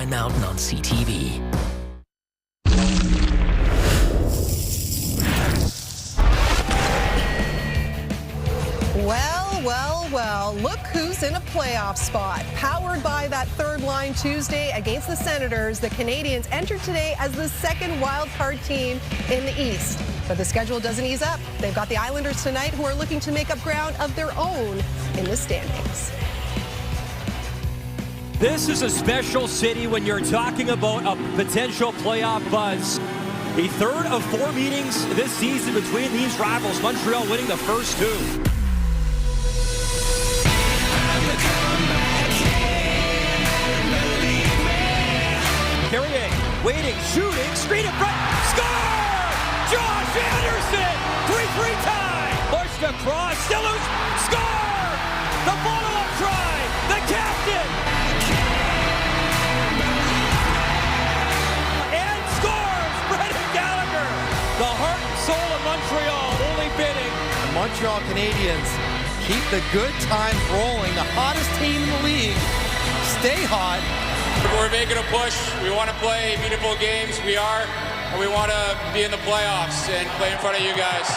Iron Mountain on CTV. Well, look who's in a playoff spot. Powered by that third line Tuesday against the Senators, the Canadiens entered today as the second wild card team in the East. But the schedule doesn't ease up. They've got the Islanders tonight, who are looking to make up ground of their own in the standings. This is a special city when you're talking about a potential playoff buzz. The third of 4 meetings this season between these rivals, Montreal winning the first 2. Carrier, waiting, shooting, screen in front, score! Josh Anderson, 3-3 tie! Pushed across, still loose, score! The follow-up try, the captain! And scores, Brendan Gallagher! The heart and soul of Montreal, only bidding. The Montreal Canadiens keep the good times rolling, the hottest team in the league. Stay hot. We're making a push. We want to play beautiful games. We are. And we want to be in the playoffs and play in front of you guys.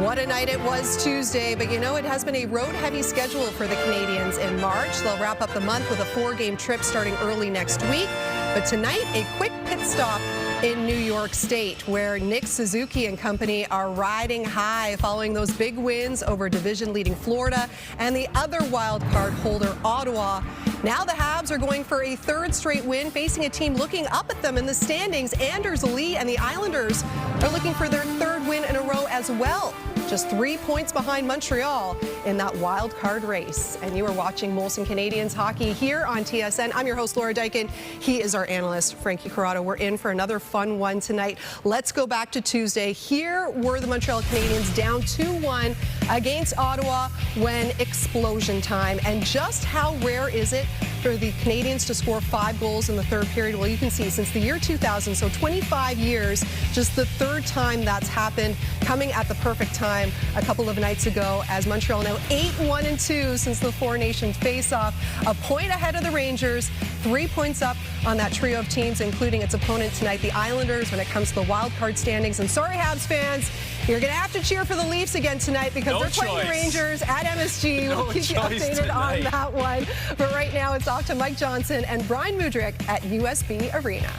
What a night it was Tuesday, but you know, it has been a road-heavy schedule for the Canadiens in March. They'll wrap up the month with a 4-game trip starting early next week. But tonight, a quick pit stop in New York State, where Nick Suzuki and company are riding high following those big wins over division-leading Florida and the other wild card holder, Ottawa. Now the Habs are going for a third straight win, facing a team looking up at them in the standings. Anders Lee and the Islanders are looking for their third win in a row as well. Just 3 points behind Montreal in that wild card race. And you are watching Molson Canadiens hockey here on TSN. I'm your host, Laura Dykin. He is our analyst, Frankie Corrado. We're in for another fun one tonight. Let's go back to Tuesday. Here were the Montreal Canadiens down 2-1 against Ottawa when explosion time. And just how rare is it for the Canadiens to score 5 goals in the third period? Well, you can see since the year 2000, so 25 years, just the third time that's happened, coming at the perfect time a couple of nights ago, as Montreal now 8-1-2 since the Four Nations face-off. A point ahead of the Rangers, 3 points up on that trio of teams, including its opponent tonight, the Islanders, when it comes to the wild card standings. And sorry, Habs fans, you're going to have to cheer for the Leafs again tonight, because they're playing the Rangers at MSG. We'll keep you updated on that one. But right now, it's off to Mike Johnson and Brian Mudryk at USB Arena.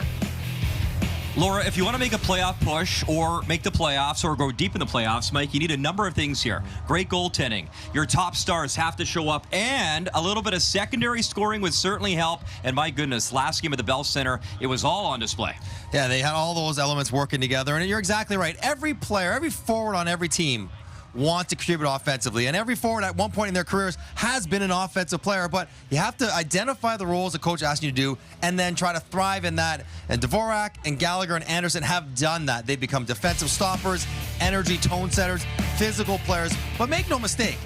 Laura, if you want to make a playoff push or make the playoffs or go deep in the playoffs, Mike, you need a number of things here. Great goaltending. Your top stars have to show up, and a little bit of secondary scoring would certainly help. And my goodness, last game at the Bell Center, it was all on display. Yeah, they had all those elements working together, and you're exactly right. Every player, every forward on every team want to contribute offensively, and every forward at one point in their careers has been an offensive player, but you have to identify the roles the coach asks you to do and then try to thrive in that. And Dvorak and Gallagher and Anderson have done that. They've become defensive stoppers, energy tone setters, physical players, but make no mistake,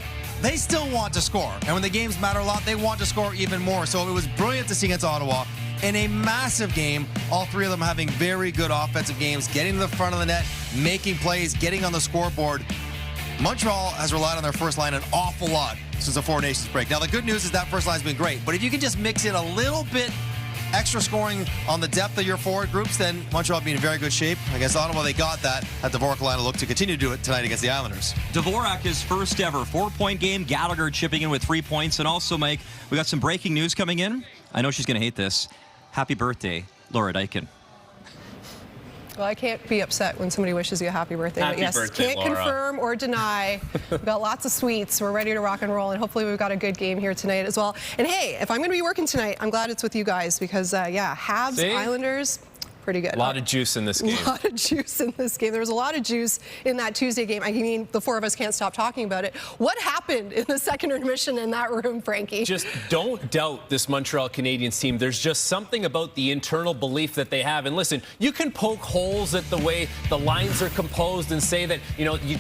they still want to score, and when the games matter a lot, they want to score even more. So it was brilliant to see against Ottawa in a massive game, all three of them having very good offensive games, getting to the front of the net, making plays, getting on the scoreboard. Montreal has relied on their first line an awful lot since the Four Nations break. Now, the good news is that first line's been great, but if you can just mix in a little bit extra scoring on the depth of your forward groups, then Montreal will be in very good shape. Against Ottawa, they got that at the Dvorak line to look to continue to do it tonight against the Islanders. Dvorak, his first ever 4-point game. Gallagher chipping in with 3 points. And also, Mike, we got some breaking news coming in. I know she's going to hate this. Happy birthday, Laura Dykin. Well, I can't be upset when somebody wishes you a happy birthday. Happy but yes, birthday, can't Laura. confirm or deny. We've got lots of sweets. We're ready to rock and roll, and hopefully we've got a good game here tonight as well. And hey, if I'm going to be working tonight, I'm glad it's with you guys, because yeah, Habs, See? Islanders, pretty good. A lot of juice in this game. A lot of juice in this game. There was a lot of juice in that Tuesday game. I mean, the four of us can't stop talking about it. What happened in the second intermission in that room, Frankie? Just don't doubt this Montreal Canadiens team. There's just something about the internal belief that they have. And listen, you can poke holes at the way the lines are composed and say that,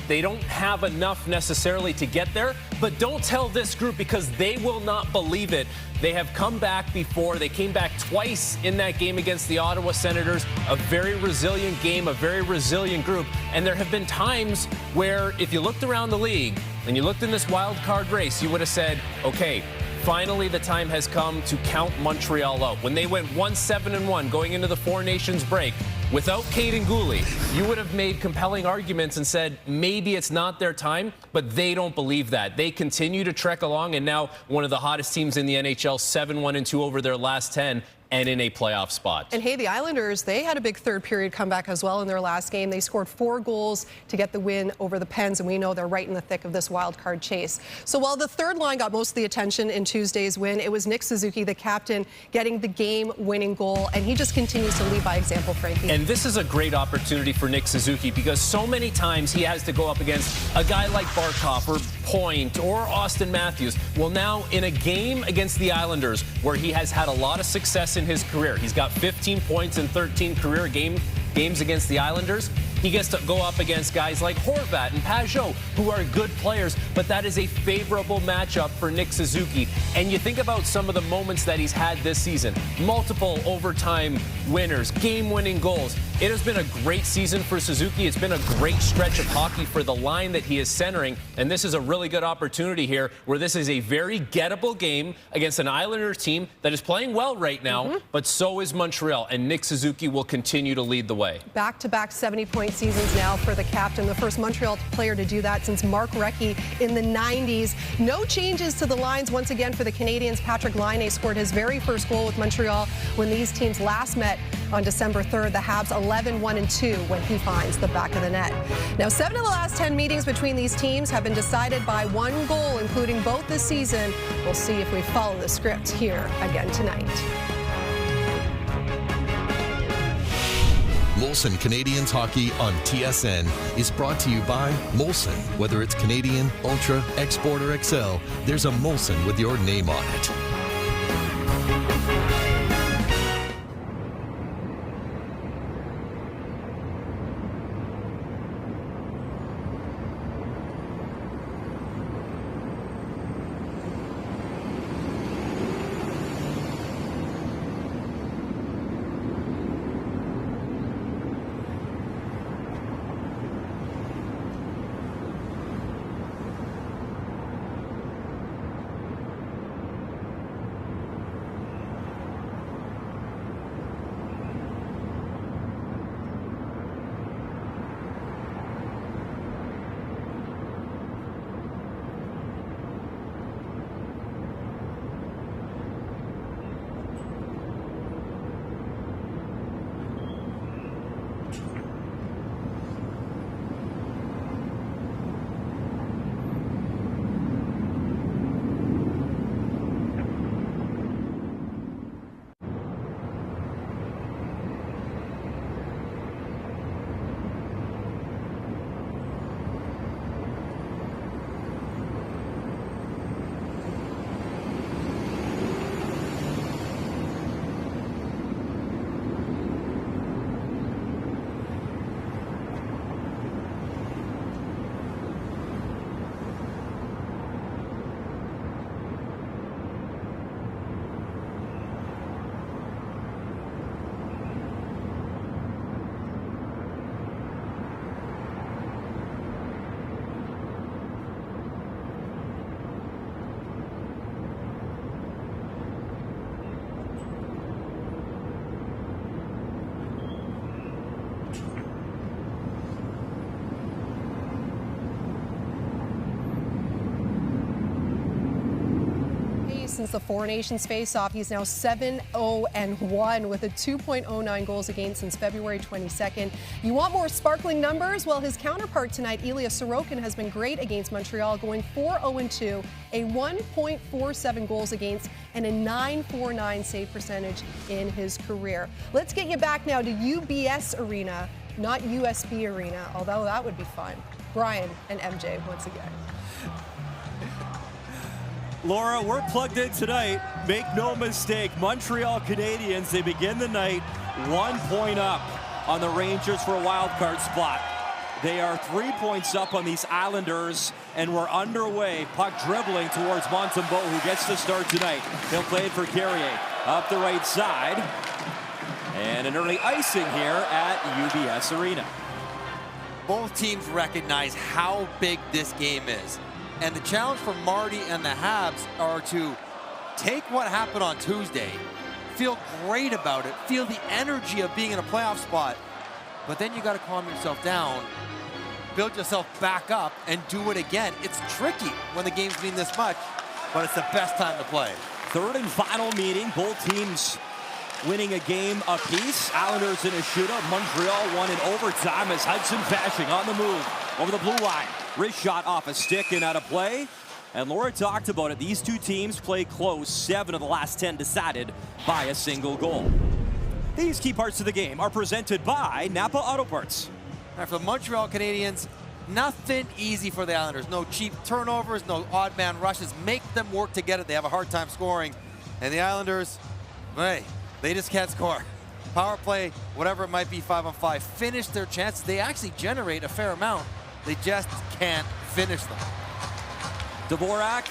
they don't have enough necessarily to get there. But don't tell this group, because they will not believe it. They have come back before. They came back twice in that game against the Ottawa Senators. A very resilient game, a very resilient group. And there have been times where if you looked around the league and you looked in this wild card race, you would have said, okay, finally the time has come to count Montreal out. When they went 1-7-1 going into the Four Nations break, without Caden Gooley, you would have made compelling arguments and said maybe it's not their time, but they don't believe that. They continue to trek along, and now one of the hottest teams in the NHL, 7-1-2 over their last 10. And in a playoff spot. And hey, the Islanders, they had a big third period comeback as well in their last game. They scored 4 goals to get the win over the Pens, and we know they're right in the thick of this wild card chase. So while the third line got most of the attention in Tuesday's win, it was Nick Suzuki, the captain, getting the game-winning goal, and he just continues to lead by example, Frankie. And this is a great opportunity for Nick Suzuki, because so many times he has to go up against a guy like Barkov or Point or Austin Matthews. Well, now in a game against the Islanders, where he has had a lot of success in his career, he's got 15 points in 13 career games against the Islanders. He gets to go up against guys like Horvat and Pajot, who are good players, but that is a favorable matchup for Nick Suzuki. And you think about some of the moments that he's had this season. Multiple overtime winners, game-winning goals. It has been a great season for Suzuki. It's been a great stretch of hockey for the line that he is centering, and this is a really good opportunity here where this is a very gettable game against an Islanders team that is playing well right now, but so is Montreal, and Nick Suzuki will continue to lead the way. Back-to-back 70-point seasons now for the captain, the first Montreal player to do that since Mark Recchi in the 90s. No changes to the lines once again for the Canadiens. Patrick Laine scored his very first goal with Montreal when these teams last met on December 3rd. The Habs 11-1-2 when he finds the back of the net. Now, 7 of the last 10 meetings between these teams have been decided by 1 goal, including both this season. We'll see if we follow the script here again tonight. Molson Canadiens Hockey on TSN is brought to you by Molson. Whether it's Canadian, Ultra, Export, or XL, there's a Molson with your name on it. since the Four Nations face-off. He's now 7-0-1 with a 2.09 goals against since February 22nd. You want more sparkling numbers? Well, his counterpart tonight, Ilya Sorokin, has been great against Montreal, going 4-0-2, a 1.47 goals against, and a 9.49 save percentage in his career. Let's get you back now to UBS Arena, not USB Arena, although that would be fun. Brian and MJ once again. Laura, we're plugged in tonight. Make no mistake, Montreal Canadiens, they begin the night 1 point up on the Rangers for a wild card spot. They are 3 points up on these Islanders, and we're underway. Puck dribbling towards Montembeault, who gets the start tonight. He'll play it for Carrier up the right side. And an early icing here at UBS Arena. Both teams recognize how big this game is. And the challenge for Marty and the Habs are to take what happened on Tuesday, feel great about it, feel the energy of being in a playoff spot, but then you got to calm yourself down, build yourself back up, and do it again. It's tricky when the games mean this much, but it's the best time to play. Third and final meeting, both teams winning a game apiece. Islanders in a shootout. Montreal won in overtime as Hudson Fasching on the move over the blue line. Wrist shot off a stick and out of play. And Laura talked about it. These two teams play close. 7 of the last 10 decided by a single goal. These key parts of the game are presented by Napa Auto Parts. All right, for the Montreal Canadiens, nothing easy for the Islanders. No cheap turnovers, no odd man rushes. Make them work to get it. They have a hard time scoring. And the Islanders, hey, they just can't score. Power play, whatever it might be, 5-on-5. Finish their chances. They actually generate a fair amount. They just can't finish them. Dvorak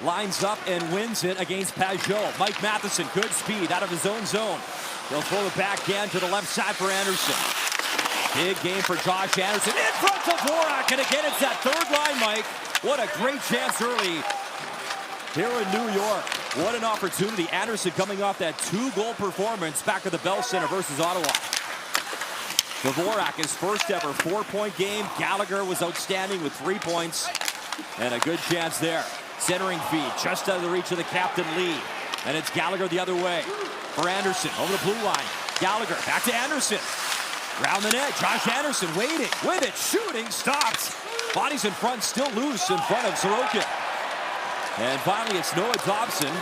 lines up and wins it against Pajot. Mike Matheson, good speed out of his own zone. He'll throw it back again to the left side for Anderson. Big game for Josh Anderson in front of Dvorak. And again, it's that third line, Mike. What a great chance early here in New York. What an opportunity. Anderson coming off that 2-goal performance back at the Bell Center versus Ottawa. Dvorak, his first ever 4-point game. Gallagher was outstanding with 3 points. And a good chance there. Centering feed just out of the reach of the captain Lee. And it's Gallagher the other way for Anderson over the blue line. Gallagher back to Anderson. Round the net. Josh Anderson waiting with it. Shooting. Stops. Bodies in front. Still loose in front of Sorokin. And finally, it's Noah Dobson,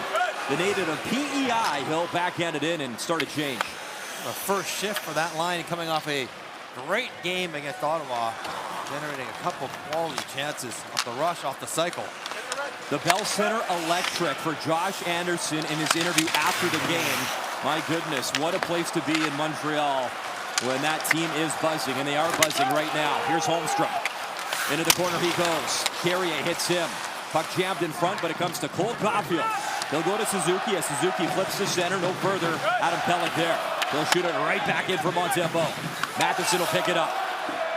the native of PEI. He'll backhand it in and start a change. The first shift for that line coming off a great game against Ottawa, generating a couple quality chances off the rush, off the cycle. The Bell Center electric for Josh Anderson in his interview after the game. My goodness, what a place to be in Montreal when that team is buzzing, and they are buzzing right now. Here's Holmstrom. Into the corner he goes. Carrier hits him. Puck jammed in front, but it comes to Cole Caulfield. He'll go to Suzuki as Suzuki flips to center. No further. Adam Pelech there. He'll shoot it right back in for Montembeault. Matheson will pick it up.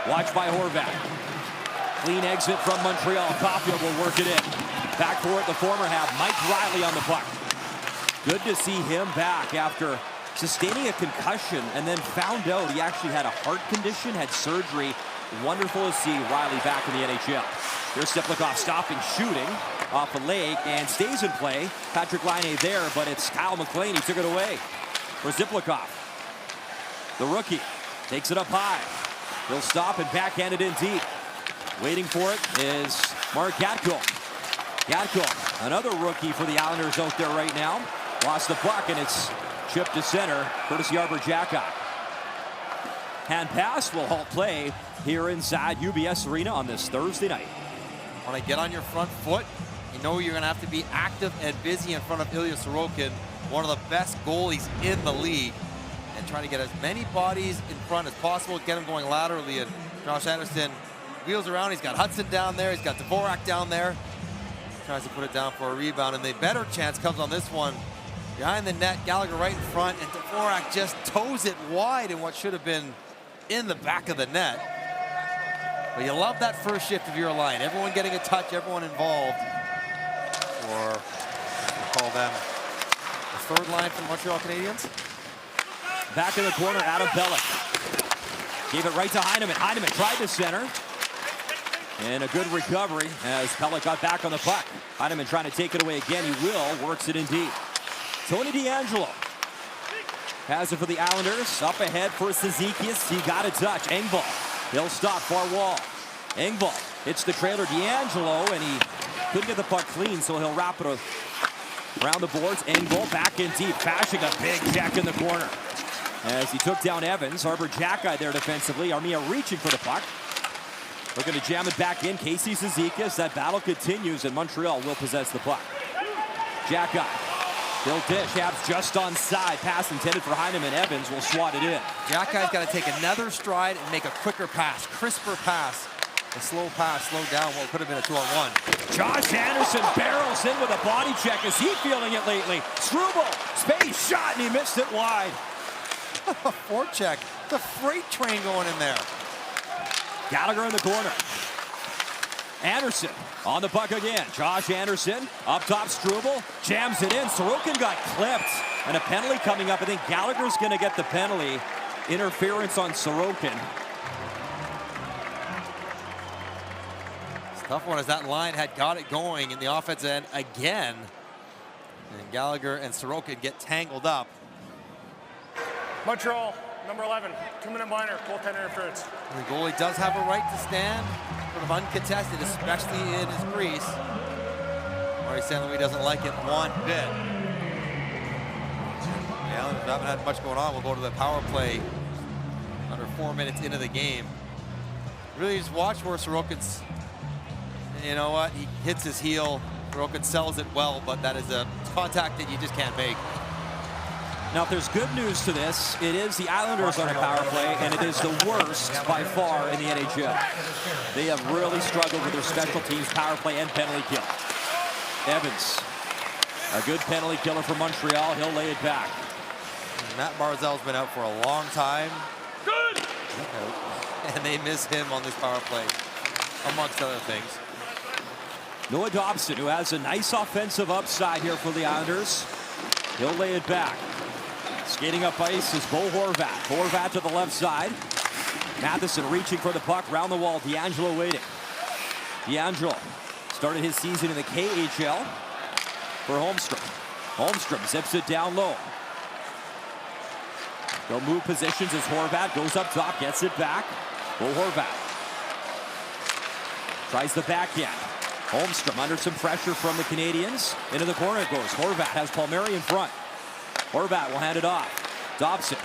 Watched by Horvat. Clean exit from Montreal. Caulfield will work it in. Back for it, the former half. Mike Riley on the puck. Good to see him back after sustaining a concussion and then found out he actually had a heart condition, had surgery. Wonderful to see Riley back in the NHL. Here's Steplikov stopping, shooting off a leg and stays in play. Patrick Laine there, but it's Kyle McLean. He took it away for Steplikov. The rookie takes it up high. He'll stop and backhand it in deep. Waiting for it is Mark Gatko. Gatko, another rookie for the Islanders out there right now. Lost the puck and it's chipped to center, courtesy Arbor Jackock. Hand pass will halt play here inside UBS Arena on this Thursday night. When I get on your front foot, you know you're going to have to be active and busy in front of Ilya Sorokin, one of the best goalies in the league, and trying to get as many bodies in front as possible, get him going laterally. And Josh Anderson wheels around. He's got Hudson down there. He's got Dvorak down there. Tries to put it down for a rebound, and the better chance comes on this one. Behind the net, Gallagher right in front, and Dvorak just toes it wide in what should have been in the back of the net. But you love that first shift of your line. Everyone getting a touch, everyone involved. Or we'll call them the third line for the Montreal Canadiens. Back in the corner, Adam Pelech. Gave it right to Heineman. Heineman tried to center. And a good recovery as Pelech got back on the puck. Heineman trying to take it away again. He will. Works it in deep. Tony DeAngelo has it for the Islanders. Up ahead for Cizikas. He got a touch. Engvall. He'll stop far wall. Engvall hits the trailer. DeAngelo, and he couldn't get the puck clean, so he'll wrap it around the boards. Engvall back in deep. Fashing a big check in the corner. As he took down Evans. Harbor Jackeye there defensively. Armia reaching for the puck. Looking to jam it back in. Casey Cizikas. That battle continues, and Montreal will possess the puck. Jackeye. Bill Dish. Habs just onside. Pass intended for Heineman. Evans will swat it in. Jackeye's got to take another stride and make a quicker pass, crisper pass. A slow pass, slow down what could have been a 2-on-1. Josh Anderson barrels in with a body check. Is he feeling it lately? Struble. Space shot, and he missed it wide. Forecheck. The freight train going in there. Gallagher in the corner. Anderson on the puck again. Josh Anderson up top. Struble jams it in. Sorokin got clipped, and a penalty coming up. I think Gallagher's going to get the penalty. Interference on Sorokin. It's a tough one as that line had got it going in the offense end again. And Gallagher and Sorokin get tangled up. Montreal, number 11, 2-minute minor, goaltender interference. And the goalie does have a right to stand, sort of uncontested, especially in his crease. Marty St. Louis doesn't like it one bit. The Islanders haven't had much going on. We'll go to the power play under 4 minutes into the game. Really just watch where Sorokin's, you know what, he hits his heel. Sorokin sells it well, but that is a contact that you just can't make. Now, if there's good news to this, it is the Islanders on a power play, and it is the worst by far in the NHL. They have really struggled with their special teams, power play, and penalty kill. Evans, a good penalty killer for Montreal. He'll lay it back. Matt Barzal's been out for a long time. Good! And they miss him on this power play, amongst other things. Noah Dobson, who has a nice offensive upside here for the Islanders. He'll lay it back. Skating up ice is Bo Horvat. Horvat to the left side. Matheson reaching for the puck. Round the wall. DeAngelo waiting. DeAngelo started his season in the KHL for Holmstrom. Holmstrom zips it down low. They'll move positions as Horvat goes up top, gets it back. Bo Horvat tries the backhand. Holmstrom under some pressure from the Canadians. Into the corner it goes. Horvat has Palmieri in front. Horvat will hand it off. Dobson.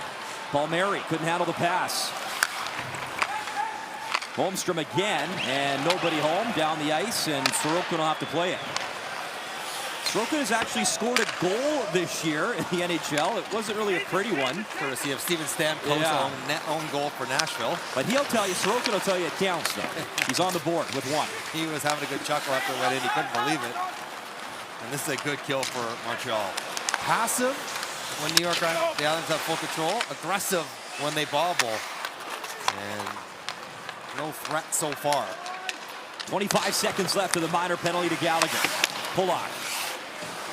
Palmieri couldn't handle the pass. Holmstrom again, and nobody home down the ice, and Sorokin will have to play it. Sorokin has actually scored a goal this year in the NHL. It wasn't really a pretty one. Courtesy of Steven Stamkos' own goal for Nashville. But he'll tell you, Sorokin will tell you it counts, though. He's on the board with one. He was having a good chuckle after it went in. He couldn't believe it. And this is a good kill for Montreal. Passive when New York, the Islanders have full control. Aggressive when they bobble. And no threat so far. 25 seconds left of the minor penalty to Gallagher. Pulock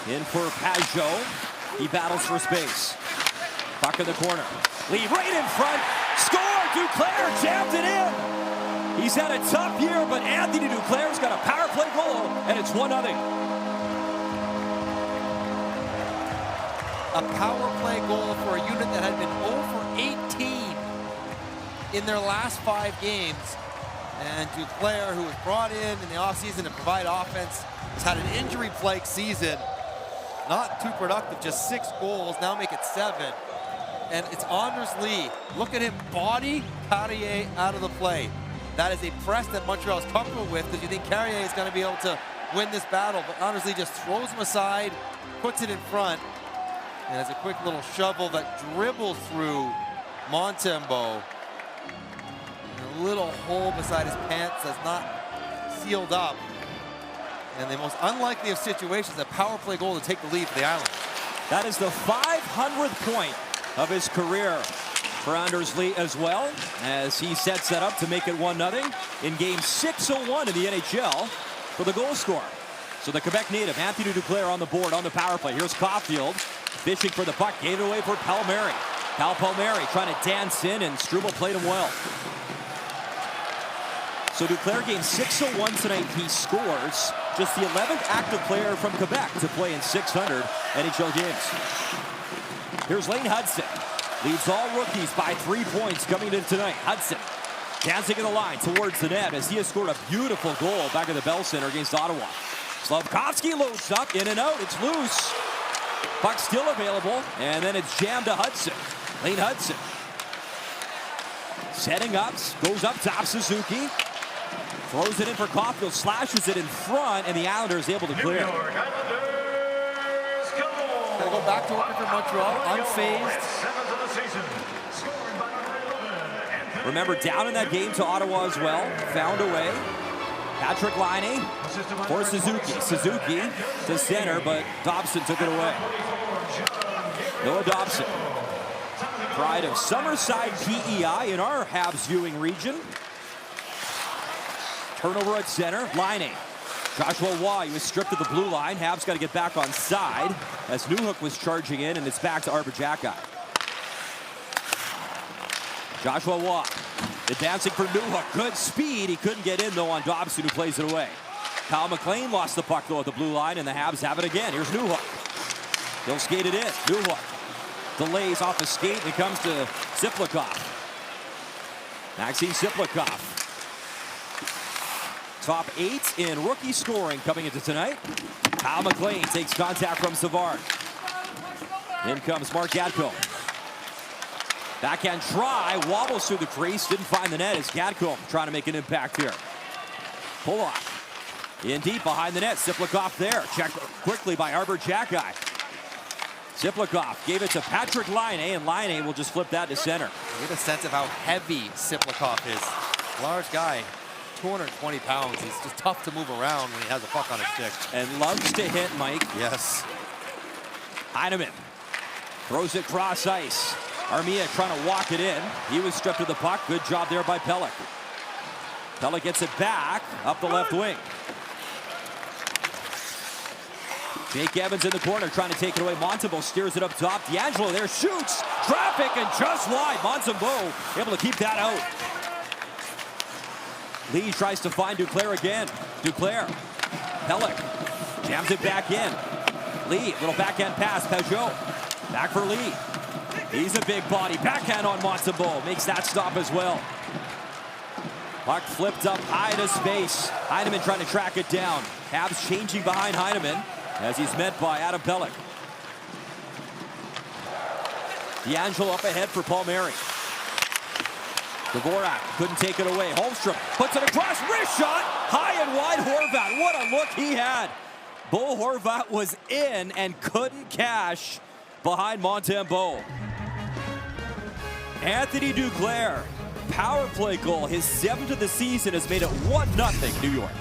in for Pajot. He battles for space. Puck in the corner. Lee right in front. Score! Duclair jammed it in. He's had a tough year, but Anthony Duclair's got a power play goal, and it's 1-0. A power play goal for a unit that had been 0 for 18 in their last 5 games. And Duclair, who was brought in the offseason to provide offense, has had an injury-plagued season. Not too productive, just 6 goals, now make it 7. And it's Anders Lee. Look at him body Carrier out of the play. That is a press that Montreal is comfortable with because you think Carrier is going to be able to win this battle. But Anders Lee just throws him aside, puts it in front, and has a quick little shovel that dribbles through Montembeault. A little hole beside his pants that's not sealed up. And the most unlikely of situations, a power play goal to take the lead for the Islanders. That is the 500th point of his career for Anders Lee as well, as he sets that up to make it 1-0 in game 601 in the NHL for the goal scorer. So the Quebec native, Anthony Duclair, on the board on the power play. Here's Caulfield fishing for the puck, gave it away for Palmieri. Cal Palmieri trying to dance in, and Struble played him well. So Duclair gained 601 tonight. He scores. Just the 11th active player from Quebec to play in 600 NHL games. Here's Lane Hudson. Leads all rookies by 3 points coming in tonight. Hudson dancing in the line towards the net as he has scored a beautiful goal back at the Bell Center against Ottawa. Slafkovsky loads up, in and out. It's loose. Puck still available, and then it's jammed to Hudson. Lane Hudson. Setting up, goes up top, Suzuki. Throws it in for Caulfield, slashes it in front, and the Islanders able to clear. Gotta go back to working for Montreal, unfazed. Remember, down in that game to Ottawa as well. Found a way. Patrick Laine for Suzuki. Suzuki to center, but Dobson took it away. Noah Dobson. Pride of Summerside PEI in our Habs viewing region. Turnover at center. Laine. Joshua Waugh, he was stripped of the blue line. Habs got to get back on side as Newhook was charging in, and it's back to Arber Xhekaj. Joshua Waugh advancing for Newhook. Good speed. He couldn't get in, though, on Dobson, who plays it away. Kyle McLean lost the puck, though, at the blue line, and the Habs have it again. Here's Newhook. He'll skate it in. Newhook delays off the skate, and it comes to Siplikov. Maxim Siplikov. Top 8 in rookie scoring coming into tonight. Kyle McLean takes contact from Savard. In comes Mark Gatcomb. Backhand try, wobbles through the crease, didn't find the net as Gatcomb trying to make an impact here. Pull off. In deep behind the net, Siplikov there. Checked quickly by Arber Xhekaj. Siplikov gave it to Patrick Laine, and Laine will just flip that to center. You get a sense of how heavy Siplikov is. Large guy. 220 pounds. He's just tough to move around when he has a puck on his stick. And loves to hit, Mike. Yes. Heineman throws it cross ice. Armia trying to walk it in. He was stripped of the puck. Good job there by Pelech. Pelech gets it back up the left wing. Jake Evans in the corner trying to take it away. Montembeault steers it up top. DeAngelo there shoots. Traffic and just wide. Montembeault able to keep that out. Lee tries to find Duclair again. Duclair. Pelech jams it back in. Lee, little backhand pass. Peugeot. Back for Lee. He's a big body. Backhand on Montembeault. Makes that stop as well. Puck flipped up high to space. Heineman trying to track it down. Habs changing behind Heineman as he's met by Adam Pelech. DeAngelo up ahead for Palmieri. Dvorak couldn't take it away. Holmstrom puts it across. Wrist shot. High and wide Horvat. What a look he had. Bo Horvat was in and couldn't cash behind Montembeault. Anthony Duclair. Power play goal. His 7th of the season has made it 1-0 New York.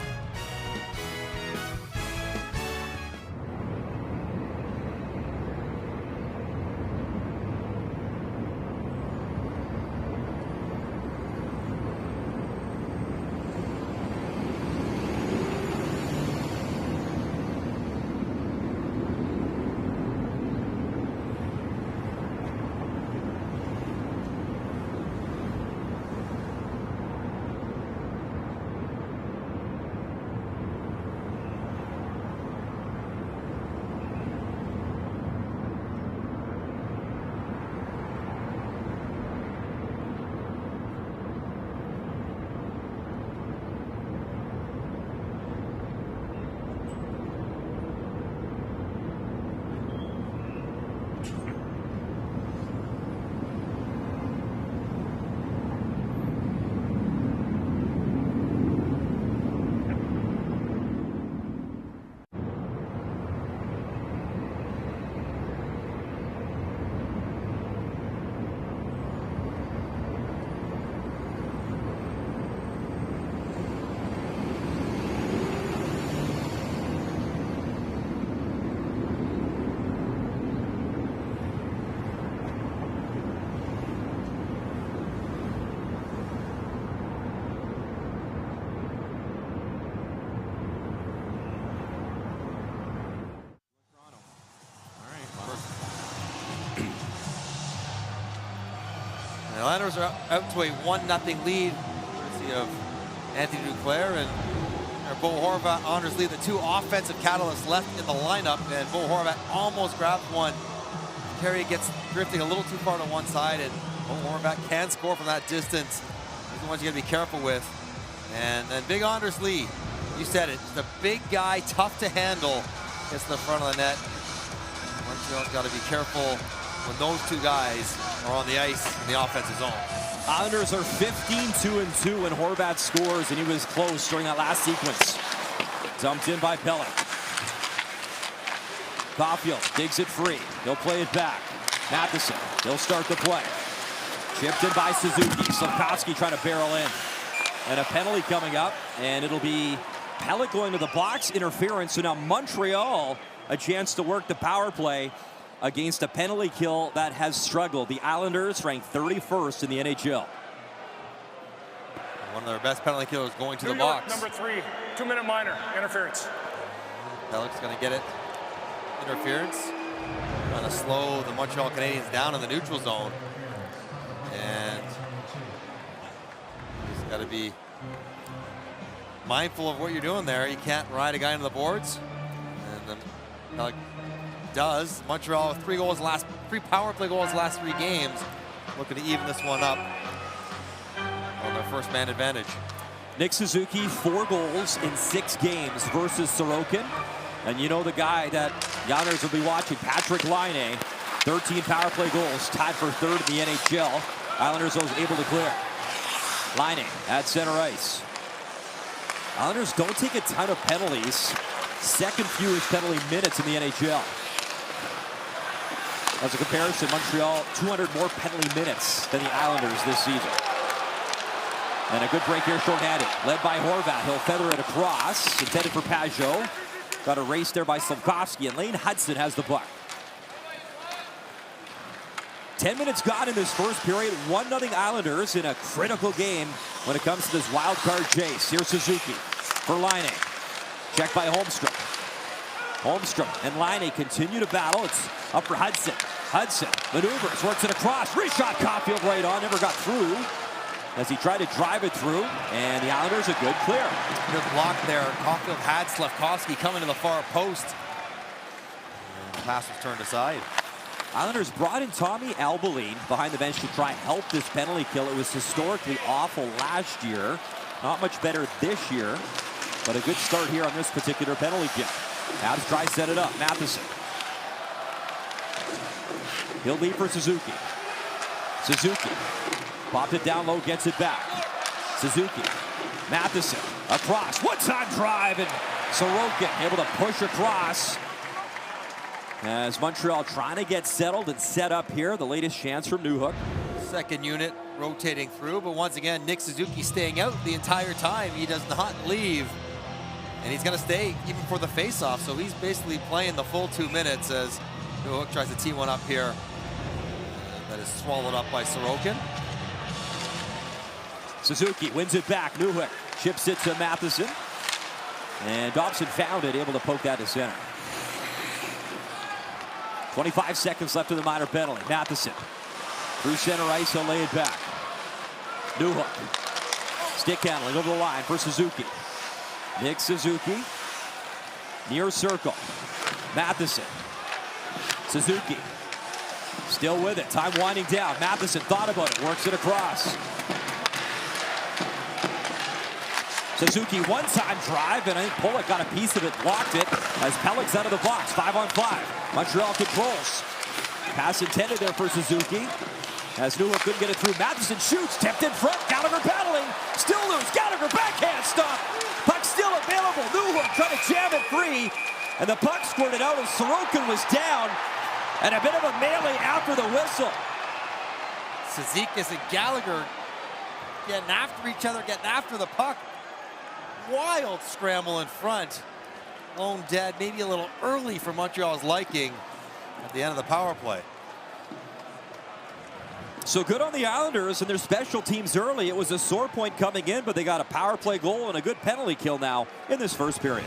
The Islanders are out to a 1-0 lead, courtesy of Anthony Duclair and Bo Horvat, Anders Lee, the two offensive catalysts left in the lineup, and Bo Horvat almost grabbed one. Carey gets drifting a little too far to one side, and Bo Horvat can score from that distance. These are the ones you gotta be careful with. And then big Anders Lee, you said it, just a big guy, tough to handle, gets to the front of the net. Montreal's gotta be careful when those two guys are on the ice in the offensive zone. Islanders are 15-2-2 when Horvat scores, and he was close during that last sequence. Dumped in by Pelech. Caulfield digs it free. He'll play it back. Matheson, he'll start the play. Chipped in by Suzuki. Slafkovsky trying to barrel in. And a penalty coming up, and it'll be Pelech going to the box, interference. So now Montreal, a chance to work the power play against a penalty kill that has struggled. The Islanders ranked 31st in the NHL. One of their best penalty killers going to the New York, box. number 3, 2-minute minor, interference. Pelech's going to get it. Interference. Trying to slow the Montreal Canadiens down in the neutral zone. And he's got to be mindful of what you're doing there. You can't ride a guy into the boards. And then Pelech does. Montreal with 3 power play goals the last 3 games. Looking to even this one up on their first man advantage. Nick Suzuki, 4 goals in 6 games versus Sorokin. And you know the guy that the Islanders will be watching, Patrick Laine, 13 power play goals, tied for 3rd in the NHL. Islanders was able to clear. Laine at center ice. Islanders don't take a ton of penalties. 2nd fewest penalty minutes in the NHL. As a comparison, Montreal 200 more penalty minutes than the Islanders this season. And a good break here, shorthanded. Led by Horvat. He'll feather it across. Intended for Pajot. Got a race there by Slafkovsky, and Lane Hudson has the puck. 10 minutes gone in this first period. 1-0 Islanders in a critical game when it comes to this wild card chase. Here's Suzuki for Laine. Checked by Holmstrom. Holmstrom and Laine continue to battle. It's up for Hudson. Hudson maneuvers, works it across. Reshot Caulfield right on, never got through as he tried to drive it through, and the Islanders a good clear. Good block there. Caulfield had Slafkovsky coming to the far post. And the pass was turned aside. Islanders brought in Tommy Albaline behind the bench to try and help this penalty kill. It was historically awful last year. Not much better this year, but a good start here on this particular penalty kill. Habs try to set it up. Matheson. He'll lead for Suzuki. Suzuki. Popped it down low, gets it back. Suzuki. Matheson. Across. One-time drive, and Sorokin able to push across. As Montreal trying to get settled and set up here. The latest chance from Newhook. Second unit rotating through, but once again, Nick Suzuki staying out the entire time. He does not leave. And he's going to stay even for the face-off. So he's basically playing the full 2 minutes as Newhook tries to tee one up here. That is swallowed up by Sorokin. Suzuki wins it back. Newhook chips it to Matheson. And Dobson found it, able to poke that to center. 25 seconds left of the minor penalty. Matheson through center ice, he'll lay it back. Newhook. Stick handling over the line for Suzuki. Nick Suzuki. Near circle. Matheson. Suzuki. Still with it. Time winding down. Matheson thought about it. Works it across. Suzuki one-time drive, and I think Pulock got a piece of it, blocked it, as Pelech's out of the box. 5-on-5. Montreal controls. Pass intended there for Suzuki. As Newhook couldn't get it through. Matheson shoots, tipped in front. Gallagher battling. Still loose. Gallagher backhand stop. Puck still available. Newhook trying to jam it free. And the puck squirted out as Sorokin was down. And a bit of a melee after the whistle. Cizikas and Gallagher getting after each other, getting after the puck. Wild scramble in front. Lone dead, maybe a little early for Montreal's liking at the end of the power play. So good on the Islanders and their special teams early. It was a sore point coming in, but they got a power play goal and a good penalty kill now in this first period.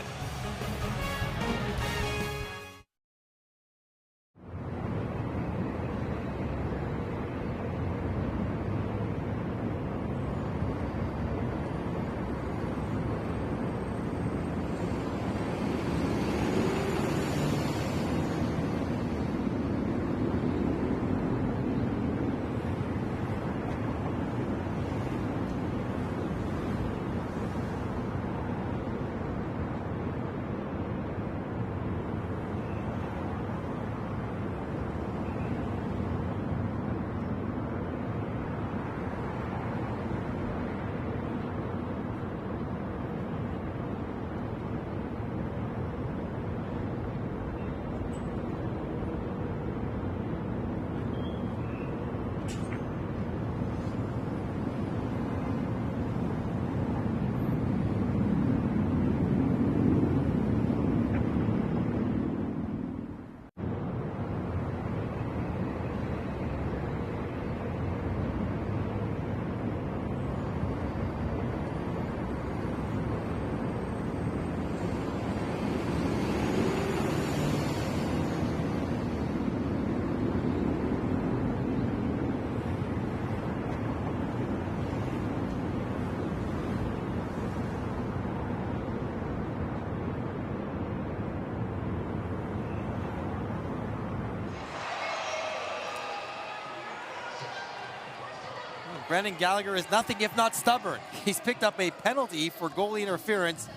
Brendan Gallagher is nothing if not stubborn. He's picked up a penalty for goalie interference.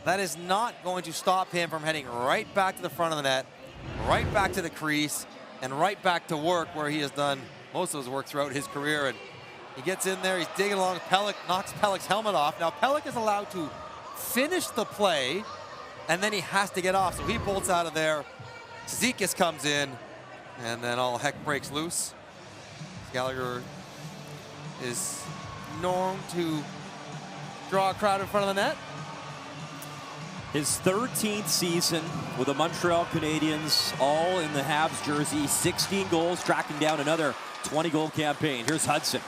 That is not going to stop him from heading right back to the front of the net, right back to the crease, and right back to work where he has done most of his work throughout his career. And he gets in there, he's digging along. Pelech knocks Pelech's helmet off. Now Pelech is allowed to finish the play, and then he has to get off. So he bolts out of there. Zizekas comes in, and then all heck breaks loose. Gallagher is known to draw a crowd in front of the net. His 13th season with the Montreal Canadiens, all in the Habs jersey. 16 goals, tracking down another 20-goal campaign. Here's Hudson.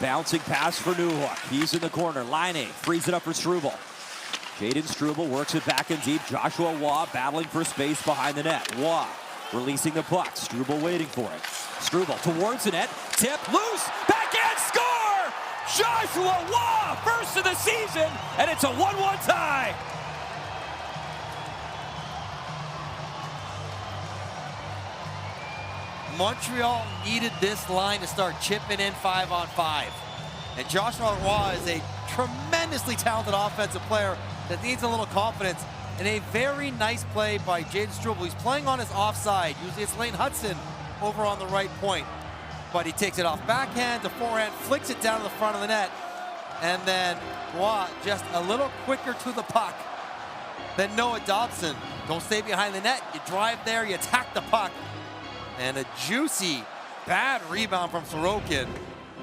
Bouncing pass for Newhook. He's in the corner. Laine frees it up for Struble. Jayden Struble works it back in deep. Joshua Waugh battling for space behind the net. Waugh releasing the puck. Struble waiting for it. Struble towards the net. Tip, loose, backhand, score! Joshua Waugh, first of the season, and it's a 1-1 tie. Montreal needed this line to start chipping in 5-on-5. And Joshua Waugh is a tremendously talented offensive player that needs a little confidence. And a very nice play by Jayden Struble. He's playing on his offside. Usually it's Lane Hudson over on the right point. But he takes it off backhand to forehand, flicks it down to the front of the net. And then Waugh just a little quicker to the puck than Noah Dobson. Don't stay behind the net. You drive there, you attack the puck. And a juicy, bad rebound from Sorokin.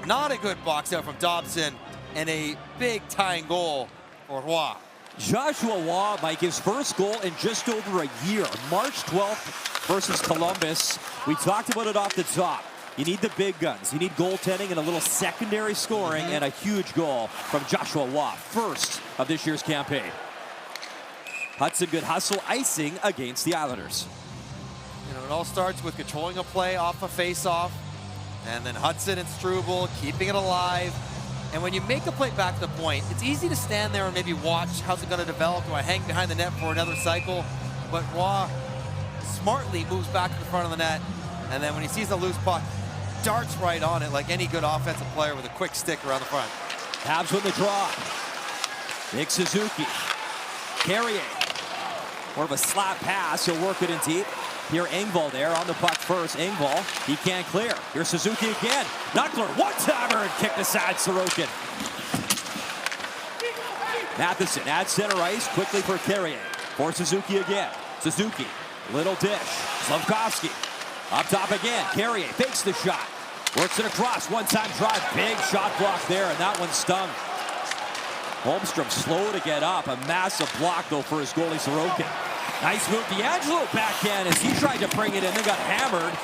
Not a good box out from Dobson. And a big tying goal for Waugh. Joshua Waugh, Mike, his first goal in just over a year. March 12th versus Columbus. We talked about it off the top. You need the big guns. You need goaltending and a little secondary scoring, and a huge goal from Joshua Waugh, first of this year's campaign. Hudson, good hustle, icing against the Islanders. You know, it all starts with controlling a play off a face-off, and then Hudson and Struble keeping it alive. And when you make a play back to the point, it's easy to stand there and maybe watch how's it going to develop. Do I hang behind the net for another cycle? But Waugh smartly moves back to the front of the net, and then when he sees the loose puck, darts right on it like any good offensive player with a quick stick around the front. Habs win the draw. Nick Suzuki. Carrier. More of a slap pass. He'll work it in deep. Here Engvall there on the puck first. Engvall, he can't clear. Here's Suzuki again. Knuckler, one-timer, and kicked aside Sorokin. Matheson adds center ice quickly for Carrier. For Suzuki again. Suzuki, little dish. Slafkovsky. Up top again, Carrier fakes the shot. Works it across, one-time drive, big shot block there, and that one stung. Holmstrom slow to get up, a massive block though for his goalie Sorokin. Nice move, D'Angelo backhand as he tried to bring it in, then got hammered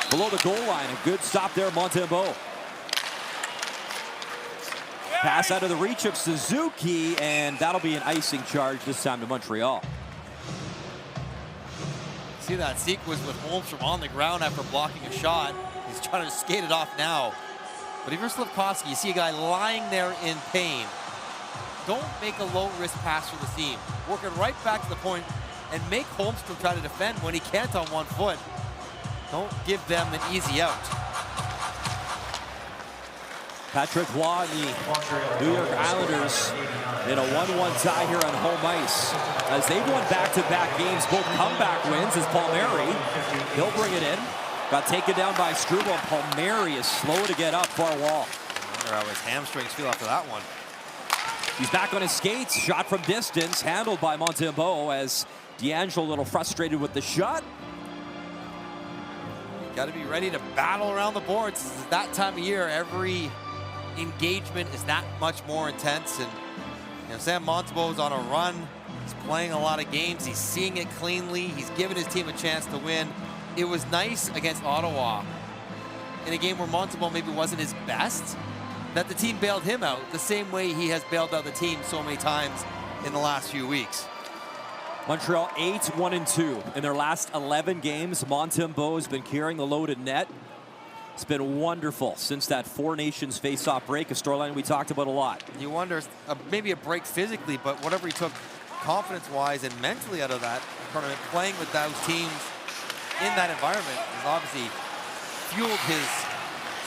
below the goal line. A good stop there, Montembeault. Pass out of the reach of Suzuki, and that'll be an icing charge this time to Montreal. See that sequence with Holmstrom on the ground after blocking a shot. He's trying to skate it off now. But if you're Slafkovsky, you see a guy lying there in pain. Don't make a low-risk pass for the seam. Work it right back to the point and make Holmstrom try to defend when he can't on one foot. Don't give them an easy out. Patrick Waugh and the New York Islanders in a 1-1 tie here on home ice. As they've won back-to-back games, both comeback wins as Palmieri, he'll bring it in. Got taken down by Struble, and Palmieri is slow to get up far wall. I wonder how his hamstrings feel after that one. He's back on his skates, shot from distance, handled by Montembeault as D'Angelo a little frustrated with the shot. Got to be ready to battle around the boards. This is that time of year. Every engagement is that much more intense. And you know, Sam Montembeault is on a run. He's playing a lot of games. He's seeing it cleanly. He's giving his team a chance to win. It was nice against Ottawa in a game where Montembeault maybe wasn't his best, that the team bailed him out the same way he has bailed out the team so many times in the last few weeks. Montreal 8-1-2 in their last 11 games. Montembeault has been carrying the load at net. It's been wonderful since that Four Nations face-off break, a storyline we talked about a lot. You wonder, maybe a break physically, but whatever he took confidence-wise and mentally out of that tournament, playing with those teams in that environment has obviously fueled his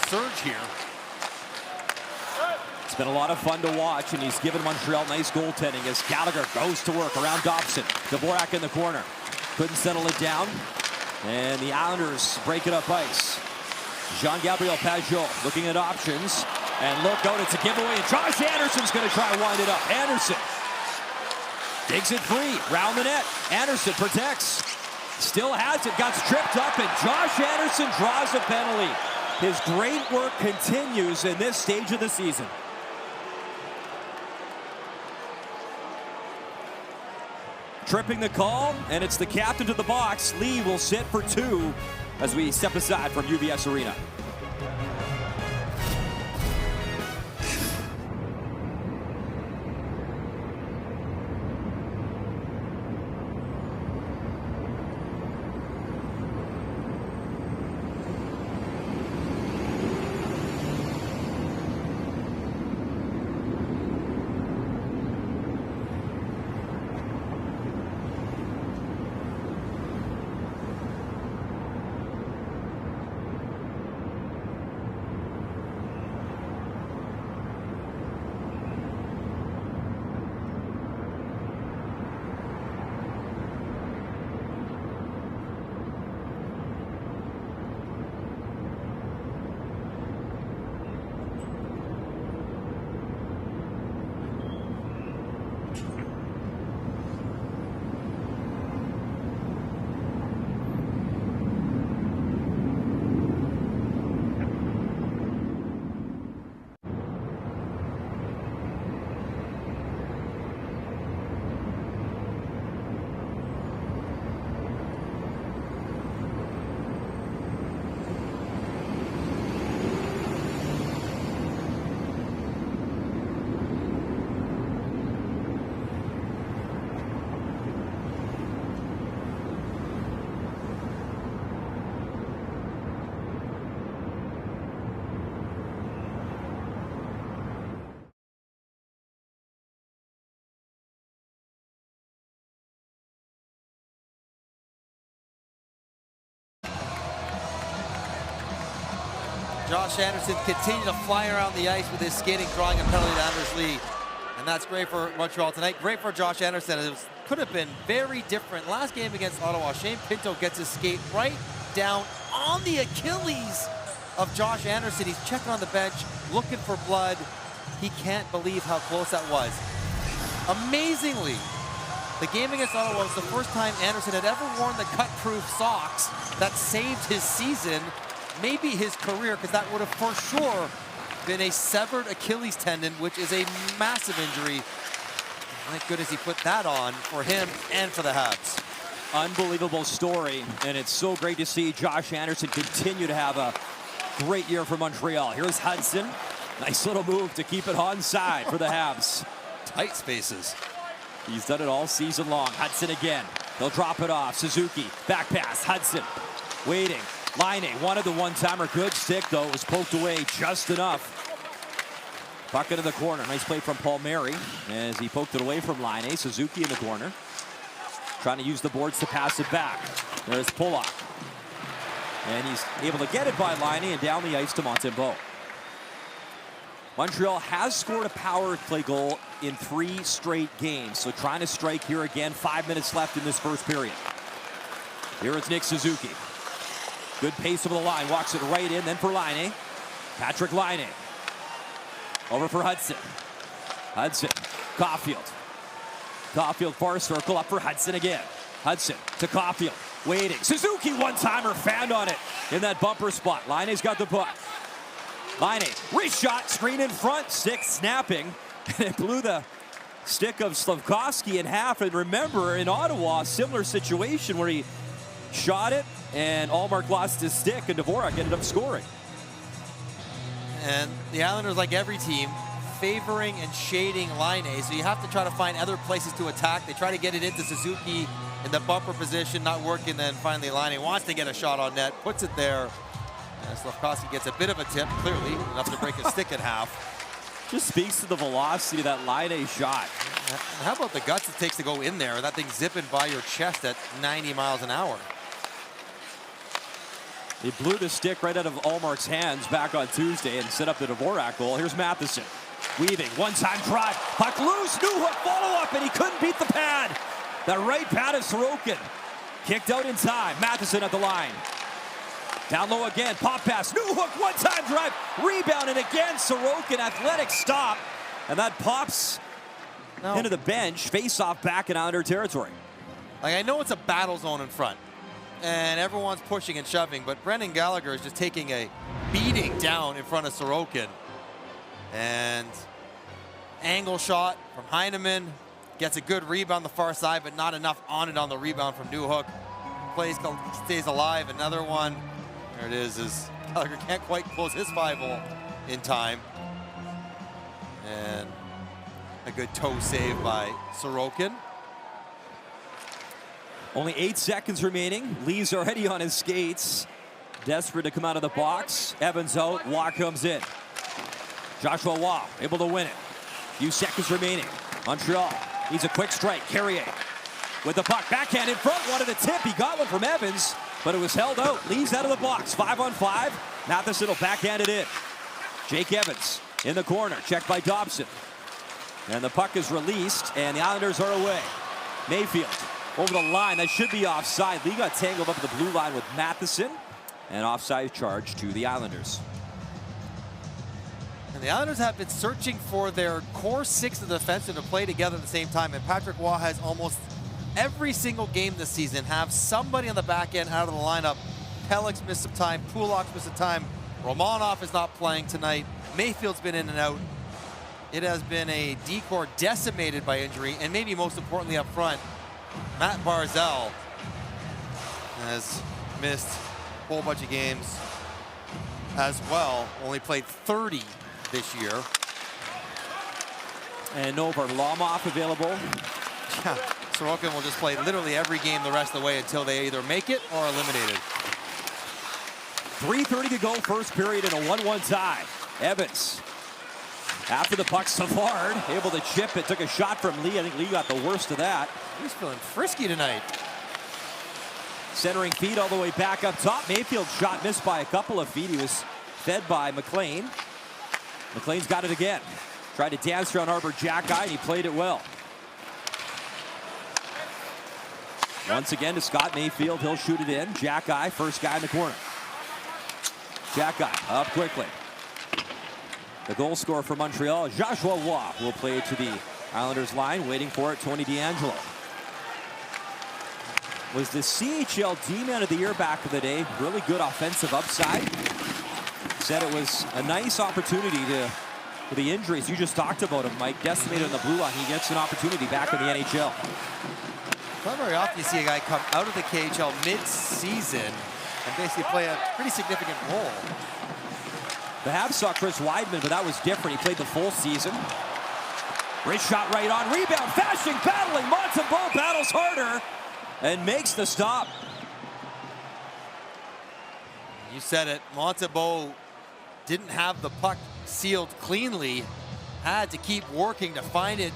surge here. It's been a lot of fun to watch, and he's given Montreal nice goaltending as Gallagher goes to work around Dobson. Dvorak in the corner. Couldn't settle it down. And the Islanders break it up ice. Jean-Gabriel Pageau looking at options. And look out, it's a giveaway. And Josh Anderson's going to try and wind it up. Anderson digs it free. Round the net. Anderson protects. Still has it. Got stripped up. And Josh Anderson draws a penalty. His great work continues in this stage of the season. Tripping the call, and it's the captain to the box. Lee will sit for 2 as we step aside from UBS Arena. Josh Anderson continued to fly around the ice with his skating, drawing a penalty to Anders Lee. And that's great for Montreal tonight. Great for Josh Anderson. It could have been very different. Last game against Ottawa, Shane Pinto gets his skate right down on the Achilles of Josh Anderson. He's checking on the bench, looking for blood. He can't believe how close that was. Amazingly, the game against Ottawa was the first time Anderson had ever worn the cut-proof socks that saved his season, maybe his career, because that would have for sure been a severed Achilles tendon, which is a massive injury. Thank goodness he put that on for him and for the Habs. Unbelievable story, and it's so great to see Josh Anderson continue to have a great year for Montreal. Here's Hudson. Nice little move to keep it onside for the Habs. Tight spaces. He's done it all season long. Hudson again. They'll drop it off. Suzuki, back pass. Hudson waiting. Laine wanted the one-timer. Good stick, though. It was poked away just enough. Bucket in the corner. Nice play from Palmieri as he poked it away from Laine. Suzuki in the corner. Trying to use the boards to pass it back. There's Pulock. And he's able to get it by Laine and down the ice to Montembeault. Montreal has scored a power play goal in 3 straight games. So trying to strike here again. 5 minutes left in this first period. Here is Nick Suzuki. Good pace over the line. Walks it right in. Then for Laine. Patrick Laine. Over for Hudson. Hudson. Caulfield. Caulfield far circle. Up for Hudson again. Hudson to Caulfield. Waiting. Suzuki one-timer. Found on it in that bumper spot. Laine's got the puck. Laine. Wrist shot. Screen in front. Stick snapping. And it blew the stick of Slafkovsky in half. And remember, in Ottawa, a similar situation where he shot it and Ullmark lost his stick and Dvorak ended up scoring. And the Islanders, like every team, favoring and shading Laine, so you have to try to find other places to attack. They try to get it into Suzuki in the bumper position, not working. Then finally Laine wants to get a shot on net, puts it there. And Slafkovsky gets a bit of a tip, clearly enough to break his stick in half. Just speaks to the velocity of that Laine shot. And how about the guts it takes to go in there? That thing zipping by your chest at 90 miles an hour. They blew the stick right out of Ullmark's hands back on Tuesday and set up the Dvorak goal. Here's Matheson. Weaving, one-time drive. Puck loose, Newhook follow-up, and he couldn't beat the pad. The right pad of Sorokin. Kicked out in time. Matheson at the line. Down low again, pop pass, Newhook, one-time drive. Rebound, and again, Sorokin, athletic stop. And that pops into the bench, face-off back in Islander territory. Like, I know it's a battle zone in front, and everyone's pushing and shoving, but Brendan Gallagher is just taking a beating down in front of Sorokin. And angle shot from Heineman, gets a good rebound the far side, but not enough on it on the rebound from Newhook. Stays alive, another one. There it is Gallagher can't quite close his 5-hole in time. And a good toe save by Sorokin. Only 8 seconds remaining. Lee's already on his skates. Desperate to come out of the box. Evans out, Waugh comes in. Joshua Waugh able to win it. Few seconds remaining. Montreal needs a quick strike. Carrier with the puck. Backhand in front, wanted a tip. He got one from Evans, but it was held out. Lee's out of the box. 5-on-5. Matheson will backhand it in. Jake Evans in the corner. Checked by Dobson. And the puck is released, and the Islanders are away. Mayfield over the line. That should be offside. Lee got tangled up at the blue line with Matheson. And offside charge to the Islanders. And the Islanders have been searching for their core 6 of the defensemen to play together at the same time. And Patrick Waugh has almost every single game this season have somebody on the back end out of the lineup. Pellick's missed some time. Pulak's missed some time. Romanov is not playing tonight. Mayfield's been in and out. It has been a decor decimated by injury. And maybe most importantly up front, Matt Barzal has missed a whole bunch of games as well. Only played 30 this year. And no Varlamov available. Yeah, Sorokin will just play literally every game the rest of the way until they either make it or are eliminated. 3:30 to go, first period, and a 1-1 tie. Evans, after the puck, Savard able to chip it. Took a shot from Lee. I think Lee got the worst of that. He's feeling frisky tonight. Centering feed all the way back up top. Mayfield's shot missed by a couple of feet. He was fed by McLean. McLean's got it again. Tried to dance around Arbor Jack guy, and he played it well. Once again to Scott Mayfield. He'll shoot it in. Jack guy, first guy in the corner. Jack guy up quickly. The goal scorer for Montreal, Joshua Waugh, will play it to the Islanders line. Waiting for it, Tony DeAngelo. Was the CHL D-Man of the Year back in the day. Really good offensive upside. Said it was a nice opportunity for the injuries. You just talked about him, Mike. Decimated on the blue line. He gets an opportunity back in the NHL. Not very often you see a guy come out of the KHL mid-season and basically play a pretty significant role. The Habs saw Chris Weidman, but that was different. He played the full season. Great shot right on. Rebound, fasting, battling. Montembeault battles harder and makes the stop. You said it. Montembeault didn't have the puck sealed cleanly. Had to keep working to find it,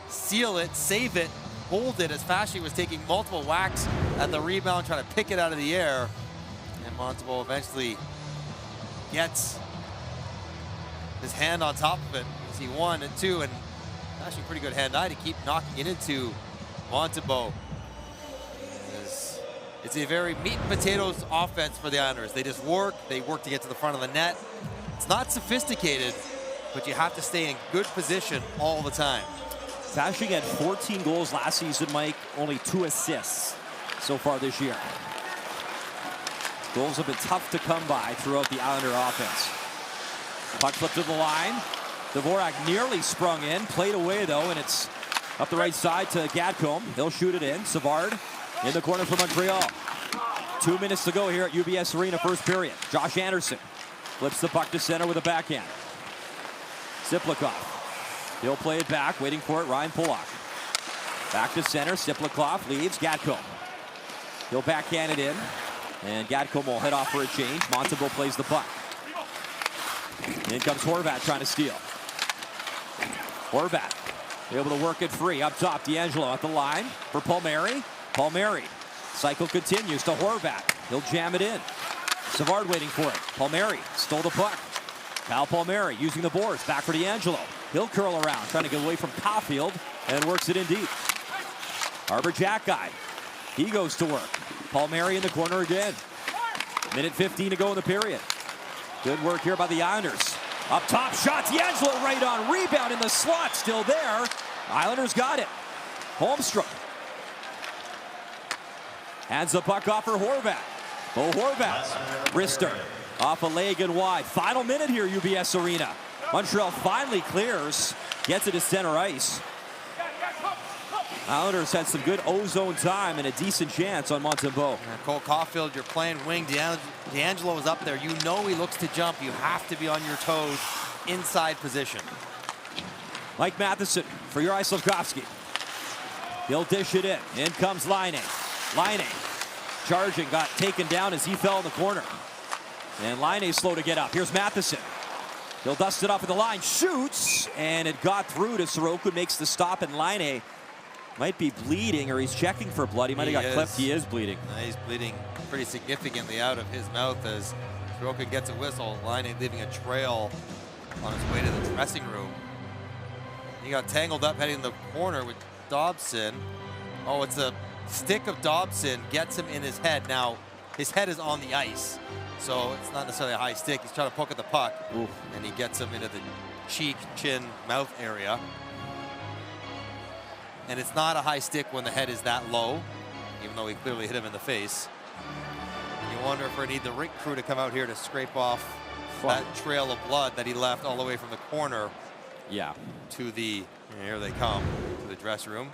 seal it, save it, hold it, as Fashy was taking multiple whacks at the rebound, trying to pick it out of the air. And Montembeault eventually gets his hand on top of it. See 1 and 2, and actually pretty good hand-eye to keep knocking it into Montembeault. It's a very meat and potatoes offense for the Islanders. They just work, they work to get to the front of the net. It's not sophisticated, but you have to stay in good position all the time. Fasching had 14 goals last season, Mike. Only 2 assists so far this year. Goals have been tough to come by throughout the Islander offense. Puck flipped to the line. Dvorak nearly sprung in. Played away, though, and it's up the right side to Gadcombe. He'll shoot it in. Savard in the corner for Montreal. 2 minutes to go here at UBS Arena, first period. Josh Anderson flips the puck to center with a backhand. Siplikov. He'll play it back, waiting for it, Ryan Pulock. Back to center, Siplikov leaves, Gadcombe. He'll backhand it in, and Gadcombe will head off for a change. Montembeault plays the puck. In comes Horvat trying to steal. Horvat able to work it free. Up top, DeAngelo at the line for Palmieri. Palmieri, cycle continues to Horvat. He'll jam it in. Savard waiting for it. Palmieri stole the puck. Kyle Palmieri using the boards. Back for DeAngelo. He'll curl around, trying to get away from Caulfield, and works it in deep. Arbor Jackeye, he goes to work. Palmieri in the corner again. Minute 15 to go in the period. Good work here by the Islanders. Up top, shot, D'Angelo right on. Rebound in the slot, still there. Islanders got it. Holmstrom hands the puck off for Horvat. Bo Horvat, wrister, off a leg and wide. Final minute here, UBS Arena. Montreal finally clears, gets it to center ice. Islanders had some good ozone time and a decent chance on Montembeault. Cole Caulfield, you're playing wing. D'Angelo is up there. You know he looks to jump. You have to be on your toes inside position. Mike Matheson for Juraj Slafkovsky. He'll dish it in. In comes Laine. Laine charging, got taken down as he fell in the corner. And Laine's slow to get up. Here's Matheson. He'll dust it off at the line. Shoots, and it got through to Sorokin. Makes the stop, and Laine might be bleeding, or he's checking for blood. He might have got clipped. He is bleeding. He's bleeding pretty significantly out of his mouth as Sorokin gets a whistle. Laine leaving a trail on his way to the dressing room. He got tangled up heading in the corner with Dobson. Oh, it's a stick of Dobson, gets him in his head. Now, his head is on the ice, so it's not necessarily a high stick. He's trying to poke at the puck, and he gets him into the cheek, chin, mouth area. And it's not a high stick when the head is that low, even though he clearly hit him in the face. And you wonder if we need the rink crew to come out here to scrape off that trail of blood that he left all the way from the corner. Yeah. To the, here they come, to the dressing room.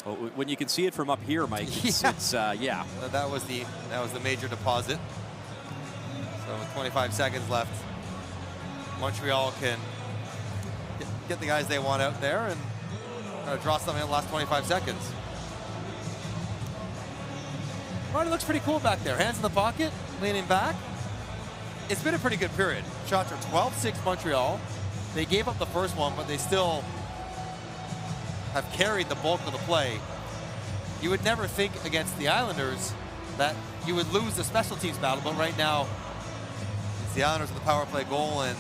Well, when you can see it from up here, Mike, yeah. That was the major deposit. So with 25 seconds left, Montreal can get the guys they want out there and draw something in the last 25 seconds. Marty looks pretty cool back there. Hands in the pocket, leaning back. It's been a pretty good period. Shots are 12-6 Montreal. They gave up the first one, but they still have carried the bulk of the play. You would never think against the Islanders that you would lose the special teams battle, but right now it's the Islanders with the power play goal, and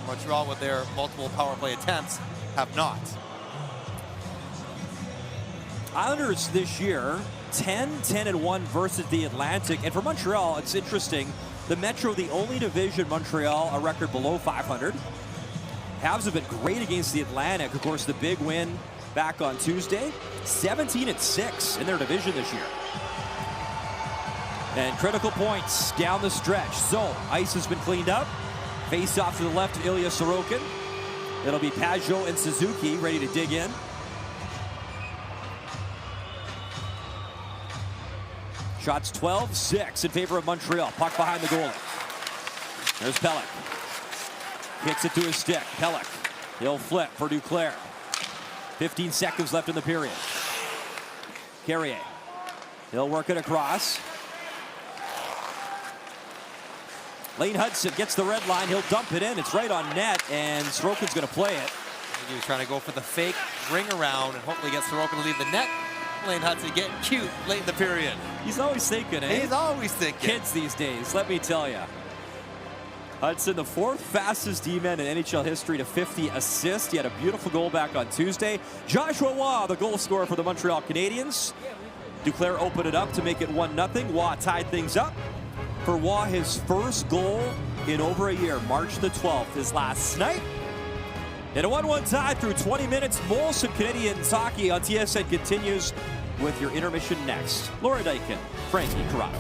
Montreal with their multiple power play attempts have not. Islanders this year, 10-10-1 versus the Atlantic. And for Montreal, it's interesting. The Metro, the only division, Montreal, a record below 500. Habs have been great against the Atlantic. Of course, the big win back on Tuesday. 17-6 in their division this year. And critical points down the stretch. So, ice has been cleaned up. Face off to the left of Ilya Sorokin. It'll be Pajot and Suzuki ready to dig in. Shots 12-6 in favor of Montreal. Puck behind the goalie. There's Pelech. Kicks it to his stick. Pelech. He'll flip for Duclair. 15 seconds left in the period. Carrier. He'll work it across. Lane Hudson gets the red line. He'll dump it in. It's right on net, and Sorokin's going to play it. He was trying to go for the fake ring around and hopefully get Sorokin to leave the net. Lane Hudson getting cute late in the period. He's always thinking, eh? He's always thinking. Kids these days, let me tell you. Hudson, the fourth fastest D-man in NHL history to 50 assists. He had a beautiful goal back on Tuesday. Joshua Waugh, the goal scorer for the Montreal Canadiens. Duclair opened it up to make it 1-0. Waugh tied things up. For Waugh, his first goal in over a year, March the 12th, his last night. And a 1-1 tie through 20 minutes. Molson Canadiens hockey on TSN continues with your intermission next. Laura Dykin, Frankie Corrado.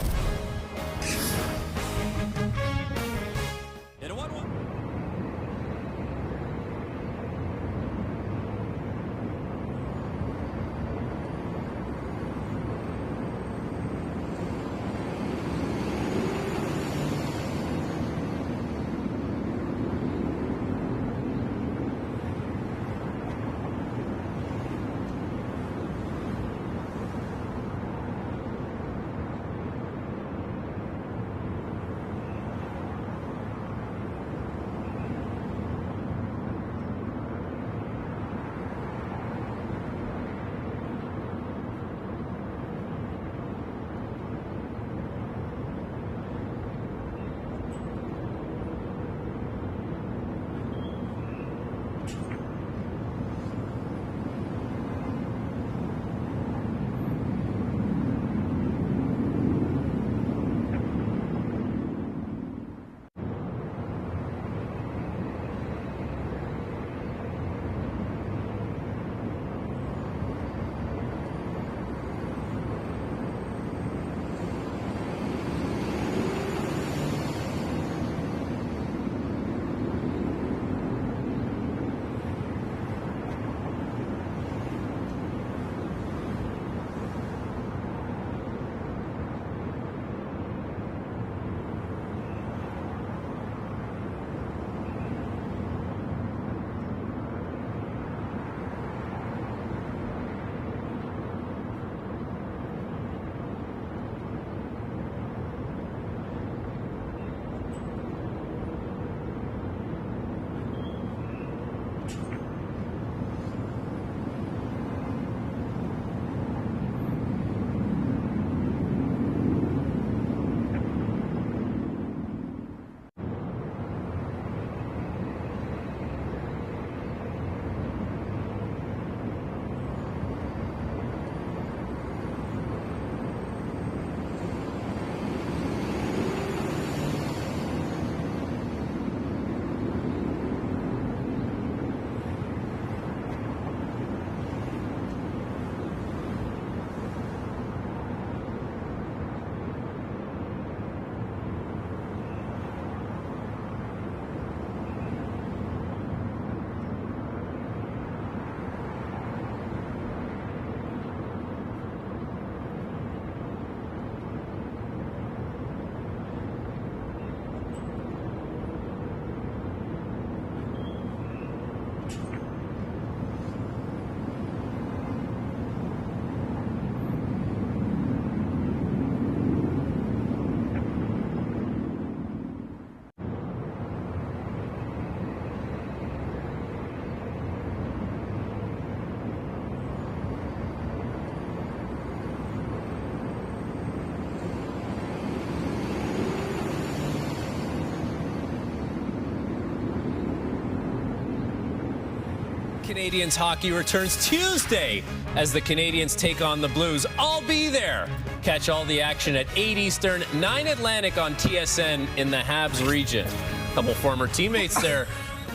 Canadiens hockey returns Tuesday as the Canadiens take on the Blues. I'll be there. Catch all the action at 8 Eastern, 9 Atlantic on TSN in the Habs region. A couple former teammates there.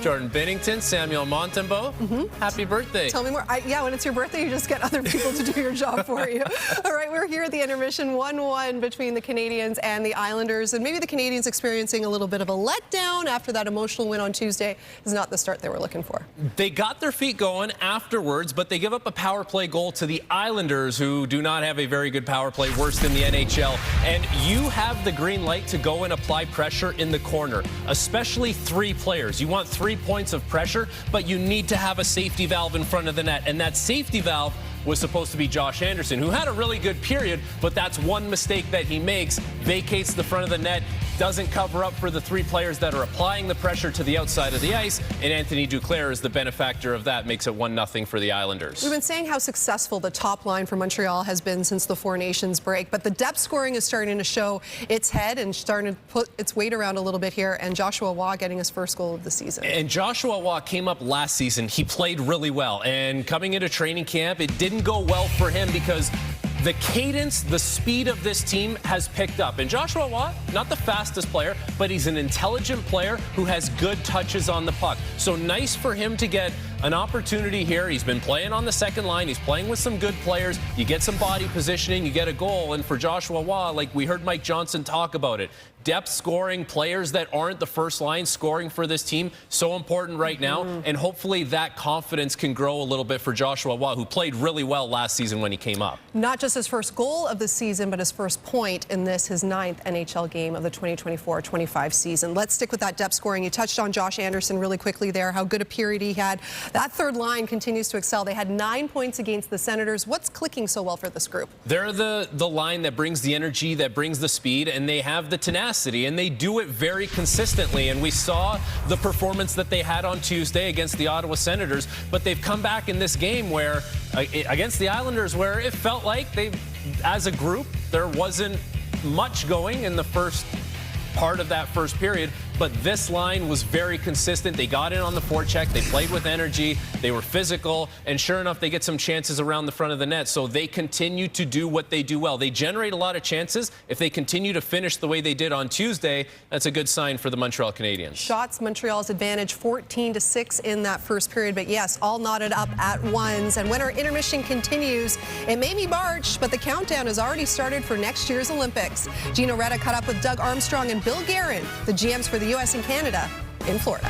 Jordan Binnington, Samuel Montembeault. Happy birthday. Tell me more. Yeah, when it's your birthday, you just get other people to do your job for you. All right, we're here at the intermission, 1-1 between the Canadiens and the Islanders. And maybe the Canadiens experiencing a little bit of a letdown after that emotional win on Tuesday is not the start they were looking for. They got their feet going afterwards, but they give up a power play goal to the Islanders, who do not have a very good power play, worst in the NHL. And you have the green light to go and apply pressure in the corner, especially 3 players. You want 3 points of pressure, but you need to have a safety valve in front of the net. And that safety valve was supposed to be Josh Anderson, who had a really good period, but that's one mistake that he makes, vacates the front of the net, doesn't cover up for the 3 players that are applying the pressure to the outside of the ice, and Anthony Duclair is the benefactor of that, makes it 1-0 for the Islanders. We've been saying how successful the top line for Montreal has been since the Four Nations break, but the depth scoring is starting to show its head and starting to put its weight around a little bit here, and Joshua Waugh getting his first goal of the season. And Joshua Waugh came up last season. He played really well, and coming into training camp, it didn't go well for him because the cadence, the speed of this team has picked up. And Joshua Waugh, not the fastest player, but he's an intelligent player who has good touches on the puck. So nice for him to get an opportunity here. He's been playing on the second line. He's playing with some good players. You get some body positioning, you get a goal. And for Joshua Waugh, like we heard Mike Johnson talk about it, depth scoring, players that aren't the first line scoring for this team, so important right now. And hopefully that confidence can grow a little bit for Joshua Waugh, who played really well last season when he came up. Not just his first goal of the season, but his first point in this, his 9th NHL game of the 2024-25 season. Let's stick with that depth scoring. You touched on Josh Anderson really quickly there, how good a period he had. That third line continues to excel. They had 9 points against the Senators. What's clicking so well for this group? They're the line that brings the energy, that brings the speed, and they have the tenacity, and they do it very consistently. And we saw the performance that they had on Tuesday against the Ottawa Senators, but they've come back in this game where against the Islanders, where it felt like they, as a group, there wasn't much going in the first part of that first period, but this line was very consistent. They got in on the forecheck, they played with energy, they were physical, and sure enough, they get some chances around the front of the net. So they continue to do what they do well. They generate a lot of chances. If they continue to finish the way they did on Tuesday, that's a good sign for the Montreal Canadiens. Shots, Montreal's advantage 14-6 in that first period, but yes, all knotted up at ones. And when our intermission continues, it may be March, but the countdown has already started for next year's Olympics. Gino Reda caught up with Doug Armstrong and Bill Guerin, the GMs for the U.S. and Canada in Florida.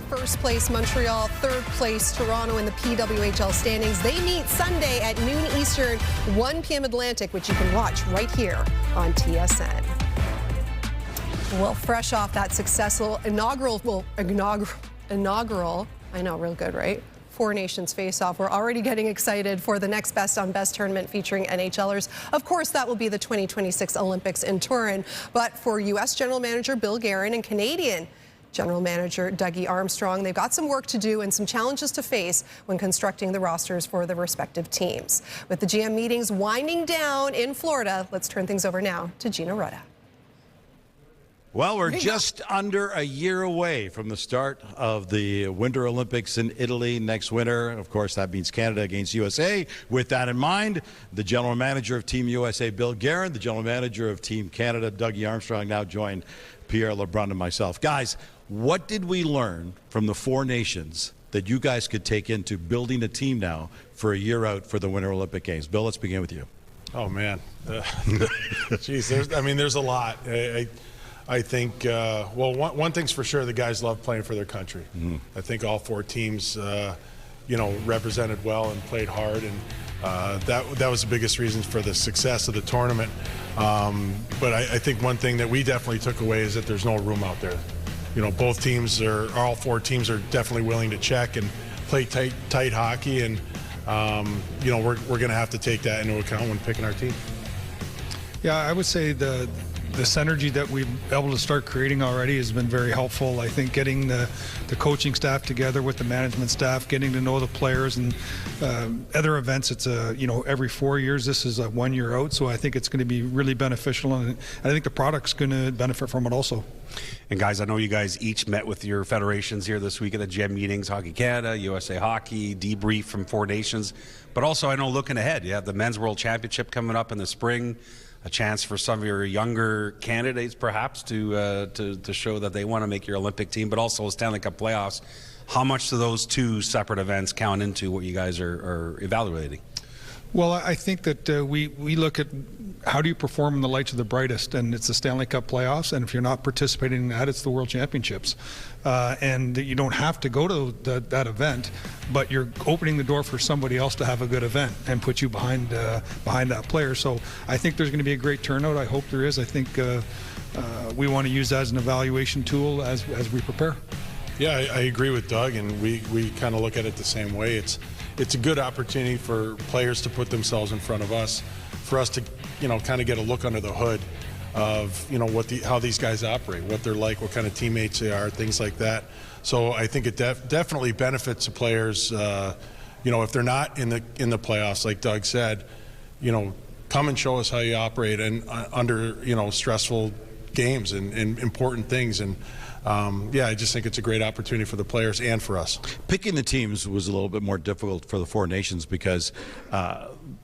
first place Montreal, third place Toronto in the PWHL standings. They meet Sunday at noon Eastern, 1 p.m. Atlantic, which you can watch right here on TSN. Well, fresh off that successful inaugural, I know, real good, right? Four Nations face-off. We're already getting excited for the next Best on Best tournament featuring NHLers. Of course, that will be the 2026 Olympics in Turin. But for U.S. General Manager Bill Guerin and Canadian General Manager Dougie Armstrong, they've got some work to do and some challenges to face when constructing the rosters for the respective teams. With the GM meetings winding down in Florida, let's turn things over now to Gina Rutta. Well, we're just under a year away from the start of the Winter Olympics in Italy next winter. Of course, that means Canada against USA. With that in mind, the general manager of Team USA, Bill Guerin, the general manager of Team Canada, Dougie Armstrong, now joined Pierre LeBrun and myself. Guys, what did we learn from the Four Nations that you guys could take into building a team now for a year out for the Winter Olympic Games? Bill, let's begin with you. Oh, man. Geez, there's a lot. I think, well, one thing's for sure, the guys love playing for their country. Mm-hmm. I think all four teams, represented well and played hard, and that was the biggest reason for the success of the tournament. But I think one thing that we definitely took away is that there's no room out there. Both teams all four teams are definitely willing to check and play tight hockey, and we're going to have to take that into account when picking our team. Yeah, I would say the synergy that we've been able to start creating already has been very helpful. I think getting the coaching staff together with the management staff, getting to know the players, and other events, it's every 4 years. This is a 1 year out, so I think it's going to be really beneficial, and I think the product's going to benefit from it also. And guys, I know you guys each met with your federations here this week at the GM meetings, Hockey Canada, USA Hockey, debrief from Four Nations, but also I know looking ahead, you have the Men's World Championship coming up in the spring. A chance for some of your younger candidates, perhaps, to show that they want to make your Olympic team, but also Stanley Cup playoffs. How much do those two separate events count into what you guys are evaluating? Well, I think that we look at how do you perform in the lights of the brightest, and it's the Stanley Cup playoffs, and if you're not participating in that, it's the World Championships. And you don't have to go to that event, but you're opening the door for somebody else to have a good event and put you behind that player. So I think there's going to be a great turnout. I hope there is. I think we want to use that as an evaluation tool as we prepare. Yeah, I agree with Doug, and we kind of look at it the same way. It's a good opportunity for players to put themselves in front of us, for us to kind of get a look under the hood of how these guys operate, what they're like, what kind of teammates they are, things like that. So I think it definitely benefits the players. If they're not in the playoffs, like Doug said, come and show us how you operate and under stressful games and important things. And I just think it's a great opportunity for the players and for us. Picking the teams was a little bit more difficult for the Four Nations because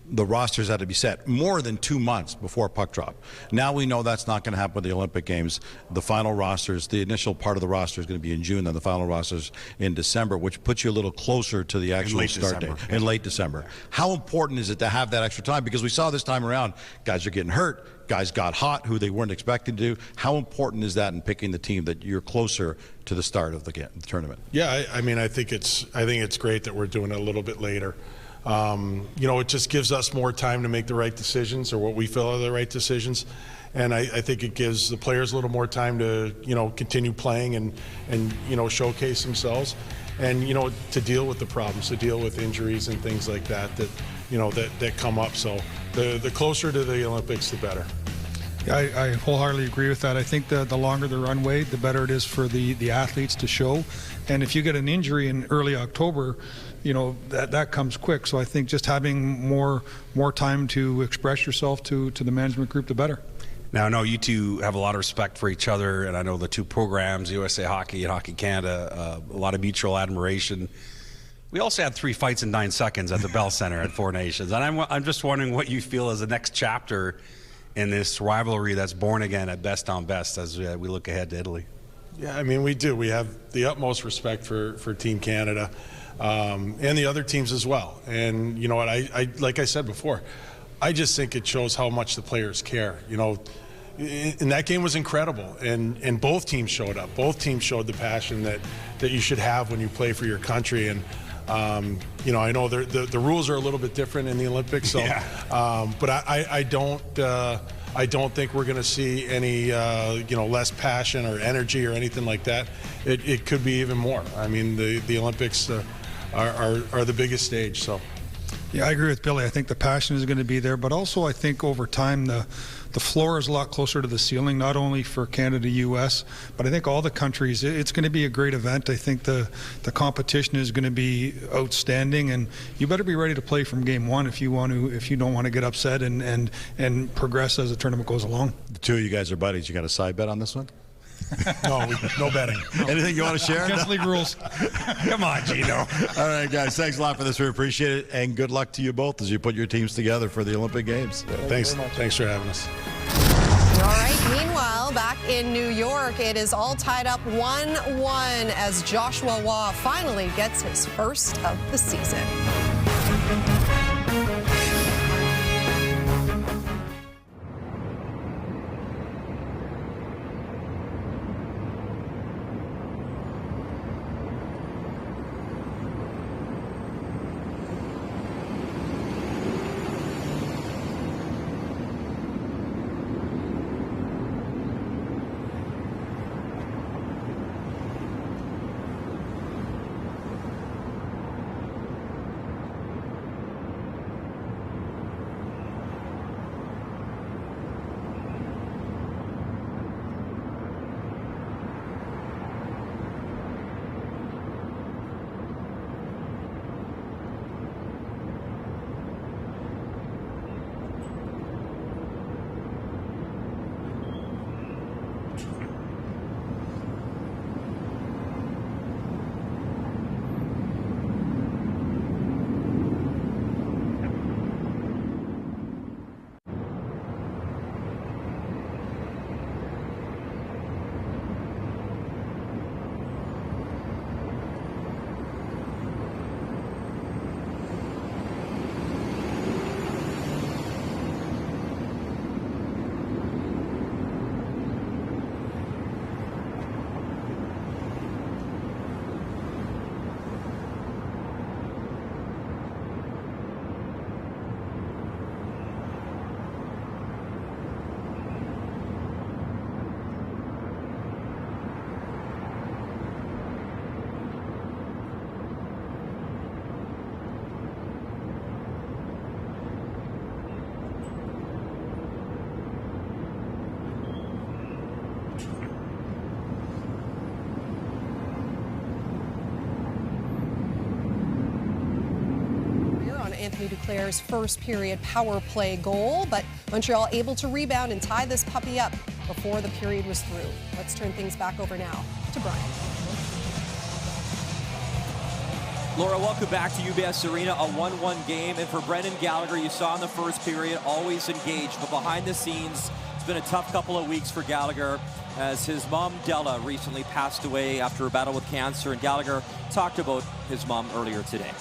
the rosters had to be set more than 2 months before puck drop. Now we know that's not going to happen with the Olympic Games. The final rosters, the initial part of the roster is going to be in June, then the final rosters in December, which puts you a little closer to the actual start date in late December. How important is it to have that extra time? Because we saw this time around, guys are getting hurt, guys got hot who they weren't expecting to do. How important is that in picking the team that you're closer to the start of the tournament? Yeah, I think it's great that we're doing it a little bit later. It just gives us more time to make the right decisions, or what we feel are the right decisions. And I think it gives the players a little more time to, continue playing and showcase themselves, and, to deal with the problems, to deal with injuries and things like that that come up. So the closer to the Olympics, the better. Yeah, I wholeheartedly agree with that. I think the longer the runway, the better it is for the athletes to show. And if you get an injury in early October, that comes quick. So I think just having more time to express yourself to the management group, the better. Now, I know you two have a lot of respect for each other, and I know the two programs, USA Hockey and Hockey Canada, a lot of mutual admiration. We also had 3 fights in 9 seconds at the Bell Center at Four Nations, and I'm just wondering what you feel is the next chapter in this rivalry that's born again at Best on Best as we look ahead to Italy. Yeah, we do. We have the utmost respect for Team Canada and the other teams as well. And I like I said before, I just think it shows how much the players care. and that game was incredible, and both teams showed up. Both teams showed the passion that you should have when you play for your country. And I know the rules are a little bit different in the Olympics, so but I don't think we're going to see any less passion or energy or anything like that. It could be even more. I mean, the Olympics are the biggest stage, so. Yeah, I agree with Billy. I think the passion is going to be there, but also I think over time the floor is a lot closer to the ceiling, not only for Canada, US, but I think all the countries. It's going to be a great event. I think the competition is going to be outstanding, and you better be ready to play from game one if you don't want to get upset and progress as the tournament goes along. The two of you guys are buddies. You got a side bet on this one? No betting. Anything you want to share? Against league rules. Come on, Gino. All right, guys. Thanks a lot for this. We appreciate it, and good luck to you both as you put your teams together for the Olympic Games. Thanks for having us. All right. Meanwhile, back in New York, it is all tied up 1-1 as Joshua Waugh finally gets his first of the season. Anthony Duclair's first period power play goal, but Montreal able to rebound and tie this puppy up before the period was through. Let's turn things back over now to Brian. Laura, welcome back to UBS Arena, a 1-1 game. And for Brendan Gallagher, you saw in the first period, always engaged. But behind the scenes, it's been a tough couple of weeks for Gallagher as his mom, Della, recently passed away after a battle with cancer. And Gallagher talked about his mom earlier today.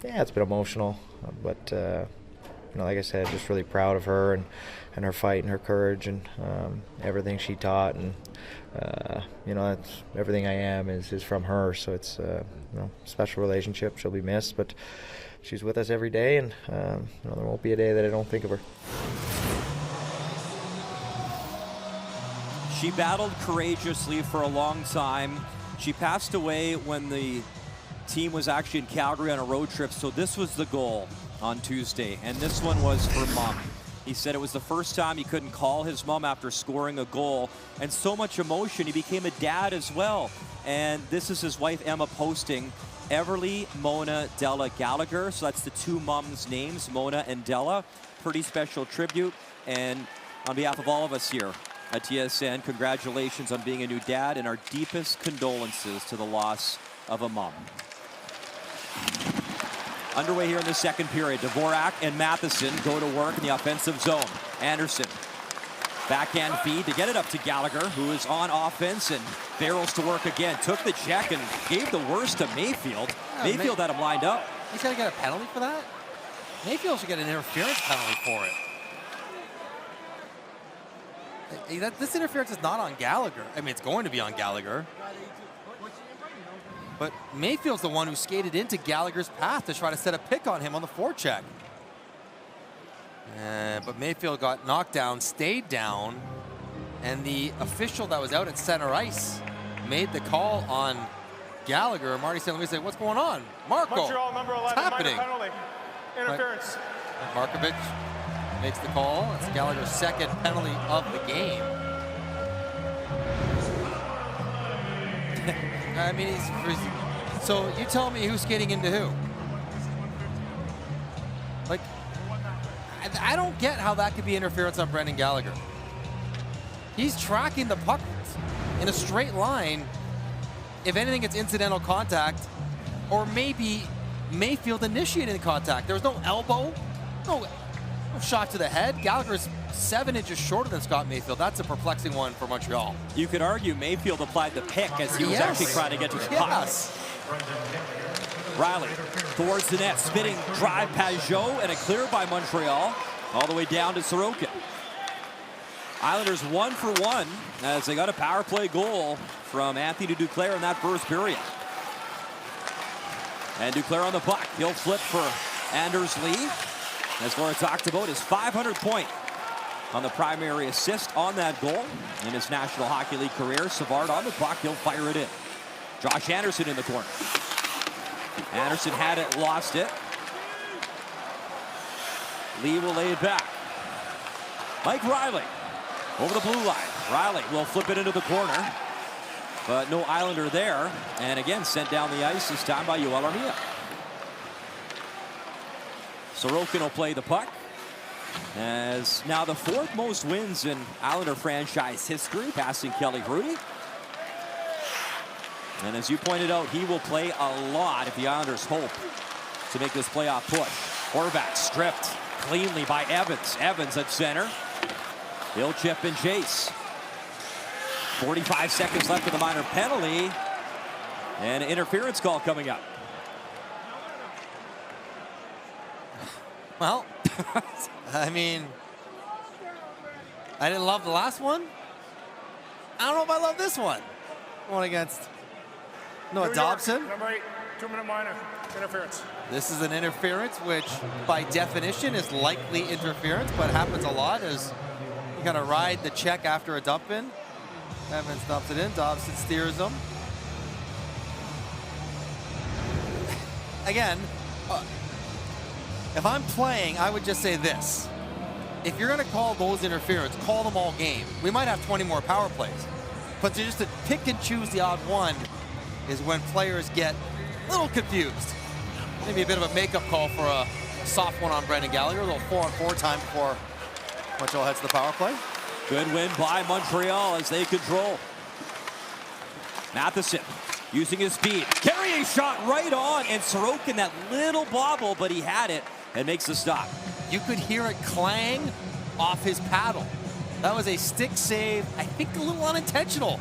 Yeah, it's been emotional, but like I said, just really proud of her and her fight and her courage and everything she taught, and that's everything I am is from her. So it's a special relationship. She'll be missed, but she's with us every day, and there won't be a day that I don't think of her. She battled courageously for a long time. She passed away when the team was actually in Calgary on a road trip, so this was the goal on Tuesday, and this one was for Mom. He said it was the first time he couldn't call his mom after scoring a goal, and so much emotion. He became a dad as well, and this is his wife Emma posting, Everly Mona Della Gallagher, so that's the two moms' names, Mona and Della. Pretty special tribute, and on behalf of all of us here at TSN, congratulations on being a new dad, and our deepest condolences to the loss of a mom. Underway here in the second period. Dvorak and Matheson go to work in the offensive zone. Anderson, backhand feed to get it up to Gallagher, who is on offense and barrels to work again. Took the check and gave the worst to Mayfield. Mayfield had him lined up. He's got to get a penalty for that? Mayfield should get an interference penalty for it. This interference is not on Gallagher. I mean, it's going to be on Gallagher. But Mayfield's the one who skated into Gallagher's path to try to set a pick on him on the forecheck. But Mayfield got knocked down, stayed down, and the official that was out at center ice made the call on Gallagher. Marty St. Louis said, "What's going on, Marco? Montreal, number 11, what's happening?" minor penalty. Interference. Markovic makes the call. It's Gallagher's second penalty of the game. I mean, so you tell me who's skating into who? Like, I don't get how that could be interference on Brendan Gallagher. He's tracking the puck in a straight line. If anything, it's incidental contact, or maybe Mayfield initiating the contact. There was no elbow, no shot to the head. Gallagher's 7 inches shorter than Scott Mayfield. That's a perplexing one for Montreal. You could argue Mayfield applied the pick as he was actually trying to get to the puck. Riley towards the net, spinning drive Pajot, and a clear by Montreal all the way down to Sorokin. Islanders 1 for 1 as they got a power play goal from Anthony Duclair in that first period. And Duclair on the puck. He'll flip for Anders Lee. As Laura talked about, his 500th point on the primary assist on that goal in his National Hockey League career. Savard on the puck. He'll fire it in. Josh Anderson in the corner. Anderson had it, lost it. Lee will lay it back. Mike Riley over the blue line. Riley will flip it into the corner, but no Islander there. And again, sent down the ice this time by Yoel Armia. Sorokin will play the puck. As now the 4th most wins in Islander franchise history, passing Kelly Hrudey. And as you pointed out, he will play a lot if the Islanders hope to make this playoff push. Horvat stripped cleanly by Evans. Evans at center. He'll chip and chase. 45 seconds left of the minor penalty. And an interference call coming up. Well, I mean, I didn't love the last one. I don't know if I love this one. One against Noah Dobson. Number 8, 2-minute minor. Interference. This is an interference, which by definition is likely interference, but happens a lot as you kind of ride the check after a dump in. Evans dumps it in. Dobson steers them. Again, if I'm playing, I would just say this. If you're going to call those interference, call them all game. We might have 20 more power plays. But just to pick and choose the odd one is when players get a little confused. Maybe a bit of a makeup call for a soft one on Brendan Gallagher. A little 4-on-4 time before Montreal heads to the power play. Good win by Montreal as they control. Matheson using his speed. Carrier shot right on, and Sorokin, that little bobble, but he had it and makes the stop. You could hear it clang off his paddle. That was a stick save, I think a little unintentional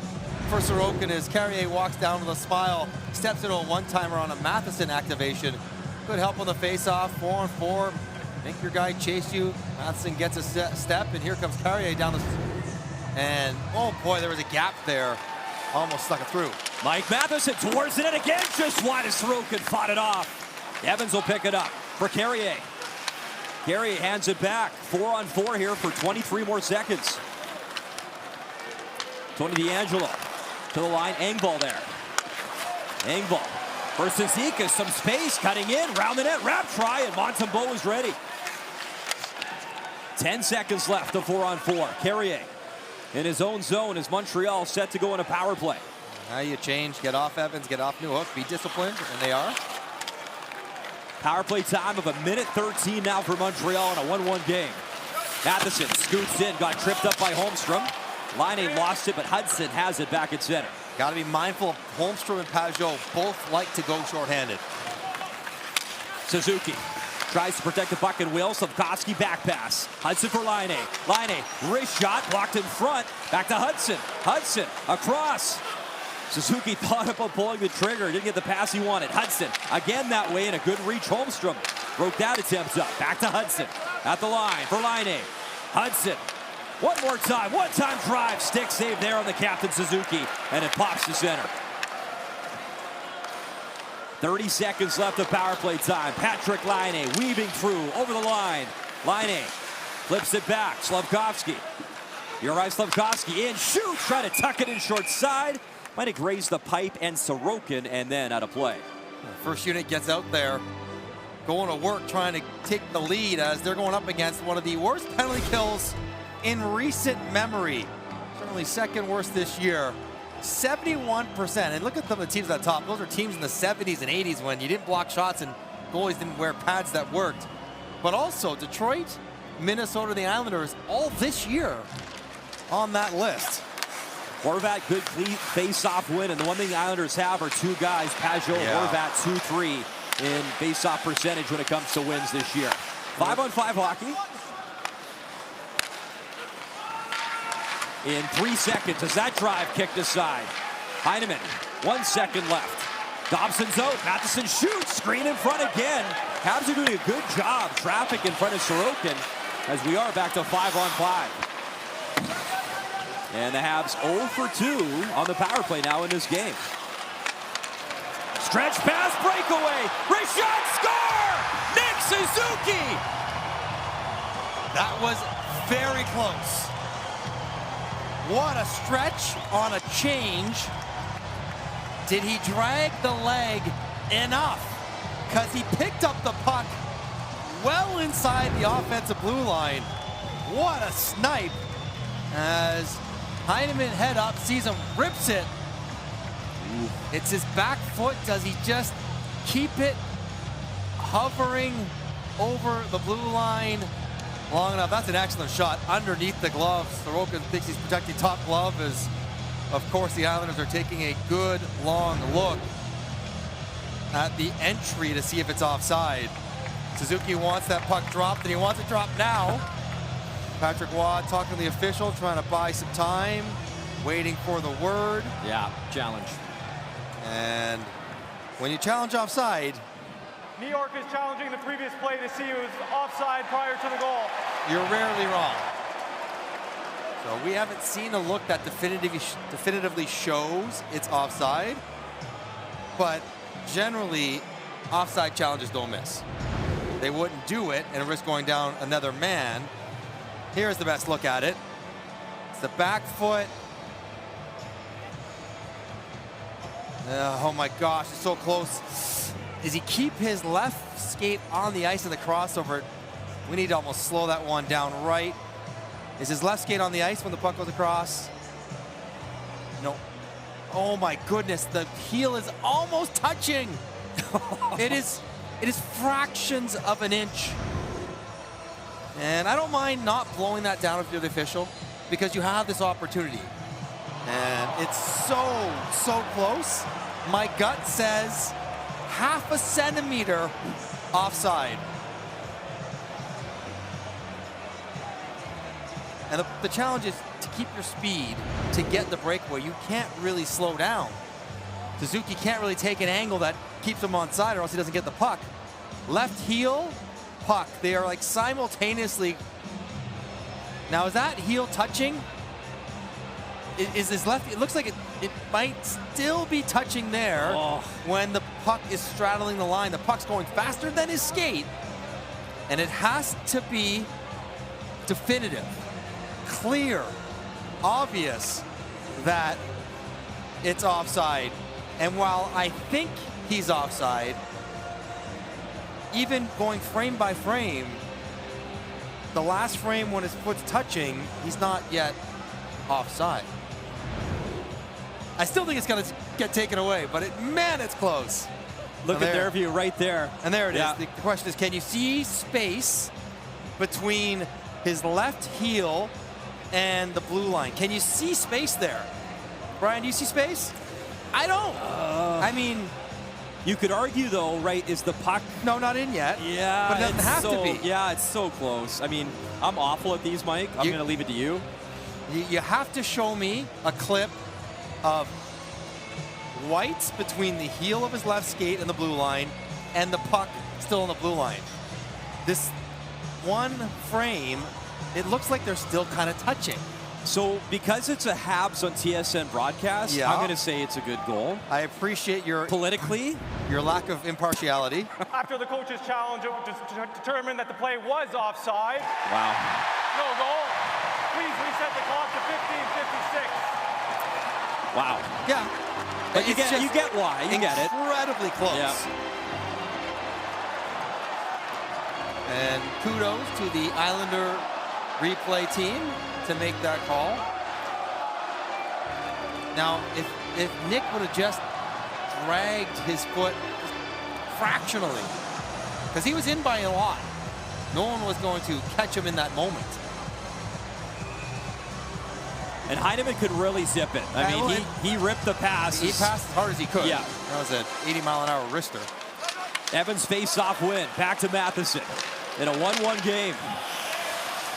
for Sorokin as Carrier walks down with a smile, steps into a one-timer on a Matheson activation. Good help on the face-off, 4-on-4. Make your guy chase you. Matheson gets a step, and here comes Carrier down the... And, oh boy, there was a gap there. Almost stuck it through. Mike Matheson towards the net again, just wide as Sorokin fought it off. Evans will pick it up for Carrier. Carrier hands it back. 4-on-4 here for 23 more seconds. Tony DeAngelo to the line. Engvall there. Engvall for Cizikas. Some space cutting in. Round the net. Wrap try, and Montembeault is ready. 10 seconds left of 4-on-4. Carrier in his own zone as Montreal set to go in a power play. Now you change. Get off Evans. Get off Newhook. Be disciplined, and they are. Power play time of 1:13 now for Montreal in a 1-1 game. Matheson scoots in, got tripped up by Holmstrom. Laine lost it, but Hudson has it back at center. Got to be mindful of Holmstrom and Pajot. Both like to go shorthanded. Suzuki tries to protect the puck and will. Slafkovsky back pass. Hudson for Laine. Laine, wrist shot, blocked in front. Back to Hudson. Hudson across. Suzuki thought about pulling the trigger. Didn't get the pass he wanted. Hudson again that way, and a good reach. Holmstrom Broke that attempt up. Back to Hudson. At the line for Laine. Hudson. One more time. One-time drive. Stick save there on the captain, Suzuki. And it pops to center. 30 seconds left of power play time. Patrik Laine weaving through over the line. Laine flips it back. Slafkovsky. Juraj Slafkovsky in. Shoot. Trying to tuck it in short side. Might have grazed the pipe and Sorokin, and then out of play. First unit gets out there, going to work, trying to take the lead as they're going up against one of the worst penalty kills in recent memory. Certainly second worst this year. 71%. And look at some of the teams at the top. Those are teams in the 70s and 80s when you didn't block shots and goalies didn't wear pads that worked. But also Detroit, Minnesota, the Islanders, all this year on that list. Horvat, good face-off win, and the one thing the Islanders have are two guys, Pajot, Horvat, 2-3 in face-off percentage when it comes to wins this year. 5-on-5 hockey. In 3 seconds, as that drive kicked aside. Heineman, 1 second left. Dobson's out, Matheson shoots, screen in front again. Habs are doing a good job, traffic in front of Sorokin, as we are back to 5-on-5. And the Habs 0 for 2 on the power play now in this game. Stretch pass, breakaway. Rashad score! Nick Suzuki! That was very close. What a stretch on a change. Did he drag the leg enough? Because he picked up the puck well inside the offensive blue line. What a snipe as Heineman head up, sees him, rips it. It's his back foot. Does he just keep it hovering over the blue line long enough? That's an excellent shot underneath the glove. Sorokin thinks he's protecting top glove as, of course, the Islanders are taking a good long look at the entry to see if it's offside. Suzuki wants that puck dropped, and he wants it dropped now. Patrick Waugh talking to the official, trying to buy some time, waiting for the word. Yeah, challenge. And when you challenge offside, New York is challenging the previous play to see who's offside prior to the goal. you're rarely wrong. So we haven't seen a look that definitively shows it's offside, but generally, offside challenges don't miss. They wouldn't do it and risk going down another man. Here's the best look at it. It's the back foot. Oh my gosh, it's so close. Does he keep his left skate on the ice in the crossover? We need to almost slow that one down right. Is his left skate on the ice when the puck goes across? No. Oh my goodness, the heel is almost touching. It is fractions of an inch. And I don't mind not blowing that down if you're the official, because you have this opportunity. And it's so close. My gut says half a centimeter offside. And the challenge is to keep your speed to get the breakaway. You can't really slow down. Suzuki can't really take an angle that keeps him on side or else he doesn't get the puck. Left heel, puck. They are like simultaneously. Now is that heel touching? Is his left, it looks like it might still be touching there when the puck is straddling the line. The puck's going faster than his skate. And it has to be definitive, clear, obvious that it's offside. And while I think he's offside, even going frame by frame, the last frame when his foot's touching, he's not yet offside. I still think it's going to get taken away, but man, it's close. Look at their view right there. And there it is. The question is, can you see space between his left heel and the blue line? Can you see space there? Brian, do you see space? I don't. I mean, you could argue though, right? Is the puck? No, not in yet. Yeah, but it doesn't have to be. Yeah, it's so close. I mean, I'm awful at these, Mike. I'm going to leave it to you. You have to show me a clip of whites between the heel of his left skate and the blue line, and the puck still on the blue line. this one frame, it looks like they're still kind of touching. So because it's a Habs on TSN broadcast, I'm going to say it's a good goal. I appreciate your politically your lack of impartiality. After the coach's challenge, it determined that the play was offside. Wow. No goal. Please reset the clock to 15:56. Wow. Yeah. But you get why. You get it. Incredibly close. Yeah. And kudos to the Islander replay team to make that call. Now, if Nick would have just dragged his foot fractionally, because he was in by a lot, no one was going to catch him in that moment. And Heineman could really zip it. I mean, he ripped the pass. He passed as hard as he could. Yeah. That was an 80-mile-an-hour wrister. Evans face-off win. Back to Matheson in a 1-1 game.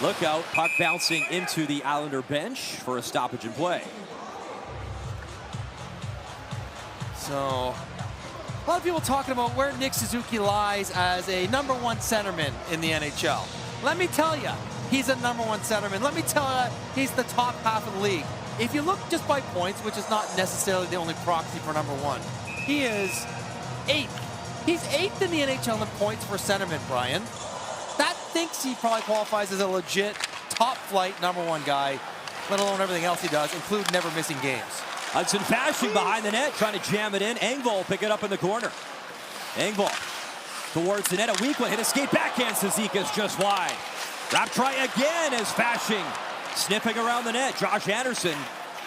Look out, puck bouncing into the Islander bench for a stoppage in play. So, a lot of people talking about where Nick Suzuki lies as a #1 centerman in the NHL. Let me tell you, he's a #1 centerman. Let me tell you, he's the top half of the league. If you look just by points, which is not necessarily the only proxy for #1, he is 8th. He's 8th in the NHL in points for centerman, Brian. That thinks he probably qualifies as a legit top-flight #1 guy, let alone everything else he does, including never missing games. Hudson Fasching behind the net, trying to jam it in. Engvall pick it up in the corner. Engvall towards the net, a weak one, hit a skate backhand. Cizikas just wide. Drop try again as Fasching sniffing around the net. Josh Anderson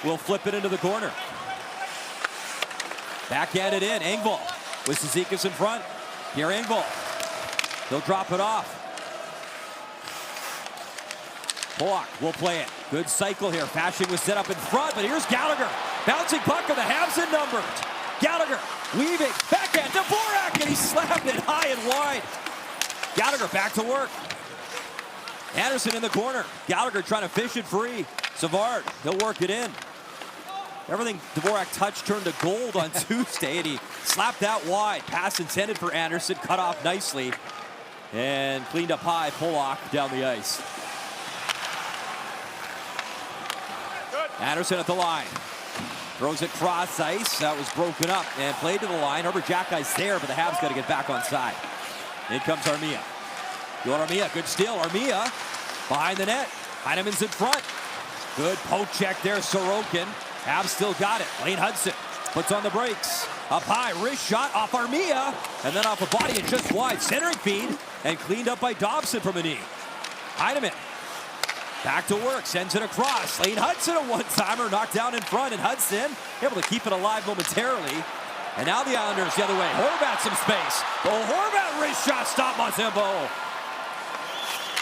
will flip it into the corner. Backhanded in, Engvall with Cizikas in front. Here Engvall, he'll drop it off. Pollock will play it. Good cycle here. Fasching was set up in front, but here's Gallagher. Bouncing puck of the Habs and numbered. Gallagher weaving, backhand, Dvorak, and he slapped it high and wide. Gallagher back to work. Anderson in the corner. Gallagher trying to fish it free. Savard, he'll work it in. Everything Dvorak touched turned to gold on Tuesday, and he slapped that wide. Pass intended for Anderson, cut off nicely, and cleaned up high. Pollock down the ice. Anderson at the line. Throws it cross ice. That was broken up and played to the line. Herbert Jackey's there, but the Habs got to get back on side. In comes Armia. Yoel Armia, good steal. Armia behind the net. Heineman's in front. Good poke check there, Sorokin. Habs still got it. Lane Hudson puts on the brakes. Up high, wrist shot off Armia, and then off a body and just wide. Centering feed, and cleaned up by Dobson from a knee. Heineman back to work, sends it across. Lane Hudson, a one-timer, knocked down in front, and Hudson able to keep it alive momentarily. And now the Islanders the other way. Horvat some space. Oh, Horvat wrist shot, stop Montembeault.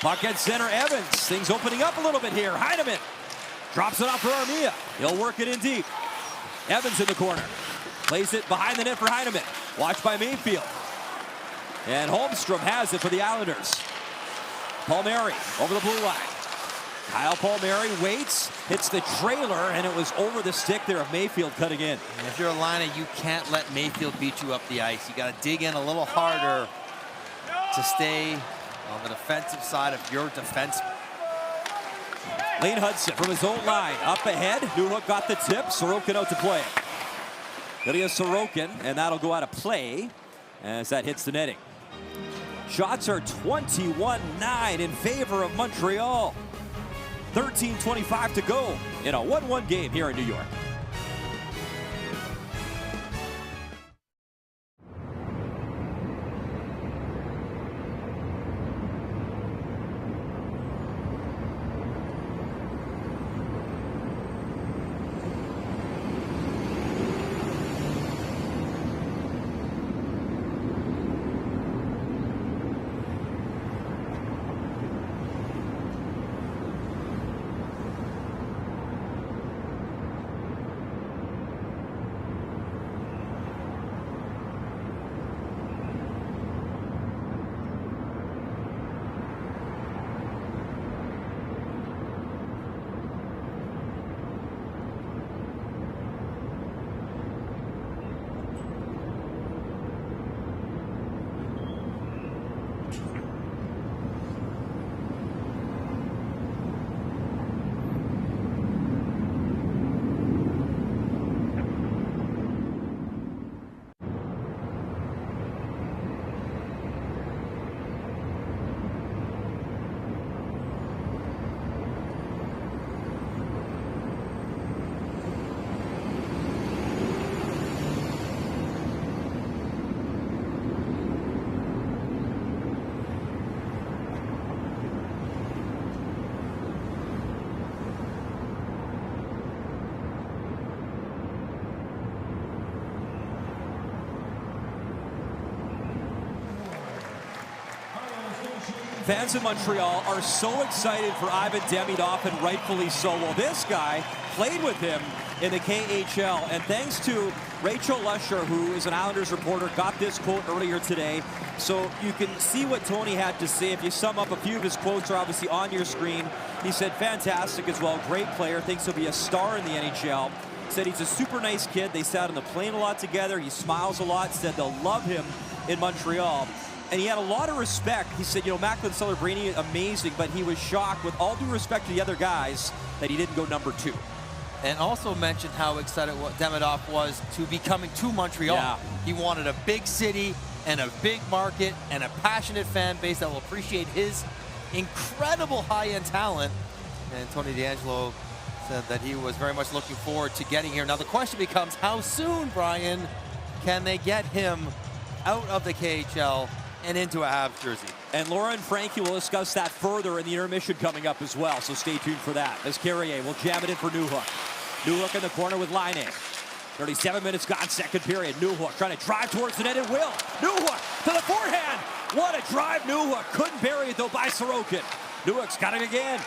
Puck at center, Evans. Things opening up a little bit here. Heineman drops it off for Armia. He'll work it in deep. Evans in the corner. Plays it behind the net for Heineman. Watched by Mayfield. And Holmstrom has it for the Islanders. Palmieri over the blue line. Kyle Palmieri waits, hits the trailer, and it was over the stick there of Mayfield cutting in. And if you're a liner, you can't let Mayfield beat you up the ice. You got to dig in a little harder to stay on the defensive side of your defense. Lane Hudson from his own line, up ahead. Newhook got the tip, Sorokin out to play it. Ilya Sorokin, and that'll go out of play as that hits the netting. Shots are 21-9 in favor of Montreal. 13:25 to go in a 1-1 game here in New York. Fans in Montreal are so excited for Ivan Demidov, and rightfully so. Well, this guy played with him in the KHL, and thanks to Rachel Lusher, who is an Islanders reporter, got this quote earlier today. So you can see what Tony had to say. If you sum up, a few of his quotes are obviously on your screen. He said, fantastic as well, great player, thinks he'll be a star in the NHL. Said he's a super nice kid. They sat on the plane a lot together. He smiles a lot, said they'll love him in Montreal. And he had a lot of respect. He said, you know, Macklin Celebrini, amazing, but he was shocked, with all due respect to the other guys, that he didn't go number 2. And also mentioned how excited Demidov was to be coming to Montreal. Yeah. He wanted a big city and a big market and a passionate fan base that will appreciate his incredible high-end talent. And Tony DeAngelo said that he was very much looking forward to getting here. Now the question becomes, how soon, Brian, can they get him out of the KHL and into a Habs jersey? And Laura and Frankie will discuss that further in the intermission coming up as well, so stay tuned for that. As Carrier will jam it in for Newhook. Newhook in the corner with Laine. 37 minutes gone, second period. Newhook trying to drive towards the net, and will. Newhook to the forehand. What a drive, Newhook. Couldn't bury it, though, by Sorokin. Newhook's got it again.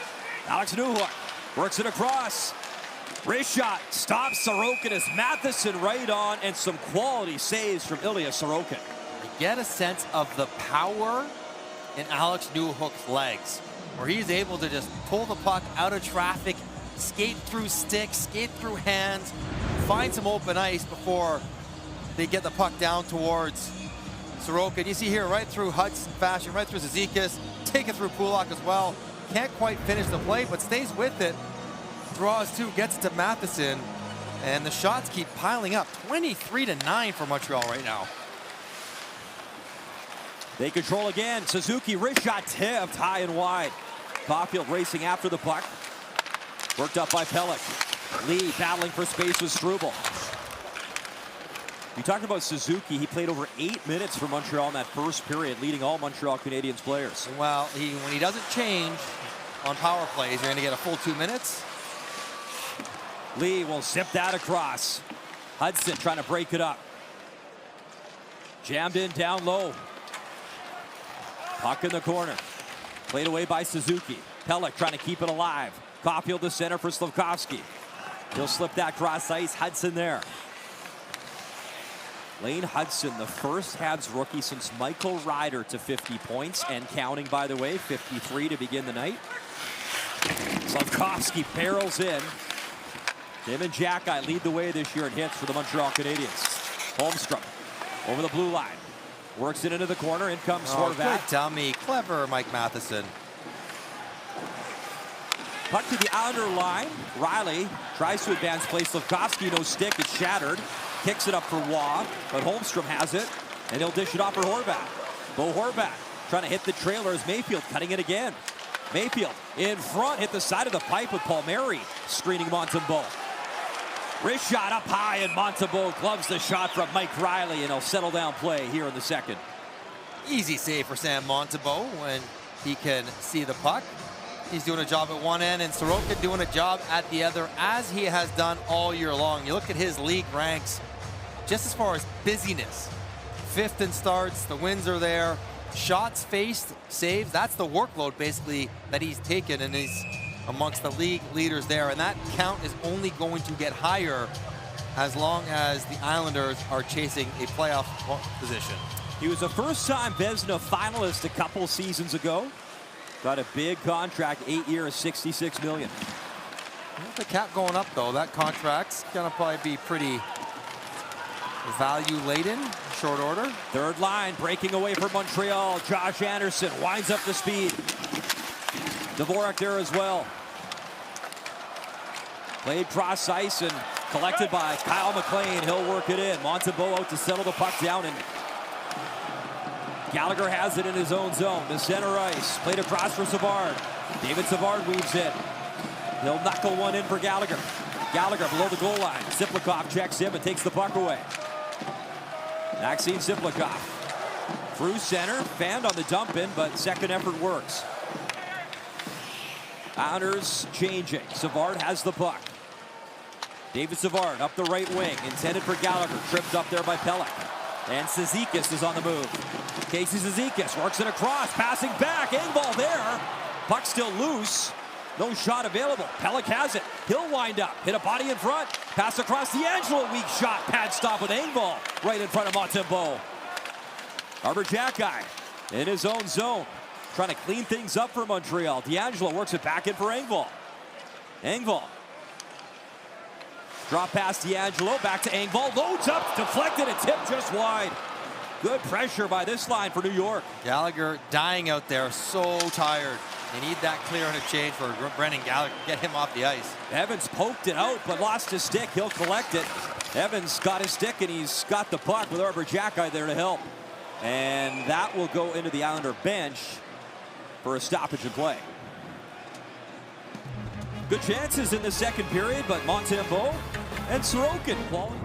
Alex Newhook works it across. Wrist shot stops Sorokin as Matheson right on, and some quality saves from Ilya Sorokin. You get a sense of the power in Alex Newhook's legs, where he's able to just pull the puck out of traffic, skate through sticks, skate through hands, find some open ice before they get the puck down towards Sorokin. You see here right through Hudson fashion, right through Zizekas, take it through Kulak as well. Can't quite finish the play, but stays with it. Draws 2, gets it to Matheson, and the shots keep piling up. 23-9 for Montreal right now. They control again. Suzuki, wrist shot tipped high and wide. Caulfield racing after the puck. Worked up by Pelech. Lee battling for space with Struble. You talked about Suzuki. He played over 8 minutes for Montreal in that first period, leading all Montreal Canadiens players. Well, when he doesn't change on power plays, you're going to get a full 2 minutes. Lee will zip that across. Hudson trying to break it up. Jammed in down low. Puck in the corner. Played away by Suzuki. Pelech trying to keep it alive. Caulfield to center for Slafkovsky. He'll slip that cross ice. Hudson there. Lane Hudson, the first Habs rookie since Michael Ryder to 50 points, and counting, by the way, 53 to begin the night. Slafkovsky barrels in. Him and Jackeye lead the way this year in hits for the Montreal Canadiens. Holmstrom over the blue line. Works it into the corner. In comes Horvat. Good dummy. Clever Mike Matheson. Puck to the Islander line. Riley tries to advance play. Slafkovsky, no stick. It's shattered. Kicks it up for Waugh, but Holmstrom has it, and he'll dish it off for Horvat. Bo Horvat trying to hit the trailer as Mayfield cutting it again. Mayfield in front, hit the side of the pipe with Palmieri screening Montembeault. Wrist shot up high, and Montembeault gloves the shot from Mike Riley, and he'll settle down play here in the second. Easy save for Sam Montembeault when he can see the puck. He's doing a job at one end, and Sorokin doing a job at the other, as he has done all year long. You look at his league ranks, just as far as busyness. 5th in starts, the wins are there. Shots faced, saves, that's the workload basically that he's taken, and he's amongst the league leaders there. And that count is only going to get higher as long as the Islanders are chasing a playoff position. He was a first-time Vezina finalist a couple seasons ago. Got a big contract, 8 years, $66 million. With the cap going up, though, that contract's gonna probably be pretty value-laden, short order. Third line, breaking away from Montreal. Josh Anderson winds up the speed. Dvorak there as well. Played cross ice and collected by Kyle McLean. He'll work it in. Montembeault out to settle the puck down, and Gallagher has it in his own zone. The center ice, played across for Savard. David Savard weaves in. He'll knuckle one in for Gallagher. Gallagher below the goal line. Siplikov checks him and takes the puck away. Maxime Siplikov through center, fanned on the dump in, but second effort works. Islanders changing. Savard has the puck. David Savard up the right wing, intended for Gallagher, tripped up there by Pelech. And Cizikas is on the move. Casey Cizikas works it across, passing back. Engvall there. Puck still loose. No shot available. Pelech has it. He'll wind up. Hit a body in front. Pass across DeAngelo. Weak shot. Pad stop with Engvall. Right in front of Montembeault. Arbor Xhekaj in his own zone. Trying to clean things up for Montreal. DeAngelo works it back in for Engvall. Engvall. Drop past DeAngelo. Back to Engvall. Loads up. Deflected. A tip just wide. Good pressure by this line for New York. Gallagher dying out there. So tired. They need that clear on a change for Brendan Gallagher. Get him off the ice. Evans poked it out, but lost his stick. He'll collect it. Evans got his stick, and he's got the puck with Arbor Xhekaj there to help. And that will go into the Islander bench for a stoppage in play. Good chances in the second period, but Montembeault and Sorokin quality.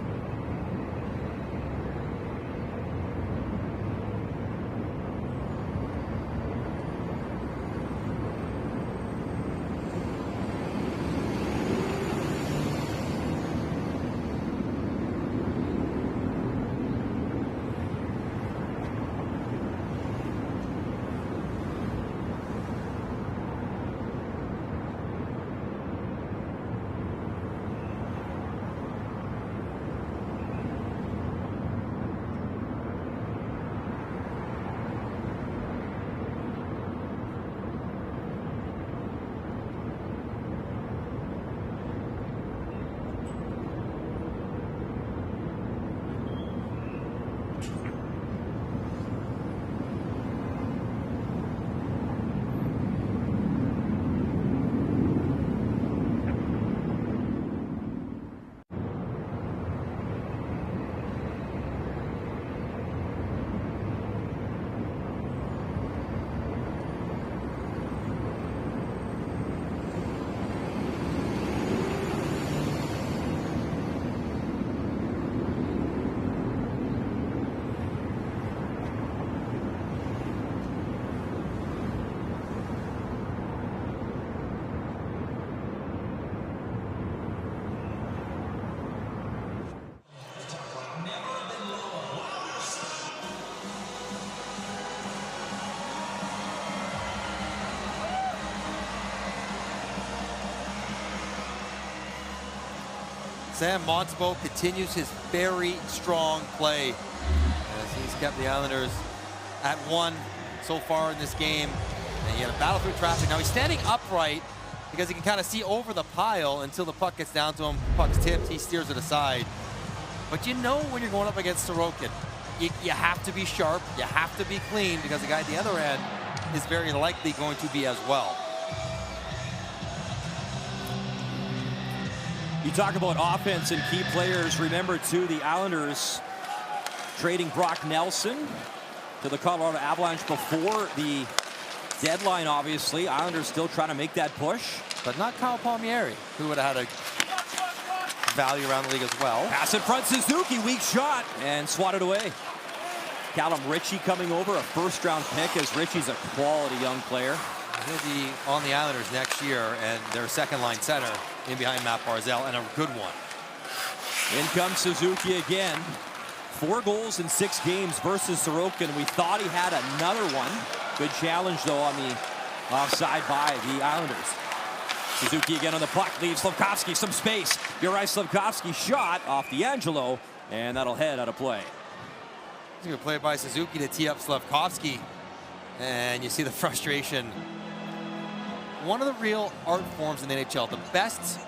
Sam Montembeault continues his very strong play as he's kept the Islanders at 1 so far in this game. And he had a battle through traffic. Now he's standing upright because he can kind of see over the pile until the puck gets down to him. Puck's tipped, he steers it aside. But you know when you're going up against Sorokin, you have to be sharp, you have to be clean, because the guy at the other end is very likely going to be as well. You talk about offense and key players. Remember, too, the Islanders trading Brock Nelson to the Colorado Avalanche before the deadline, obviously. Islanders still trying to make that push. But not Kyle Palmieri, who would have had a value around the league as well. Pass in front, Suzuki, weak shot, and swatted away. Callum Ritchie coming over, a first-round pick, as Ritchie's a quality young player. He'll be on the Islanders next year, and their second-line center in behind Matt Barzal, and a good one. In comes Suzuki again. 4 goals in 6 games versus Sorokin. We thought he had another one. Good challenge, though, on the offside by the Islanders. Suzuki again on the puck, leaves Slafkovsky some space. Juraj Slafkovsky shot off DeAngelo, and that'll head out of play. It's a good play by Suzuki to tee up Slafkovsky, and you see the frustration. One of the real art forms in the NHL, the best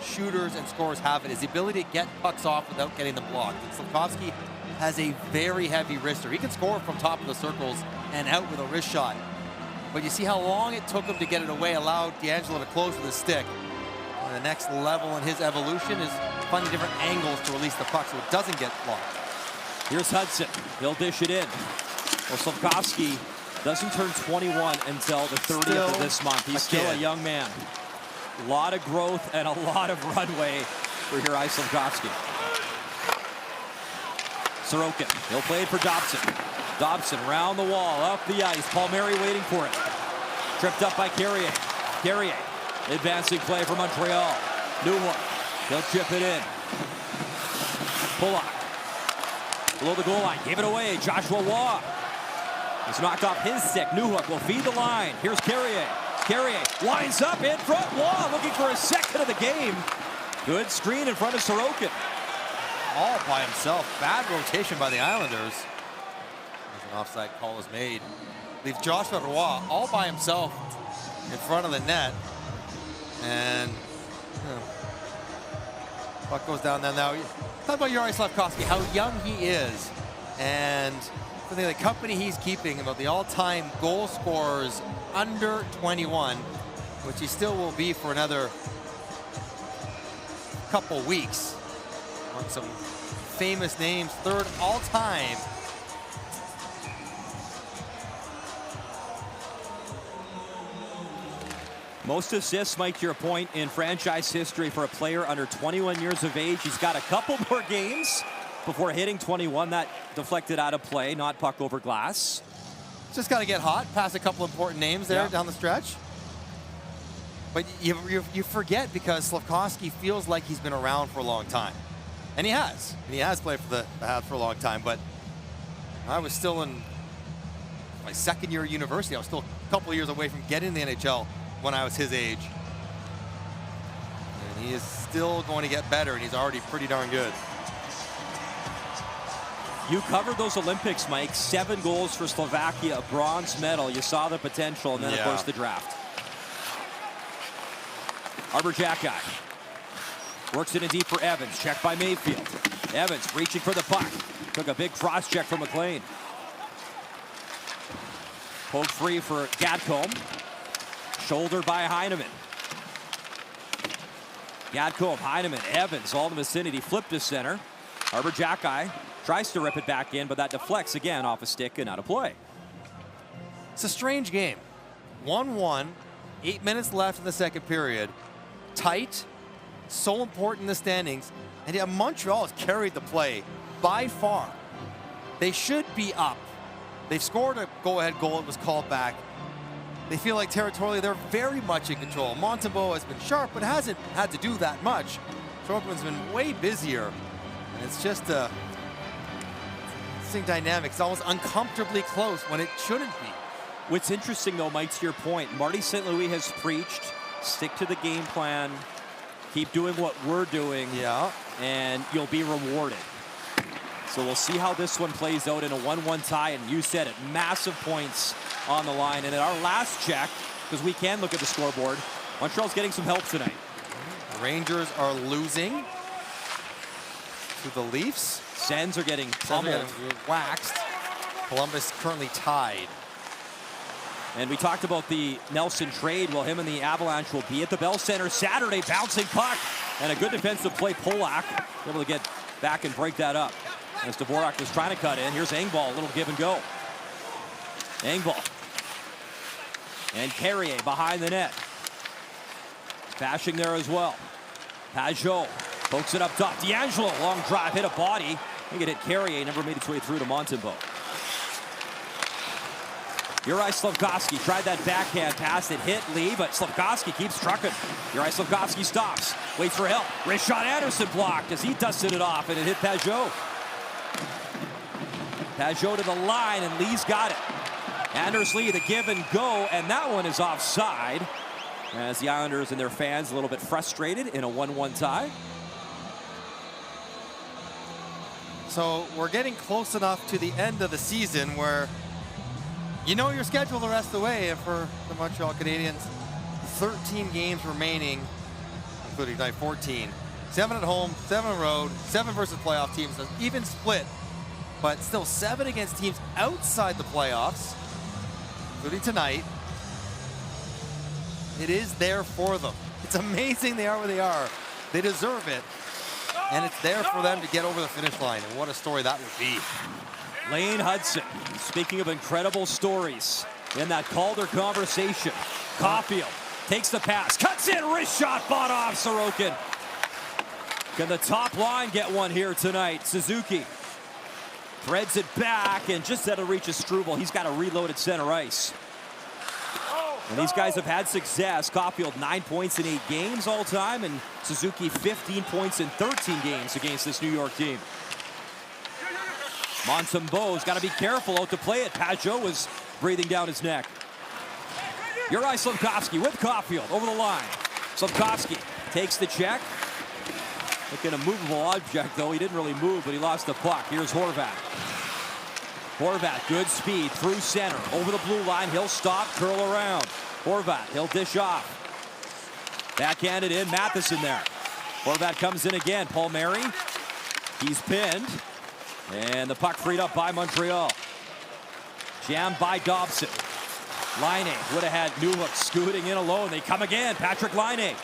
shooters and scorers have it, is the ability to get pucks off without getting them blocked. And Slafkovsky has a very heavy wrister. He can score from top of the circles and out with a wrist shot. But you see how long it took him to get it away, allowed DeAngelo to close with his stick. And the next level in his evolution is finding different angles to release the puck so it doesn't get blocked. Here's Hudson. He'll dish it in. Well, Slafkovsky doesn't turn 21 until the 30th of this month. He's still a young man. A lot of growth and a lot of runway for Juraj Slafkovsky. Sorokin, he'll play it for Dobson. Dobson round the wall, up the ice. Palmieri waiting for it. Tripped up by Carrier. Carrier, advancing play for Montreal. Newhook, he'll chip it in. Pulock. below the goal line. Gave it away. Joshua Waugh. He's knocked off his stick. Newhook will feed the line. Here's Carrier. Carrier lines up in front. Waugh looking for a second of the game. Good screen in front of Sorokin. All by himself. Bad rotation by the Islanders. As an offside call is made. Leaves Joshua Roy all by himself in front of the net. And puck goes down there now. Talk about Yuri Slafkovsky, how young he is. And the company he's keeping about the all-time goal scorers under 21, which he still will be for another couple weeks. Among some famous names, third all-time. Most assists, Mike, to your point, in franchise history for a player under 21 years of age. He's got a couple more games before hitting 21. That deflected out of play, not puck over glass. Just got to get hot, pass a couple important names there down the stretch. But you forget because Slafkovsky feels like he's been around for a long time. And he has. And he has played for the Habs for a long time. But I was still in my second year of university. I was still a couple of years away from getting the NHL when I was his age. And he is still going to get better, and he's already pretty darn good. You covered those Olympics, Mike. 7 goals for Slovakia, a bronze medal. You saw the potential, and then, of course, the draft. Arbor Jacki works it in deep for Evans. Checked by Mayfield. Evans reaching for the puck. Took a big cross check from McLean. Poke free for Gadcombe. Shouldered by Heineman. Gadcombe, Heineman, Evans, all in the vicinity. Flipped to center. Arbor Jacki tries to rip it back in, but that deflects again off a stick and out of play. It's a strange game. 1-1, 8 minutes left in the second period. Tight, so important in the standings. And yet Montreal has carried the play by far. They should be up. They've scored a go-ahead goal. It was called back. They feel like territorially they're very much in control. Montembeault has been sharp, but hasn't had to do that much. Strootman's been way busier. And it's just a dynamic. It's almost uncomfortably close when it shouldn't be. What's interesting, though, Mike, to your point, Marty St. Louis has preached, stick to the game plan, keep doing what we're doing, and you'll be rewarded. So we'll see how this one plays out in a 1-1 tie, and you said it, massive points on the line. And at our last check, because we can look at the scoreboard, Montreal's getting some help tonight. The Rangers are losing to the Leafs. Sens are getting pummeled. Waxed. Columbus currently tied. And we talked about the Nelson trade. Well, him and the Avalanche will be at the Bell Center Saturday. Bouncing puck and a good defensive play. Polak able to get back and break that up. As Dvorak was trying to cut in. Here's Engvall, a little give and go. Engvall. And Carrier behind the net. Bashing there as well. Pajot pokes it up top. D'Angelo, long drive, hit a body. I think it hit Carrier, never made its way through to Montembeault. Yuri Slafkovsky tried that backhand pass. It hit Lee, but Slafkovsky keeps trucking. Yuri Slafkovsky stops, waits for help. Rishon Anderson blocked as he dusted it off, and it hit Pajot. Pajot to the line, and Lee's got it. Anders Lee, the give and go, and that one is offside. As the Islanders and their fans a little bit frustrated in a 1-1 tie. So we're getting close enough to the end of the season where you know your schedule the rest of the way. And for the Montreal Canadiens, 13 games remaining, including tonight 14. 7 at home, 7 on the road, 7 versus playoff teams. An even split, but still 7 against teams outside the playoffs, including tonight. It is there for them. It's amazing they are where they are. They deserve it. And it's there for them to get over the finish line. And what a story that would be. Lane Hudson, speaking of incredible stories in that Calder conversation. Caulfield takes the pass, cuts in, wrist shot, fought off Sorokin. Can the top line get one here tonight? Suzuki threads it back and just out of reach of Struble. He's got to reload at center ice. And these guys have had success. Caulfield 9 points in 8 games all time, and Suzuki 15 points in 13 games against this New York team. Montembeau's got to be careful out to play it. Pajot was breathing down his neck. Juraj Slafkovsky with Caulfield over the line. Slafkovsky takes the check. Looking a movable object, though. He didn't really move, but he lost the puck. Here's Horvat. Horvat, good speed through center. Over the blue line, he'll stop, curl around. Horvat, he'll dish off. Backhanded in, Matheson there. Horvat comes in again. Palmieri, he's pinned. And the puck freed up by Montreal. Jammed by Dobson. Laine would have had Newhook scooting in alone. They come again. Patrick Laine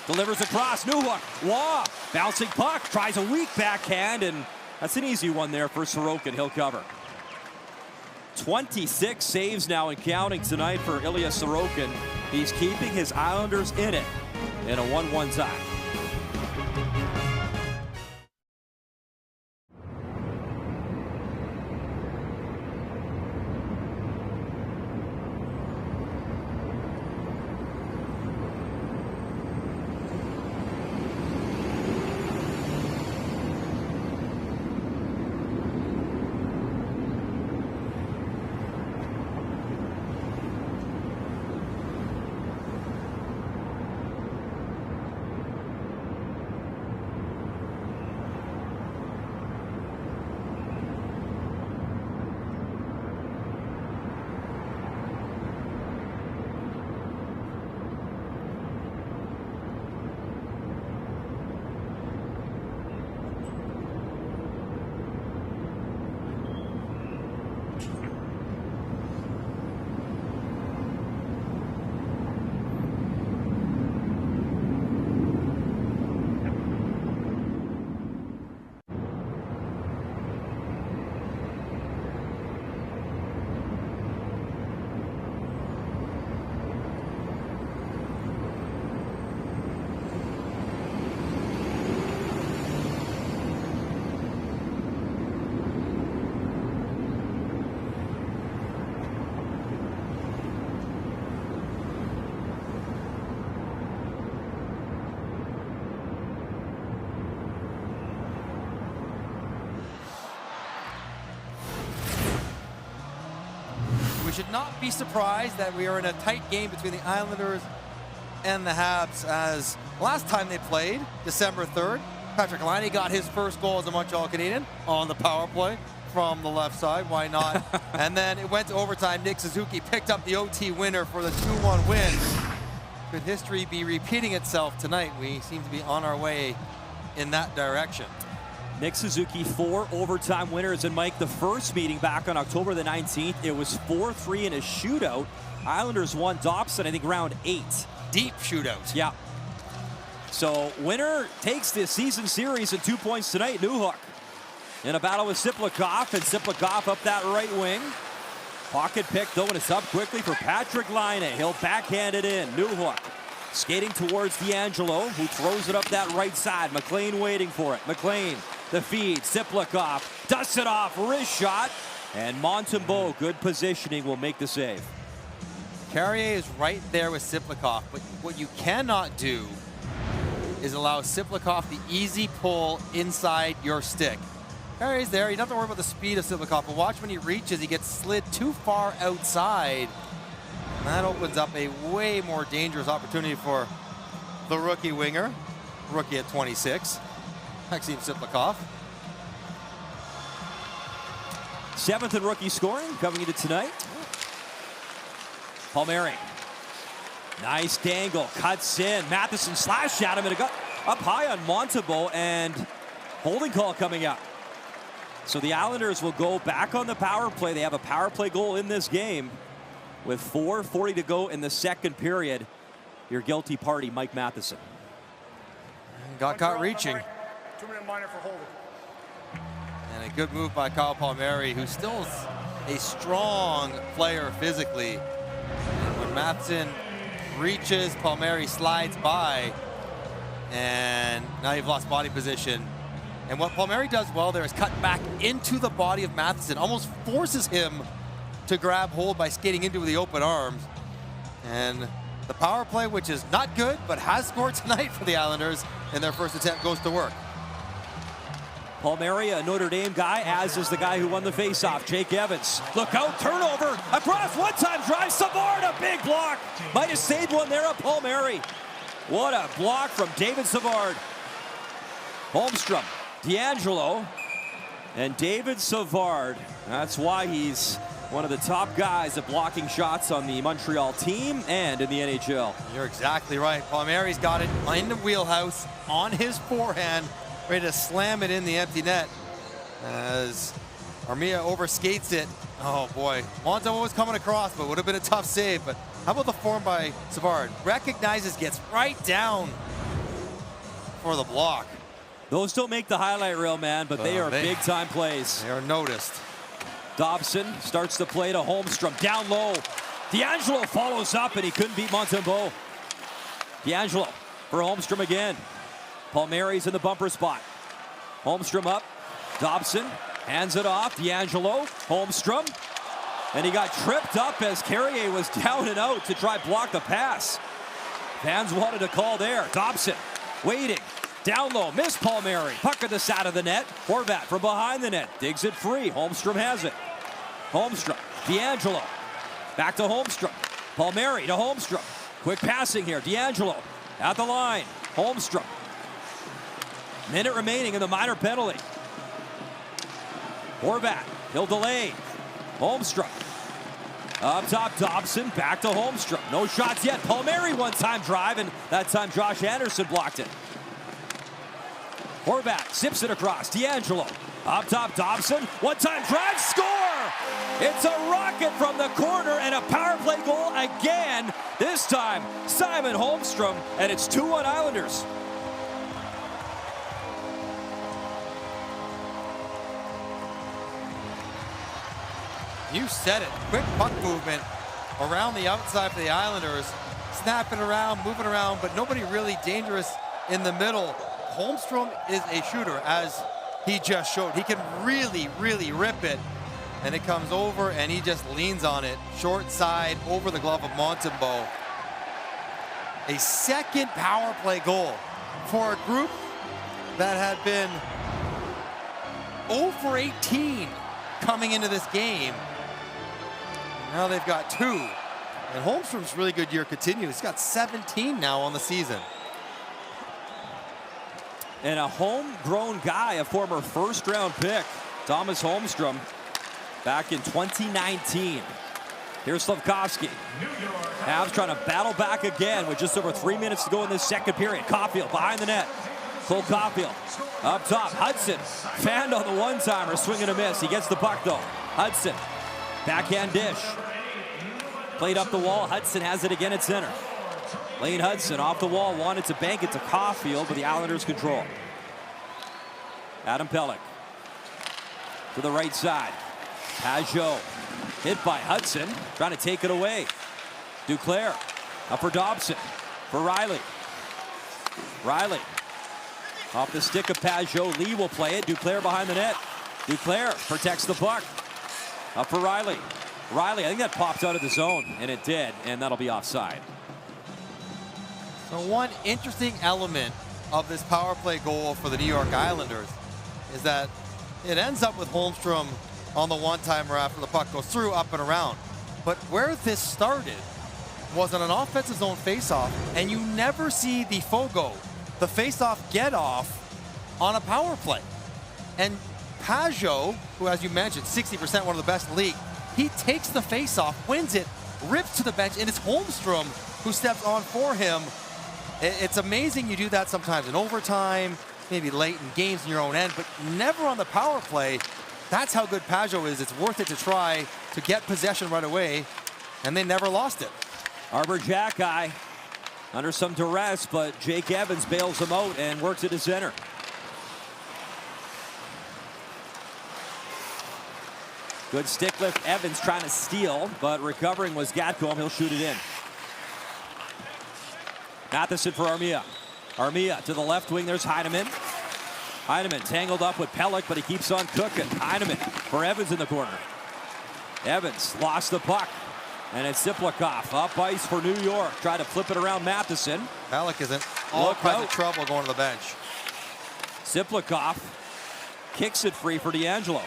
delivers across. Newhook, Waugh, bouncing puck, tries a weak backhand, and that's an easy one there for Sorokin. He'll cover. 26 saves now and counting tonight for Ilya Sorokin. He's keeping his Islanders in it in a 1-1 tie. We should not be surprised that we are in a tight game between the Islanders and the Habs, as last time they played, December 3rd, Patrick Laine got his first goal as a Montreal Canadian on the power play from the left side. Why not? And then it went to overtime. Nick Suzuki picked up the OT winner for the 2-1 win. Could history be repeating itself tonight? We seem to be on our way in that direction. Nick Suzuki, 4 overtime winners. And Mike, the first meeting back on October the 19th, it was 4-3 in a shootout. Islanders won Dobson, I think, round 8. Deep shootout. Yeah. So winner takes the season series and 2 points tonight. Newhook in a battle with Siplikov, and Siplikov up that right wing. Pocket pick, though, and it's up quickly for Patrick Laine. He'll backhand it in. Newhook skating towards D'Angelo, who throws it up that right side. McLean waiting for it. McLean, the feed. Siplikov dusts it off. Wrist shot. And Montembeau, good positioning, will make the save. Carrier is right there with Siplikov, but what you cannot do is allow Siplikov the easy pull inside your stick. Carrier's there. You don't have to worry about the speed of Siplikov, but watch when he reaches, he gets slid too far outside. And that opens up a way more dangerous opportunity for the rookie winger, rookie at 26, Maxim Siplikov. 7th in rookie scoring coming into tonight. Palmieri. Nice dangle, cuts in. Matheson slashed at him, and it got up high on Montembeau, and holding call coming up. So the Islanders will go back on the power play. They have a power play goal in this game with 4:40 to go in the second period. Your guilty party, Mike Matheson. Got caught reaching. 2-minute minor for holding. And a good move by Kyle Palmieri, who's still a strong player physically. And when Matheson reaches, Palmieri slides by, and now you've lost body position. And what Palmieri does well there is cut back into the body of Matheson, almost forces him to grab hold by skating into the open arms. And the power play, which is not good, but has scored tonight for the Islanders in their first attempt, goes to work. Palmieri, a Notre Dame guy, as is the guy who won the faceoff, Jake Evans. Look out, turnover, across, one-time drive, Savard, a big block. Might have saved one there of Palmieri. What a block from David Savard. Holmstrom, D'Angelo, and David Savard. That's why he's one of the top guys at blocking shots on the Montreal team and in the NHL. You're exactly right. Palmieri's got it in the wheelhouse, on his forehand, ready to slam it in the empty net. As Armia overskates it. Oh boy, Montembeault was coming across, but would have been a tough save. But how about the form by Savard? Recognizes, gets right down for the block. Those don't make the highlight reel, man, but they are big-time plays. They are noticed. Dobson starts the play to Holmstrom, down low. D'Angelo follows up, and he couldn't beat Montembeault. D'Angelo for Holmstrom again. Palmieri's in the bumper spot. Holmstrom up. Dobson hands it off. D'Angelo, Holmstrom. And he got tripped up as Carrier was down and out to try block the pass. Fans wanted a call there. Dobson waiting. Down low, missed Palmieri. Puck at the side of the net. Horvat from behind the net. Digs it free. Holmstrom has it. Holmstrom. D'Angelo. Back to Holmstrom. Palmieri to Holmstrom. Quick passing here. D'Angelo at the line. Holmstrom. Minute remaining in the minor penalty. Horvat. He'll delay. Holmstrom. Up top, Dobson. Back to Holmstrom. No shots yet. Palmieri one-time drive, and that time Josh Anderson blocked it. Horvat zips it across. D'Angelo. Up top, Dobson. One-time drive, score! It's a rocket from the corner and a power play goal again. This time, Simon Holmstrom, and it's 2-1 Islanders. You said it. Quick puck movement around the outside for the Islanders. Snapping around, moving around, but nobody really dangerous in the middle. Holmstrom is a shooter, as he just showed. He can really, really rip it. And it comes over, and he just leans on it. Short side, over the glove of Montembeault. A second power play goal for a group that had been 0 for 18 coming into this game. Now they've got 2. And Holmstrom's really good year continues. He's got 17 now on the season. And a homegrown guy, a former first-round pick, Thomas Holmstrom, back in 2019. Here's Slafkovsky. Habs trying to battle back again with just over 3 minutes to go in this second period. Caulfield behind the net. Cole Caulfield up top. Hudson fanned on the one-timer, swing and a miss. He gets the puck though. Hudson, backhand dish. Played up the wall. Hudson has it again at center. Lane Hudson off the wall, wanted to bank it to Caulfield, but the Islanders control. Adam Pelech to the right side. Pajot hit by Hudson, trying to take it away. Duclair up for Dobson, for Riley. Riley off the stick of Pajot. Lee will play it. Duclair behind the net. Duclair protects the puck. Up for Riley. Riley, I think that popped out of the zone, and it did, and that'll be offside. So one interesting element of this power play goal for the New York Islanders is that it ends up with Holmstrom on the one-timer after the puck goes through, up and around. But where this started was on an offensive zone face-off, and you never see the Fogo, the face-off get-off on a power play. And Pajot, who, as you mentioned, 60%, one of the best in the league, he takes the face-off, wins it, rips to the bench, and it's Holmstrom who steps on for him. It's amazing you do that sometimes in overtime, maybe late in games in your own end, but never on the power play. That's how good Pajot is. It's worth it to try to get possession right away, and they never lost it. Arbor Jackeye under some duress, but Jake Evans bails him out and works it to center. Good stick lift. Evans trying to steal, but recovering was Gatcomb. He'll shoot it in. Matheson for Armia. Armia to the left wing. There's Heineman. Heineman tangled up with Pelech, but he keeps on cooking. Heineman for Evans in the corner. Evans lost the puck. And it's Siplikov up ice for New York. Try to flip it around Matheson. Pelech is in all kinds of trouble going to the bench. Siplikov kicks it free for D'Angelo.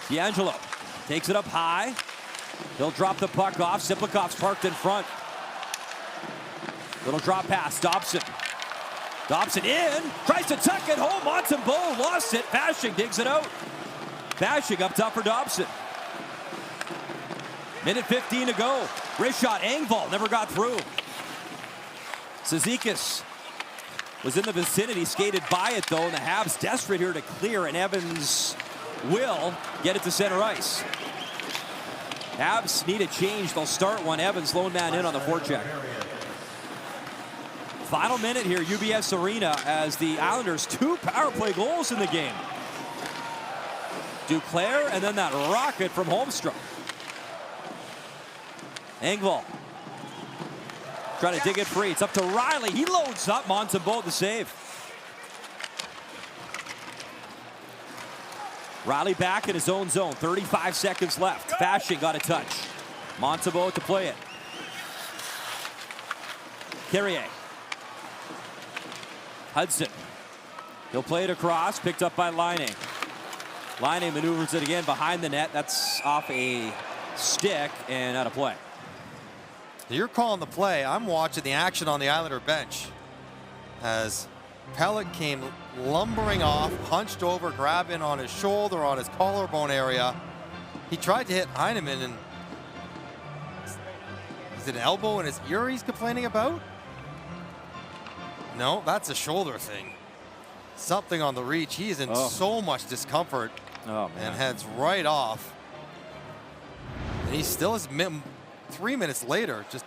D'Angelo takes it up high. He'll drop the puck off. Siplikov's parked in front. Little drop pass. Dobson. Dobson in. Tries to tuck it home. Montembeault lost it. Bashing digs it out. Bashing up top for Dobson. Minute 15 to go. Wrist shot. Engvall never got through. Cizikas was in the vicinity. Skated by it, though. And the Habs desperate here to clear. And Evans will get it to center ice. Habs need a change. They'll start one. Evans lone man in on the forecheck. Final minute here, UBS Arena, as the Islanders 2 power play goals in the game. Duclair and then that rocket from Holmstrom. Engvall trying to dig it free. It's up to Riley. He loads up. Montembeault the save. Riley back in his own zone. 35 seconds left. Bashing got a touch. Montembeault to play it. Carrier. Hudson. He'll play it across. Picked up by Laine. Laine maneuvers it again behind the net. That's off a stick and out of play. You're calling the play. I'm watching the action on the Islander bench as Pelech came lumbering off, punched over, grabbing on his shoulder, on his collarbone area. He tried to hit Heineman, and is it an elbow in his ear he's complaining about? No, that's a shoulder thing. Something on the reach. He is in so much discomfort and heads right off. And he still is 3 minutes later, just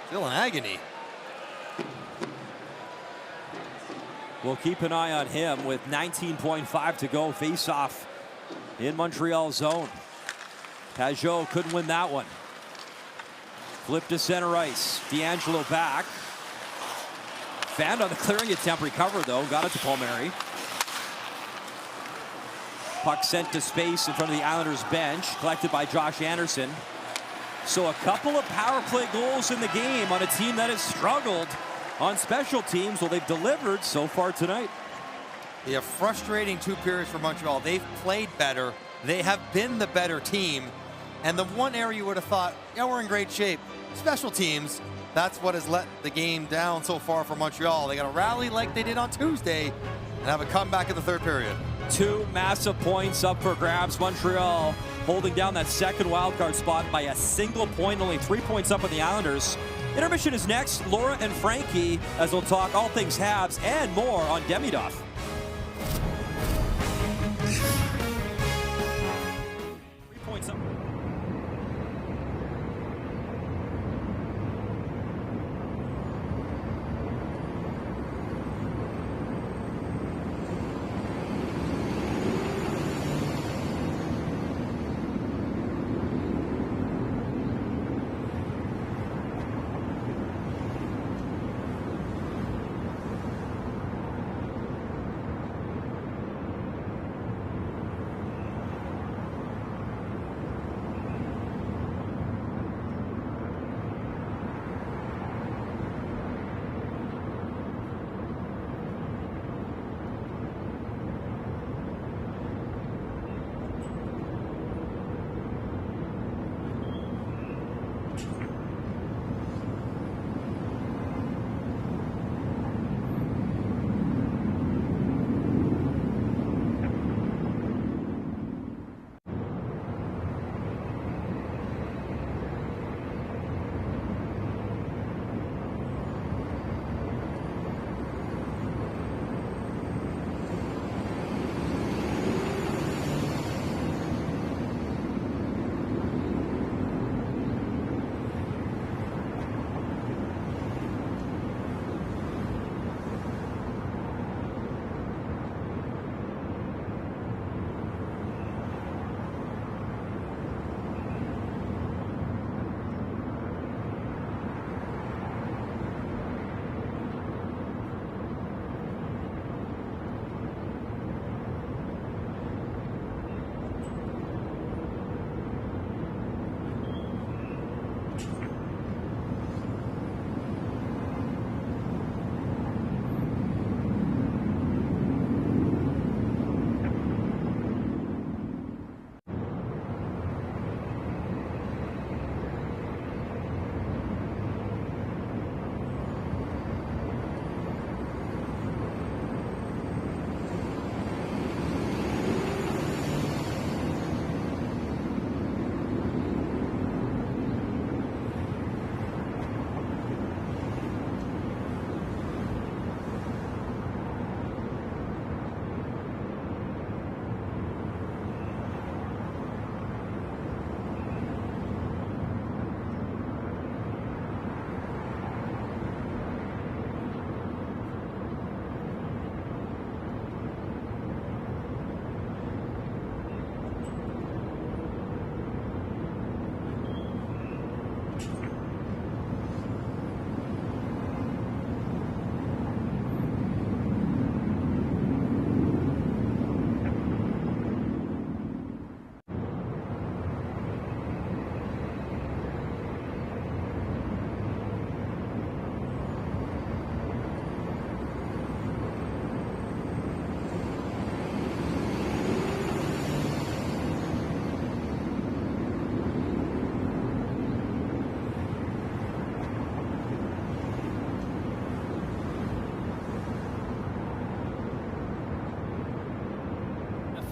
still in agony. We'll keep an eye on him with 19.5 to go. Face-off in Montreal zone. Pajot couldn't win that one. Flip to center ice. D'Angelo back. Fanned on the clearing attempt, recovered though. Got it to Palmieri. Puck sent to space in front of the Islanders bench. Collected by Josh Anderson. So a couple of power play goals in the game on a team that has struggled on special teams. Well, they've delivered so far tonight. Yeah, frustrating 2 periods for Montreal. They've played better. They have been the better team. And the one area you would have thought, yeah, we're in great shape. Special teams, that's what has let the game down so far for Montreal. They got to rally like they did on Tuesday and have a comeback in the 3rd period. 2 massive points up for grabs. Montreal holding down that second wildcard spot by a single point, only 3 points up on the Islanders. Intermission is next. Laura and Frankie, as we'll talk all things Habs and more on Demidov. 3 points up.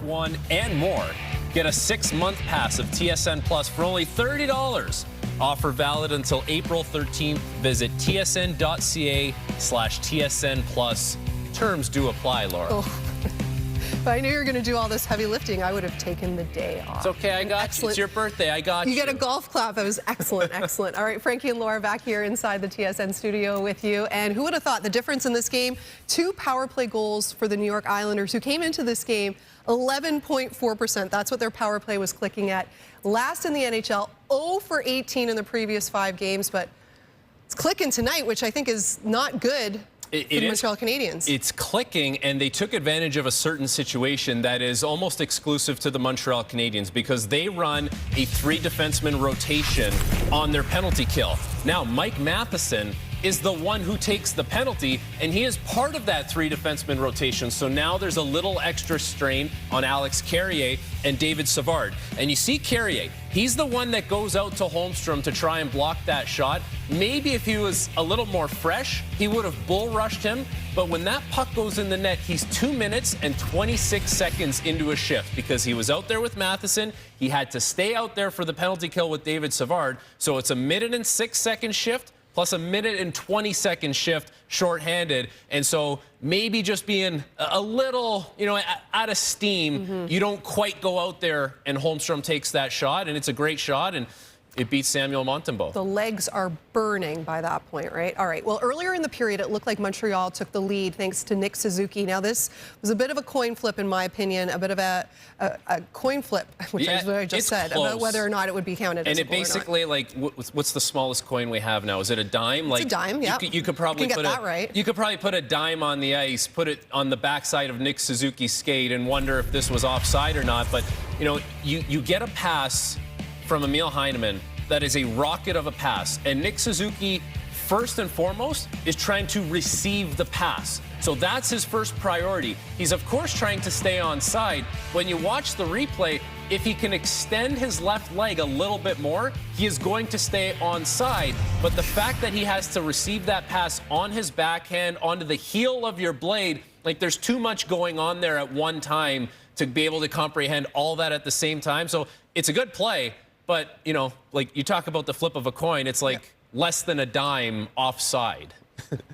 F1, and more. Get a 6-month pass of TSN Plus for only $30. Offer valid until April 13th. Visit tsn.ca/TSN Plus. Terms do apply, Laura. Oh. If I knew you were going to do all this heavy lifting, I would have taken the day off. It's okay, I got you. It's your birthday, I got you. You get a golf clap. That was excellent, excellent. All right, Frankie and Laura back here inside the TSN studio with you. And who would have thought the difference in this game? 2 power play goals for the New York Islanders, who came into this game 11.4%. That's what their power play was clicking at. Last in the NHL, 0 for 18 in the previous 5 games, but it's clicking tonight, which I think is not good. The Montreal Canadiens. It's clicking, and they took advantage of a certain situation that is almost exclusive to the Montreal Canadiens because they run a 3-defenseman rotation on their penalty kill. Now, Mike Matheson is the one who takes the penalty, and he is part of that 3-defenseman rotation. So now there's a little extra strain on Alex Carrier and David Savard. And you see Carrier, he's the one that goes out to Holmstrom to try and block that shot. Maybe if he was a little more fresh, he would have bull rushed him. But when that puck goes in the net, he's 2 minutes and 26 seconds into a shift because he was out there with Matheson. He had to stay out there for the penalty kill with David Savard. So it's a 1-minute-and-6-second shift plus a 1-minute-and-20-second shift shorthanded. And so maybe just being a little, out of steam, you don't quite go out there and Holmstrom takes that shot, and it's a great shot, and it beats Samuel Montembeault. The legs are burning by that point, right? All right. Well, earlier in the period, it looked like Montreal took the lead thanks to Nick Suzuki. Now, this was a bit of a coin flip, in my opinion, a bit of a coin flip, which is what I just said, close. About whether or not it would be counted as a goal. And it basically, what's the smallest coin we have now? Is it a dime? It's a dime, yeah. You could probably get that right. You could probably put a dime on the ice, put it on the backside of Nick Suzuki's skate, and wonder if this was offside or not. But you get a pass from Emil Heineman that is a rocket of a pass. And Nick Suzuki, first and foremost, is trying to receive the pass. So that's his first priority. He's, of course, trying to stay onside. When you watch the replay, if he can extend his left leg a little bit more, he is going to stay onside. But the fact that he has to receive that pass on his backhand, onto the heel of your blade, there's too much going on there at one time to be able to comprehend all that at the same time. So it's a good play. But, you talk about the flip of a coin, it's less than a dime offside.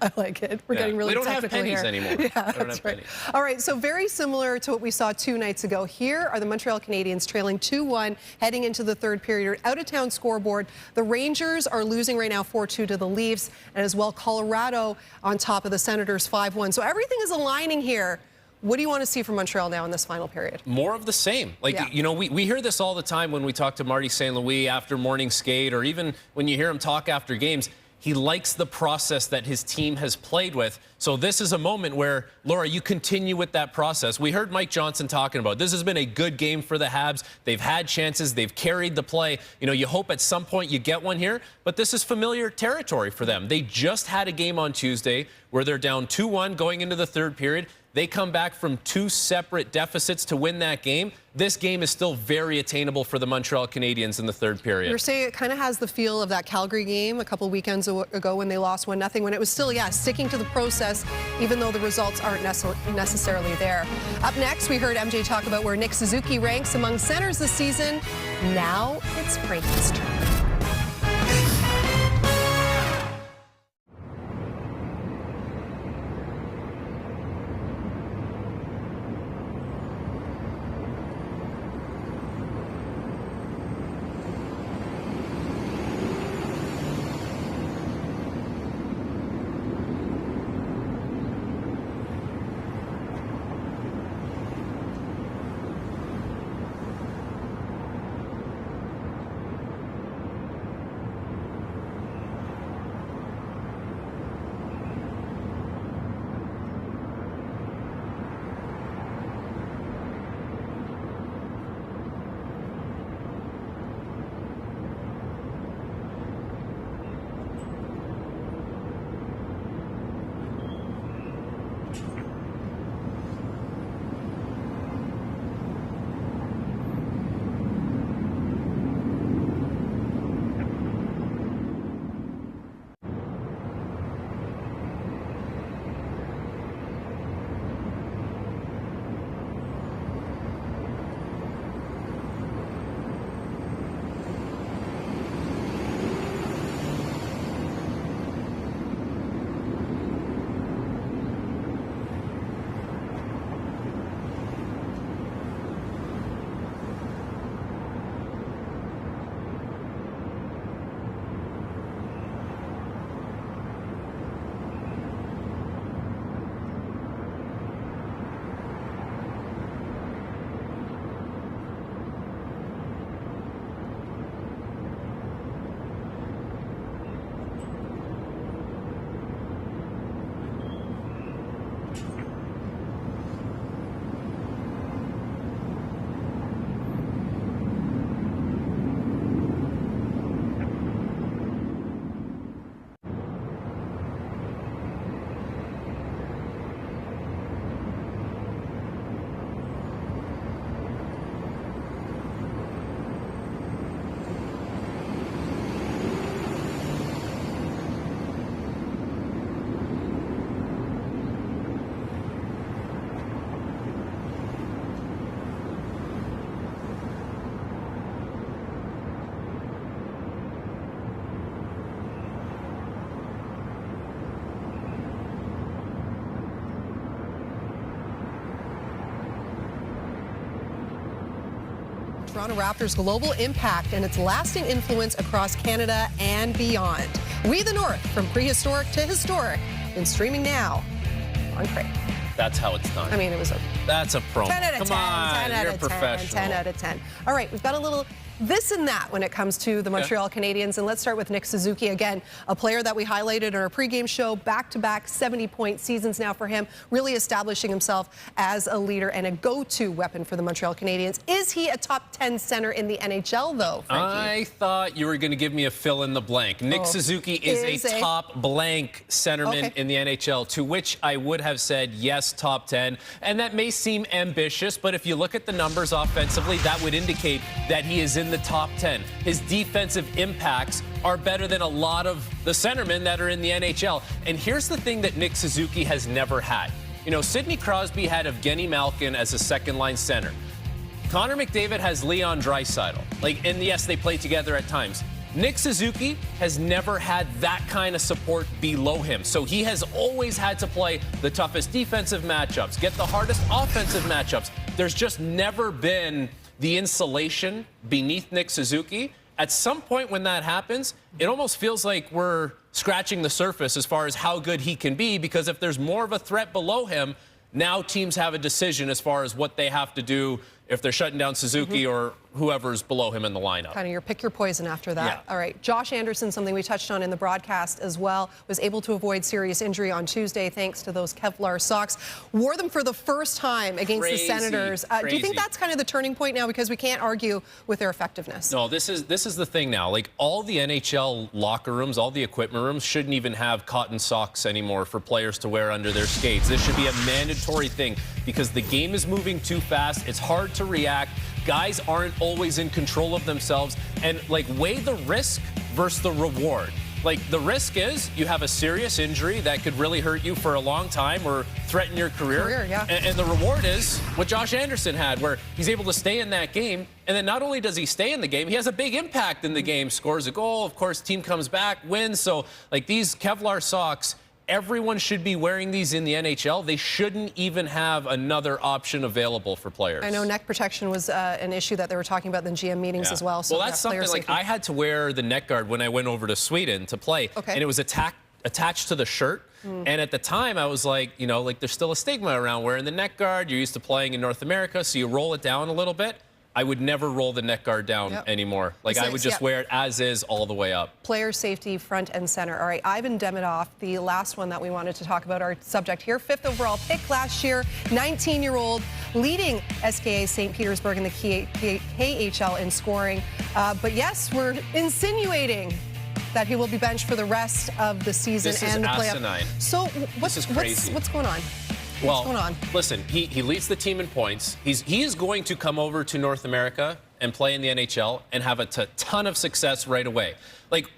I like it. We're getting really technical here. We don't have pennies anymore. Yeah, that's right. All right, so very similar to what we saw 2 nights ago. Here are the Montreal Canadiens trailing 2-1 heading into the third period. Out-of-town scoreboard. The Rangers are losing right now 4-2 to the Leafs, and as well Colorado on top of the Senators 5-1. So everything is aligning here. What do you want to see from Montreal now in this final period? More of the same. We hear this all the time when we talk to Marty St. Louis after morning skate, or even when you hear him talk after games. He likes the process that his team has played with. So this is a moment where, Laura, you continue with that process. We heard Mike Johnson talking about this has been a good game for the Habs. They've had chances. They've carried the play. You hope at some point you get one here, but this is familiar territory for them. They just had a game on Tuesday where they're down 2-1 going into the third period. They come back from 2 separate deficits to win that game. This game is still very attainable for the Montreal Canadiens in the third period. You're saying it kind of has the feel of that Calgary game a couple weekends ago when they lost 1-0, when it was still, sticking to the process, even though the results aren't necessarily there. Up next, we heard MJ talk about where Nick Suzuki ranks among centers this season. Now it's Frankie's turn. Toronto Raptors' global impact and its lasting influence across Canada and beyond. We the North, from prehistoric to historic, and streaming now on Crave. That's how it's done. I mean, it was That's a promo. 10 out of 10, Come on, 10 out you're of 10, professional. 10 out of 10. All right, we've got a little this and that when it comes to the Montreal Canadiens. And let's start with Nick Suzuki. Again, a player that we highlighted in our pregame show, back-to-back 70-point seasons now for him, really establishing himself as a leader and a go-to weapon for the Montreal Canadiens. Is he a top 10 center in the NHL, though, Frankie? I thought you were going to give me a fill in the blank. Nick Suzuki is a top blank centerman in the NHL, to which I would have said yes, top 10. And that may seem ambitious, but if you look at the numbers offensively, that would indicate that he is in the top 10. His defensive impacts are better than a lot of the centermen that are in the NHL. And here's the thing that Nick Suzuki has never had. You know, Sidney Crosby had Evgeny Malkin as a second-line center. Connor McDavid has Leon Draisaitl. And yes, they play together at times. Nick Suzuki has never had that kind of support below him. So he has always had to play the toughest defensive matchups, get the hardest offensive matchups. There's just never been the insulation beneath Nick Suzuki. At some point when that happens, it almost feels like we're scratching the surface as far as how good he can be, because if there's more of a threat below him, now teams have a decision as far as what they have to do if they're shutting down Suzuki or whoever's below him in the lineup. Kind of your pick your poison after that. Yeah. All right. Josh Anderson, something we touched on in the broadcast as well, was able to avoid serious injury on Tuesday thanks to those Kevlar socks. Wore them for the first time against the Senators. Do you think that's kind of the turning point now, because we can't argue with their effectiveness? No, this is the thing now. Like, all the NHL locker rooms, all the equipment rooms shouldn't even have cotton socks anymore for players to wear under their skates. This should be a mandatory thing, because the game is moving too fast. It's hard to react. Guys aren't always in control of themselves, and weigh the risk versus the reward. The risk is you have a serious injury that could really hurt you for a long time or threaten your career. And the reward is what Josh Anderson had, where he's able to stay in that game. And then not only does he stay in the game, he has a big impact in the game, scores a goal. Of course, team comes back, wins. So these Kevlar socks, everyone should be wearing these in the NHL. They shouldn't even have another option available for players. I know neck protection was an issue that they were talking about in GM meetings as well. So well, that's something I had to wear the neck guard when I went over to Sweden to play. And it was attached to the shirt. And at the time, I was there's still a stigma around wearing the neck guard. You're used to playing in North America, so you roll it down a little bit. I would never roll the neck guard down anymore. I would just wear it as is all the way up. Player safety, front and center. All right, Ivan Demidov, the last one that we wanted to talk about, our subject here. 5th overall pick last year, 19-year-old, leading SKA St. Petersburg in the KHL in scoring. But yes, we're insinuating that he will be benched for the rest of the season and the playoff. Asinine. So This is crazy. what's going on? Well, what's going on? Listen, he leads the team in points. He is going to come over to North America and play in the NHL and have a ton of success right away.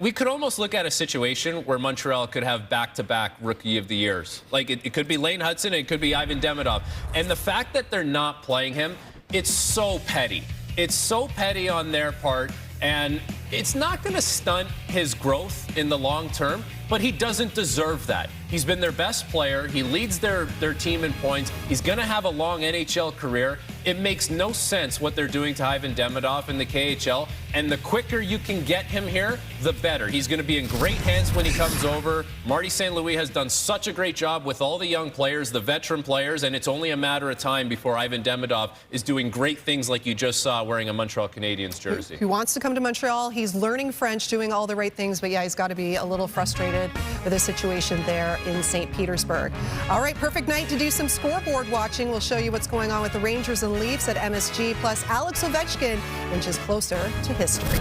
We could almost look at a situation where Montreal could have back-to-back Rookie of the Years. It could be Lane Hudson, and it could be Ivan Demidov. And the fact that they're not playing him, it's so petty. It's so petty on their part, and it's not going to stunt his growth in the long term, but he doesn't deserve that. He's been their best player. He leads their team in points. He's going to have a long NHL career. It makes no sense what they're doing to Ivan Demidov in the KHL, and the quicker you can get him here, the better. He's going to be in great hands when he comes over. Marty St. Louis has done such a great job with all the young players, the veteran players, and it's only a matter of time before Ivan Demidov is doing great things like you just saw wearing a Montreal Canadiens jersey. He wants to come to Montreal. He's learning French, doing all the right things, but yeah, he's got to be a little frustrated with the situation there in St. Petersburg. All right, perfect night to do some scoreboard watching. We'll show you what's going on with the Rangers and Leafs at MSG, plus Alex Ovechkin inches closer to history.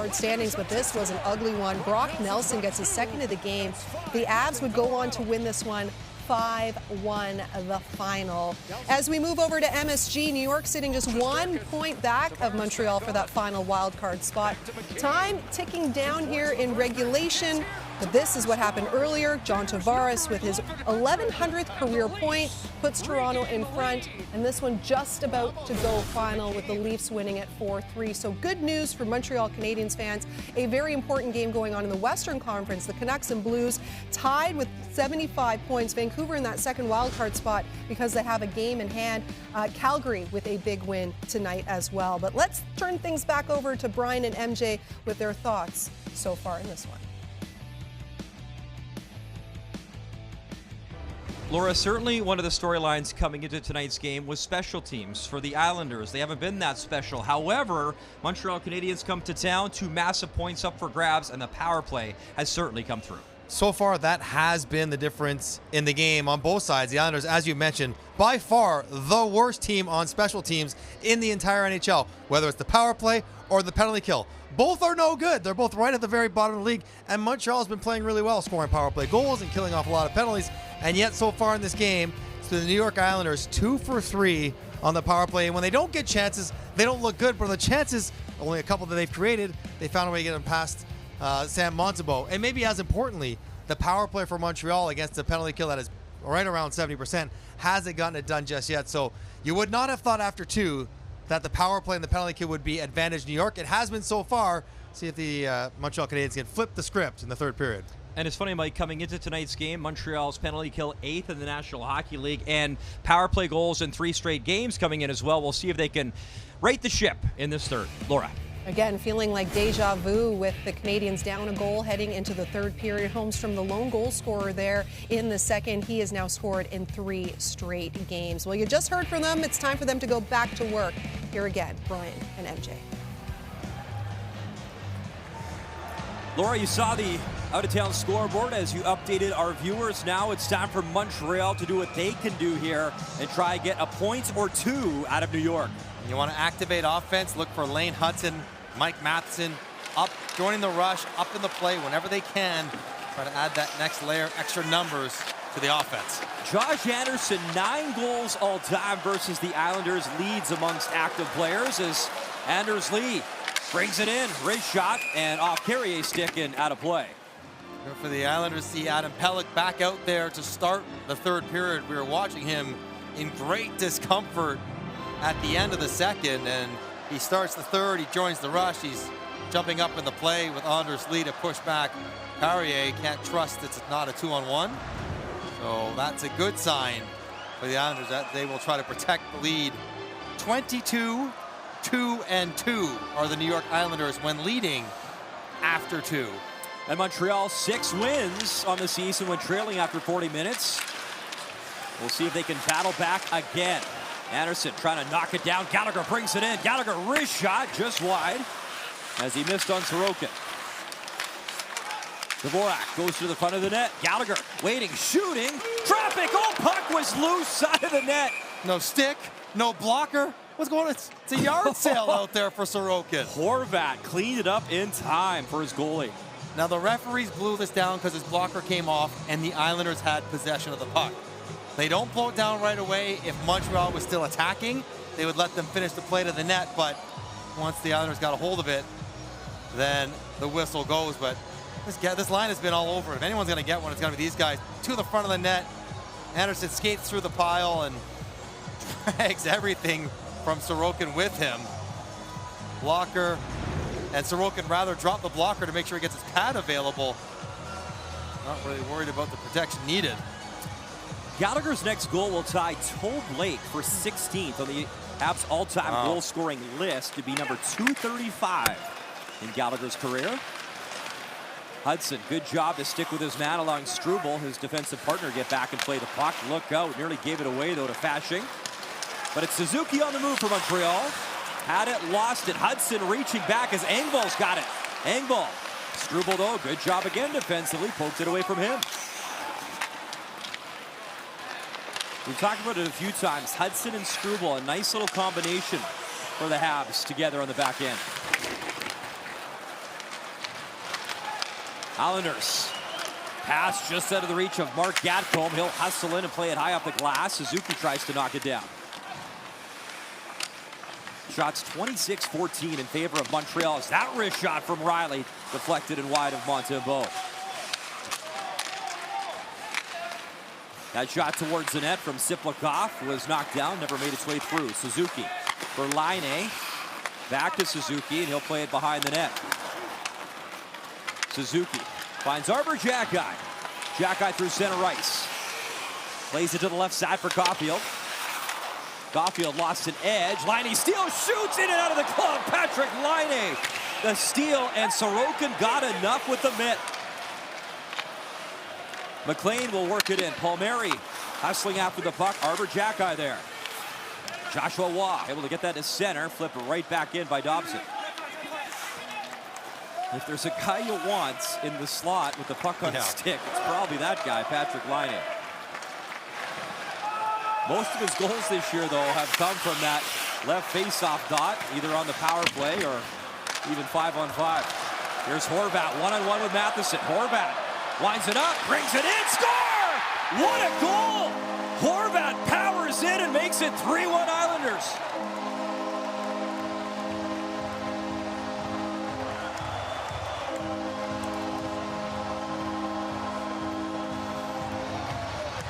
card standings, but this was an ugly one. Brock Nelson gets his second of the game. The Avs would go on to win this one 5-1 the final. As we move over to MSG, New York sitting just 1 point back of Montreal for that final wild card spot. Time ticking down here in regulation. But this is what happened earlier. John Tavares with his 1100th career point puts Toronto in front, and this one just about to go final with the Leafs winning at 4-3. So good news for Montreal Canadiens fans. A very important game going on in the Western Conference. The Canucks and Blues tied with 75 points. Vancouver in that second wildcard spot because they have a game in hand. Calgary with a big win tonight as well. But let's turn things back over to Brian and MJ with their thoughts so far in this one. Laura, certainly one of the storylines coming into tonight's game was special teams for the Islanders. They haven't been that special. However, Montreal Canadiens come to town, 2 massive points up for grabs, and the power play has certainly come through. So far, that has been the difference in the game on both sides. The Islanders, as you mentioned, by far the worst team on special teams in the entire NHL, whether it's the power play or the penalty kill. Both are no good. They're both right at the very bottom of the league, and Montreal has been playing really well, scoring power play goals and killing off a lot of penalties. And yet, so far in this game, so the New York Islanders 2 for 3 on the power play. And when they don't get chances, they don't look good. But the chances, only a couple that they've created, they found a way to get them past Sam Montembeault. And maybe as importantly, the power play for Montreal against the penalty kill that is right around 70% hasn't gotten it done just yet. So you would not have thought after 2 that the power play and the penalty kill would be advantage New York. It has been so far. See if the Montreal Canadiens can flip the script in the third period. And it's funny, Mike, coming into tonight's game, Montreal's penalty kill 8th in the National Hockey League, and power play goals in 3 straight games coming in as well. We'll see if they can right the ship in this third. Laura. Again, feeling like deja vu with the Canadiens down a goal heading into the third period. Holmstrom, the lone goal scorer there in the second. He has now scored in 3 straight games. Well, you just heard from them. It's time for them to go back to work. Here again, Brian and MJ. Laura, you saw the out-of-town scoreboard as you updated our viewers. Now it's time for Montreal to do what they can do here and try to get a point or 2 out of New York. You want to activate offense, look for Lane Hutson, Mike Matheson, up, joining the rush, up in the play whenever they can. Try to add that next layer, extra numbers to the offense. Josh Anderson, 9 goals all time versus the Islanders, leads amongst active players as Anders Lee brings it in, wrist shot, and off Carrier's stick and out of play. Here for the Islanders, see Adam Pelech back out there to start the third period. We were watching him in great discomfort at the end of the second, and he starts the third, he joins the rush, he's jumping up in the play with Anders Lee to push back. Carrier can't trust it's not a 2-on-1. So that's a good sign for the Islanders that they will try to protect the lead. 22-2-2 are the New York Islanders when leading after 2. And Montreal 6 wins on the season when trailing after 40 minutes. We'll see if they can battle back again. Anderson trying to knock it down. Gallagher brings it in. Gallagher wrist shot just wide as he missed on Sorokin. Dvorak goes to the front of the net. Gallagher waiting, shooting. Traffic. Oh, puck was loose side of the net. No stick, no blocker. What's going on? It's a yard sale out there for Sorokin. Horvat cleaned it up in time for his goalie. Now the referees blew this down because his blocker came off and the Islanders had possession of the puck. They don't blow it down right away. If Montreal was still attacking, they would let them finish the play to the net, but once the Islanders got a hold of it, then the whistle goes. But this line has been all over. If anyone's gonna get one, it's gonna be these guys. To the front of the net, Anderson skates through the pile and drags everything from Sorokin with him. Blocker, and Sorokin rather drop the blocker to make sure he gets his pad available. Not really worried about the protection needed. Gallagher's next goal will tie Toe Blake for 16th on the Avs all-time goal-scoring list to be number 235 in Gallagher's career. Hudson, good job to stick with his man along Struble, his defensive partner, get back and play the puck. Look out, nearly gave it away though to Fasching. But it's Suzuki on the move for Montreal. Had it, lost it. Hudson reaching back as Engvall's got it. Engvall. Struble though, good job again defensively, poked it away from him. We've talked about it a few times. Hudson and Struble, a nice little combination for the Habs together on the back end. Islanders. Pass just out of the reach of Mark Gatcomb. He'll hustle in and play it high up the glass. Suzuki tries to knock it down. Shots 26-14 in favor of Montreal. As that wrist shot from Riley deflected and wide of Montembeault. That shot towards the net from Siplikov was knocked down, never made its way through. Suzuki for Laine. Back to Suzuki, and he'll play it behind the net. Suzuki finds Arbor Xhekaj. Xhekaj through center ice. Plays it to the left side for Caulfield. Caulfield lost an edge. Laine steals, shoots in and out of the glove. Patrick Laine. The steal, and Sorokin got enough with the mitt. McLean will work it in. Palmieri hustling after the puck. Arbor Xhekaj there. Joshua Waugh able to get that to center. Flip it right back in by Dobson. If there's a guy you want in the slot with the puck on his stick, it's probably that guy, Patrick Laine. Most of his goals this year, though, have come from that left face-off dot, either on the power play or even 5-on-5. Here's Horvat, one-on-one with Matheson. Horvat winds it up, brings it in, score! What a goal! Horvat powers in and makes it 3-1 Islanders.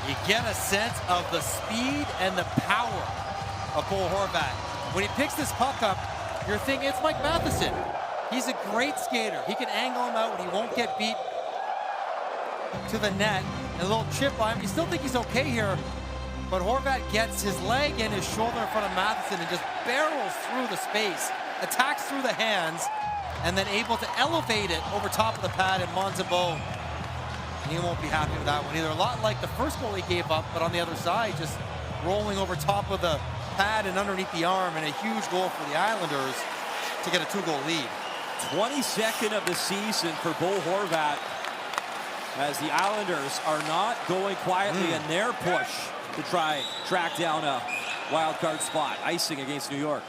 You get a sense of the speed and the power of Cole Horvat. When he picks this puck up, you're thinking it's Mike Matheson. He's a great skater. He can angle him out and he won't get beat to the net. And a little chip by him. You still think he's okay here, but Horvat gets his leg and his shoulder in front of Matheson and just barrels through the space, attacks through the hands, and then able to elevate it over top of the pad, and Montembeault, he won't be happy with that one either. A lot like the first goal he gave up, but on the other side, just rolling over top of the pad and underneath the arm, and a huge goal for the Islanders to get a 2-goal lead. 22nd of the season for Bo Horvat, as the Islanders are not going quietly in their push to try track down a wild card spot, icing against New York.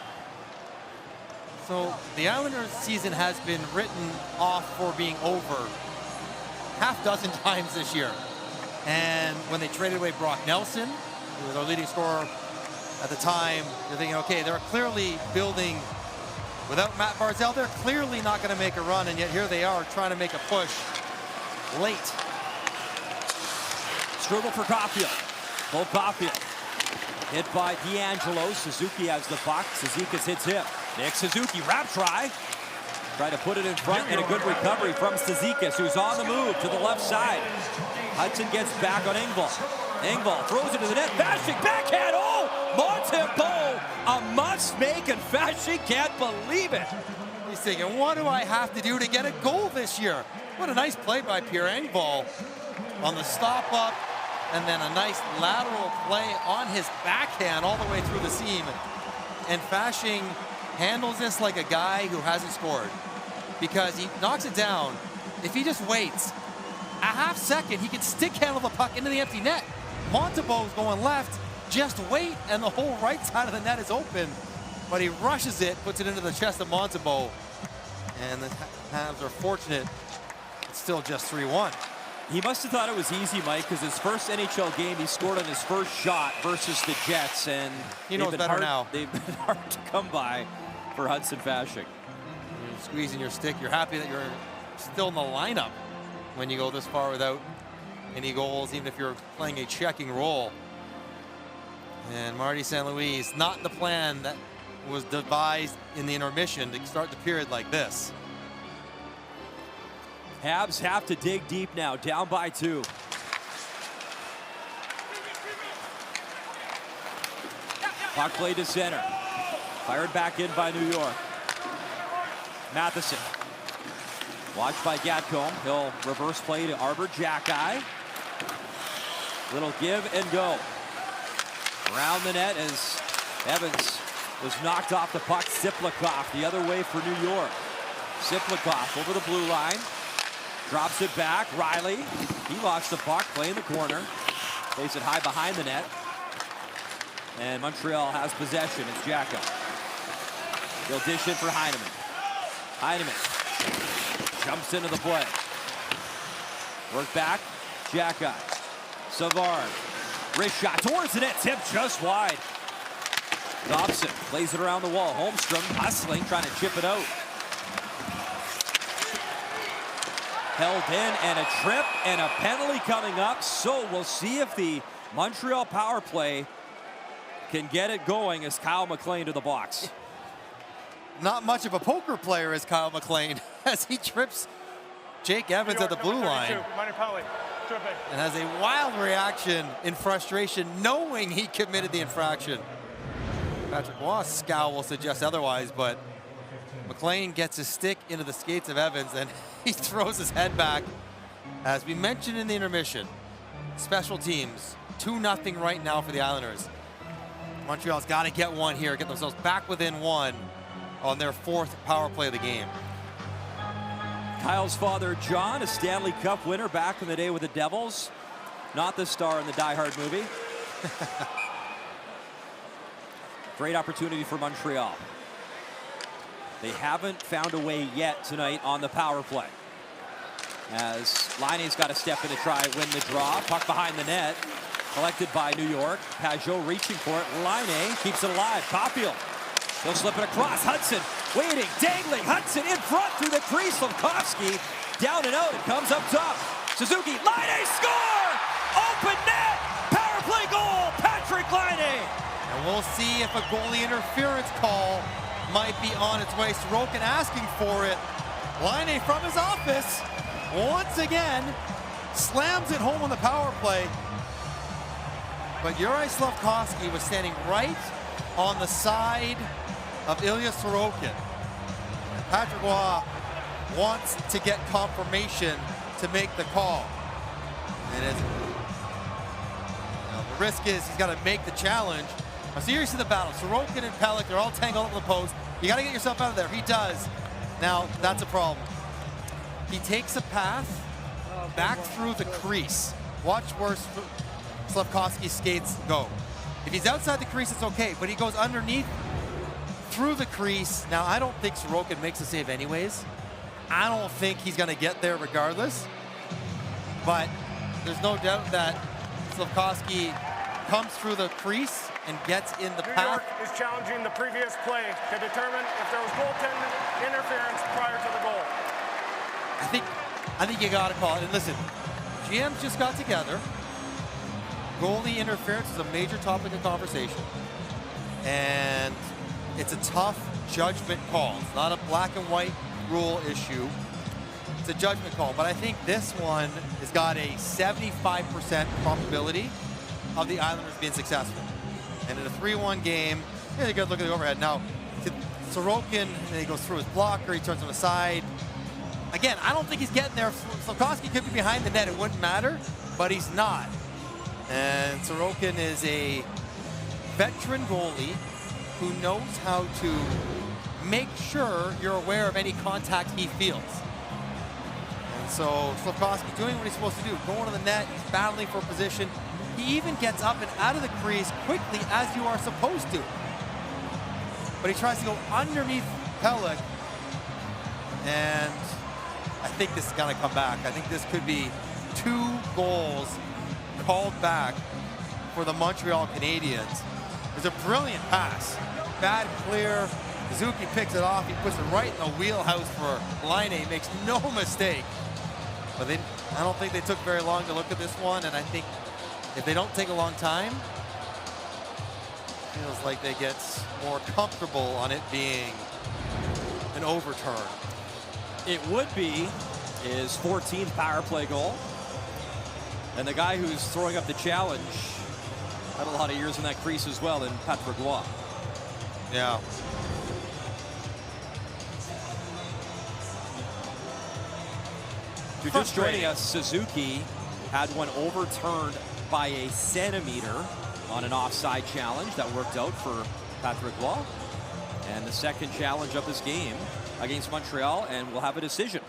So the Islanders season has been written off for being over half dozen times this year. And when they traded away Brock Nelson, who was our leading scorer at the time, you're thinking, okay, they're clearly building without Matt Barzal. They're clearly not going to make a run, and yet here they are trying to make a push late. Struggle for Caulfield. Cole Caulfield hit by D'Angelo. Suzuki has the puck. Cizikas hits him. Nick Suzuki, wrap try. Try to put it in front, and a good recovery from Cizikas, who's on the move to the left side. Hudson gets back on Engvall. Engvall throws it to the net. Fasching backhand. Oh, Montembeault, a must make, and Fasching can't believe it. He's thinking, what do I have to do to get a goal this year? What a nice play by Pierre Engvall on the stop up, and then a nice lateral play on his backhand all the way through the seam. And Fasching handles this like a guy who hasn't scored, because he knocks it down. If he just waits a half second, he can stick handle the puck into the empty net. Montembeault's going left, just wait, and the whole right side of the net is open. But he rushes it, puts it into the chest of Montembeault, and the Habs are fortunate. It's still just 3-1. He must have thought it was easy, Mike, because his first NHL game, he scored on his first shot versus the Jets, and he knows better now. They've been hard to come by for Hudson Fasching. You're squeezing your stick. You're happy that you're still in the lineup when you go this far without any goals, even if you're playing a checking role. And Marty St. Louis, not the plan that was devised in the intermission to start the period like this. Habs have to dig deep now, down by 2. Puck play to center. Fired back in by New York. Matheson. Watched by Gatcomb. He'll reverse play to Arbor Xhekaj. Little give and go. Around the net as Evans was knocked off the puck. Siplikov the other way for New York. Siplikov over the blue line. Drops it back. Riley. He lost the puck. Play in the corner. Plays it high behind the net. And Montreal has possession. It's Xhekaj. He'll dish in for Heineman. Heineman jumps into the play. Work back, Xhekaj. Savard. Wrist shot towards the net, tipped just wide. Dobson plays it around the wall. Holmstrom hustling, trying to chip it out. Held in, and a trip and a penalty coming up. So we'll see if the Montreal power play can get it going as Kyle McLean to the box. Not much of a poker player is Kyle McLean as he trips Jake Evans at the blue line. Minor penalty. Tripping. And has a wild reaction in frustration, knowing he committed the infraction. Patrick Roy's scowl suggests otherwise, but McLean gets his stick into the skates of Evans, and he throws his head back. As we mentioned in the intermission, special teams, 2-0 right now for the Islanders. Montreal's got to get one here, get themselves back within one on their 4th power play of the game. Kyle's father, John, a Stanley Cup winner back in the day with the Devils. Not the star in the Die Hard movie. Great opportunity for Montreal. They haven't found a way yet tonight on the power play. As Laine's got to step in to try and win the draw. Puck behind the net. Collected by New York. Pajot reaching for it. Laine keeps it alive. Caulfield. He'll slip it across. Hudson waiting, dangling. Hudson in front through the crease. Slafkovsky down and out. It comes up top. Suzuki. Laine score! Open net! Power play goal! Patrick Laine! And we'll see if a goalie interference call might be on its way. Sorokin asking for it. Laine from his office once again slams it home on the power play. But Yuri Slafkovsky was standing right on the side of Ilya Sorokin. And Patrick Roy wants to get confirmation to make the call. And the risk is he's got to make the challenge. Now, so you see the battle. Sorokin and Pelech, they're all tangled up in the post. You got to get yourself out of there. He does. Now, that's a problem. He takes a path back through the crease. Watch where Slafkovsky's skates go. If he's outside the crease, it's okay, but he goes underneath through the crease. Now, I don't think Sorokin makes the save anyways. I don't think he's going to get there regardless. But there's no doubt that Slafkovsky comes through the crease and gets in the path. New York is challenging the previous play to determine if there was goaltending interference prior to the goal. I think you got to call it. And listen, GMs just got together. Goalie interference is a major topic of conversation. And it's a tough judgment call. It's not a black and white rule issue. It's a judgment call. But I think this one has got a 75% probability of the Islanders being successful. And in a 3-1 game, yeah, you got to look at the overhead. Now, Sorokin, and he goes through his blocker, he turns him aside. Again, I don't think he's getting there. Slafkovsky could be behind the net, it wouldn't matter, but he's not. And Sorokin is a veteran goalie who knows how to make sure you're aware of any contact he feels. And so Slafkovsky doing what he's supposed to do, going to the net, he's battling for position. He even gets up and out of the crease quickly as you are supposed to. But he tries to go underneath Pelech, and I think this is gonna come back. I think this could be 2 goals called back for the Montreal Canadiens. It's a brilliant pass. Bad clear. Suzuki picks it off. He puts it right in the wheelhouse for Laine. Makes no mistake. But I don't think they took very long to look at this one, and I think if they don't take a long time, it feels like they get more comfortable on it being an overturn. It would be his 14th power play goal. And the guy who's throwing up the challenge had a lot of years in that crease as well in Patrick Roy. Yeah. If you're just joining us, Suzuki had one overturned by a centimeter on an offside challenge that worked out for Patrick Roy. And the second challenge of this game against Montreal, and we'll have a decision.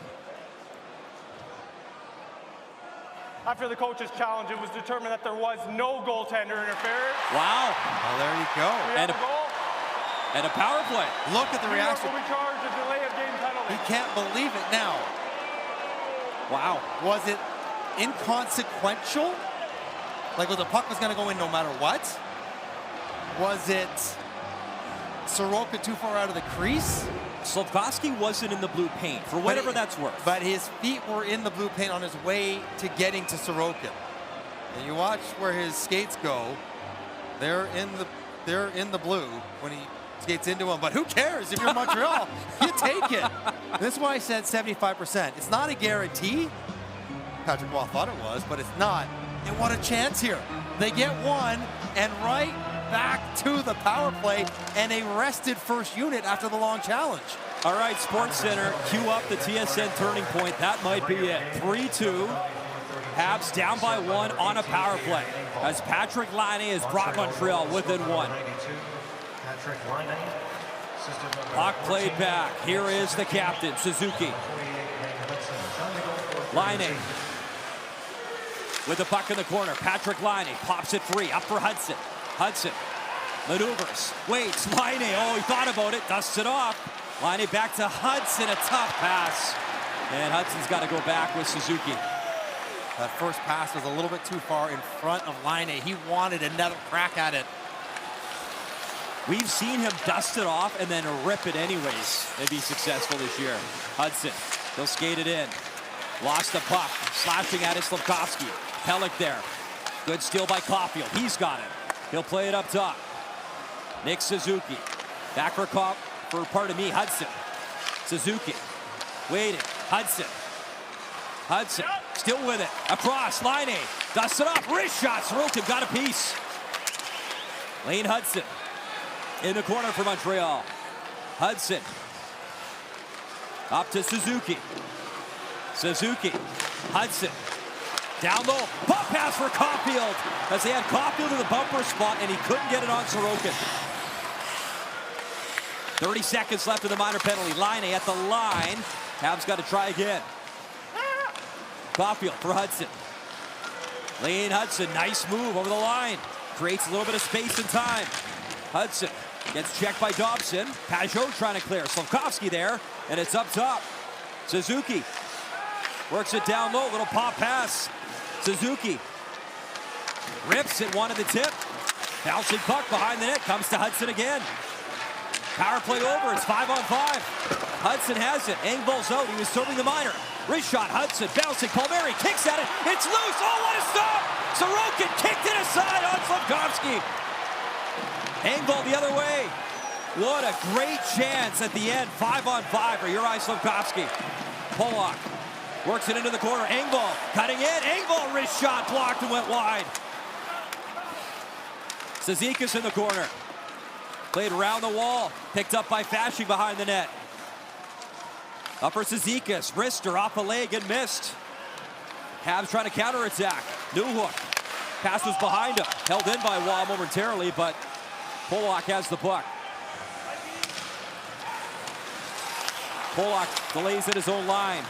After the coach's challenge, it was determined that there was no goaltender interference. Wow. Well, there you go. And a goal. And a power play. Look at the New York reaction. will be charged a delay of game penalty. He can't believe it now. Wow. Was it inconsequential? Like, the puck was going to go in no matter what? Was it Sorokin too far out of the crease? Slafkovsky wasn't in the blue paint, for whatever that's worth. But his feet were in the blue paint on his way to getting to Sorokin. And you watch where his skates go. They're in the blue when he skates into him. But who cares if you're Montreal? You take it. That's why I said 75%. It's not a guarantee. Patrick Roy thought it was, but it's not. And what a chance here. They get one, and right back to the power play, and a rested first unit after the long challenge. All right, Sports Center, cue up the TSN turning point. That might be it. 3-2. Habs down by 1 on a power play as Patrick Laine has brought Montreal within 1. Puck played back. Here is the captain, Suzuki. Laine with the puck in the corner. Patrick Laine pops it free. Up for Hudson. Hudson maneuvers. Waits. Laine. Oh, he thought about it. Dusts it off. Laine back to Hudson. A tough pass. And Hudson's got to go back with Suzuki. That first pass was a little bit too far in front of Laine. He wanted another crack at it. We've seen him dust it off and then rip it anyways and be successful this year. Hudson, he'll skate it in. Lost the puck, slashing at it, Slafkovsky. Pelech there. Good steal by Caulfield. He's got it. He'll play it up top. Nick Suzuki. Back for Hudson. Suzuki. Waiting. Hudson. Hudson. Still with it. Across. Laine. Dusts it off. Wrist shot. Sorokin got a piece. Lane Hudson. In the corner for Montreal. Hudson. Up to Suzuki. Suzuki. Hudson. Down low. Pop pass for Caulfield. As they had Caulfield in the bumper spot and he couldn't get it on Sorokin. 30 seconds left of the minor penalty. Laine at the line. Habs got to try again. Caulfield for Hudson. Lane Hudson, nice move over the line. Creates a little bit of space and time. Hudson gets checked by Dobson. Pajot trying to clear. Slafkovsky there, and it's up top. Suzuki works it down low, little pop pass. Suzuki rips it, wanted the tip. Bouncing puck behind the net, comes to Hudson again. Power play over, it's 5-on-5. Hudson has it, Engvall's out, he was serving the minor. Wrist shot, Hudson, bouncing, Palmieri kicks at it, it's loose, oh what a stop! Sorokin kicked it aside on Slafkovsky. Engvall the other way. What a great chance at the end, 5-on-5 for Juraj Slafkovsky. Polak works it into the corner, Engvall cutting in, Engvall wrist shot blocked and went wide. Cizikas in the corner. Played around the wall, picked up by Fasching behind the net. Up for Cizikas, wrister off a leg and missed. Habs trying to counterattack. Newhook, pass was behind him. Held in by Waugh momentarily, but Polak has the puck. Polak delays at his own line.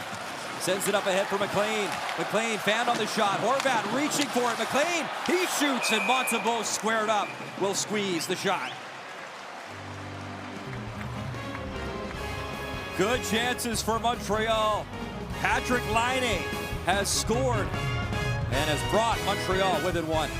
Sends it up ahead for McLean. McLean fanned on the shot. Horvat reaching for it. McLean, he shoots and Montembeault squared up. Will squeeze the shot. Good chances for Montreal. Patrick Laine has scored and has brought Montreal within 1.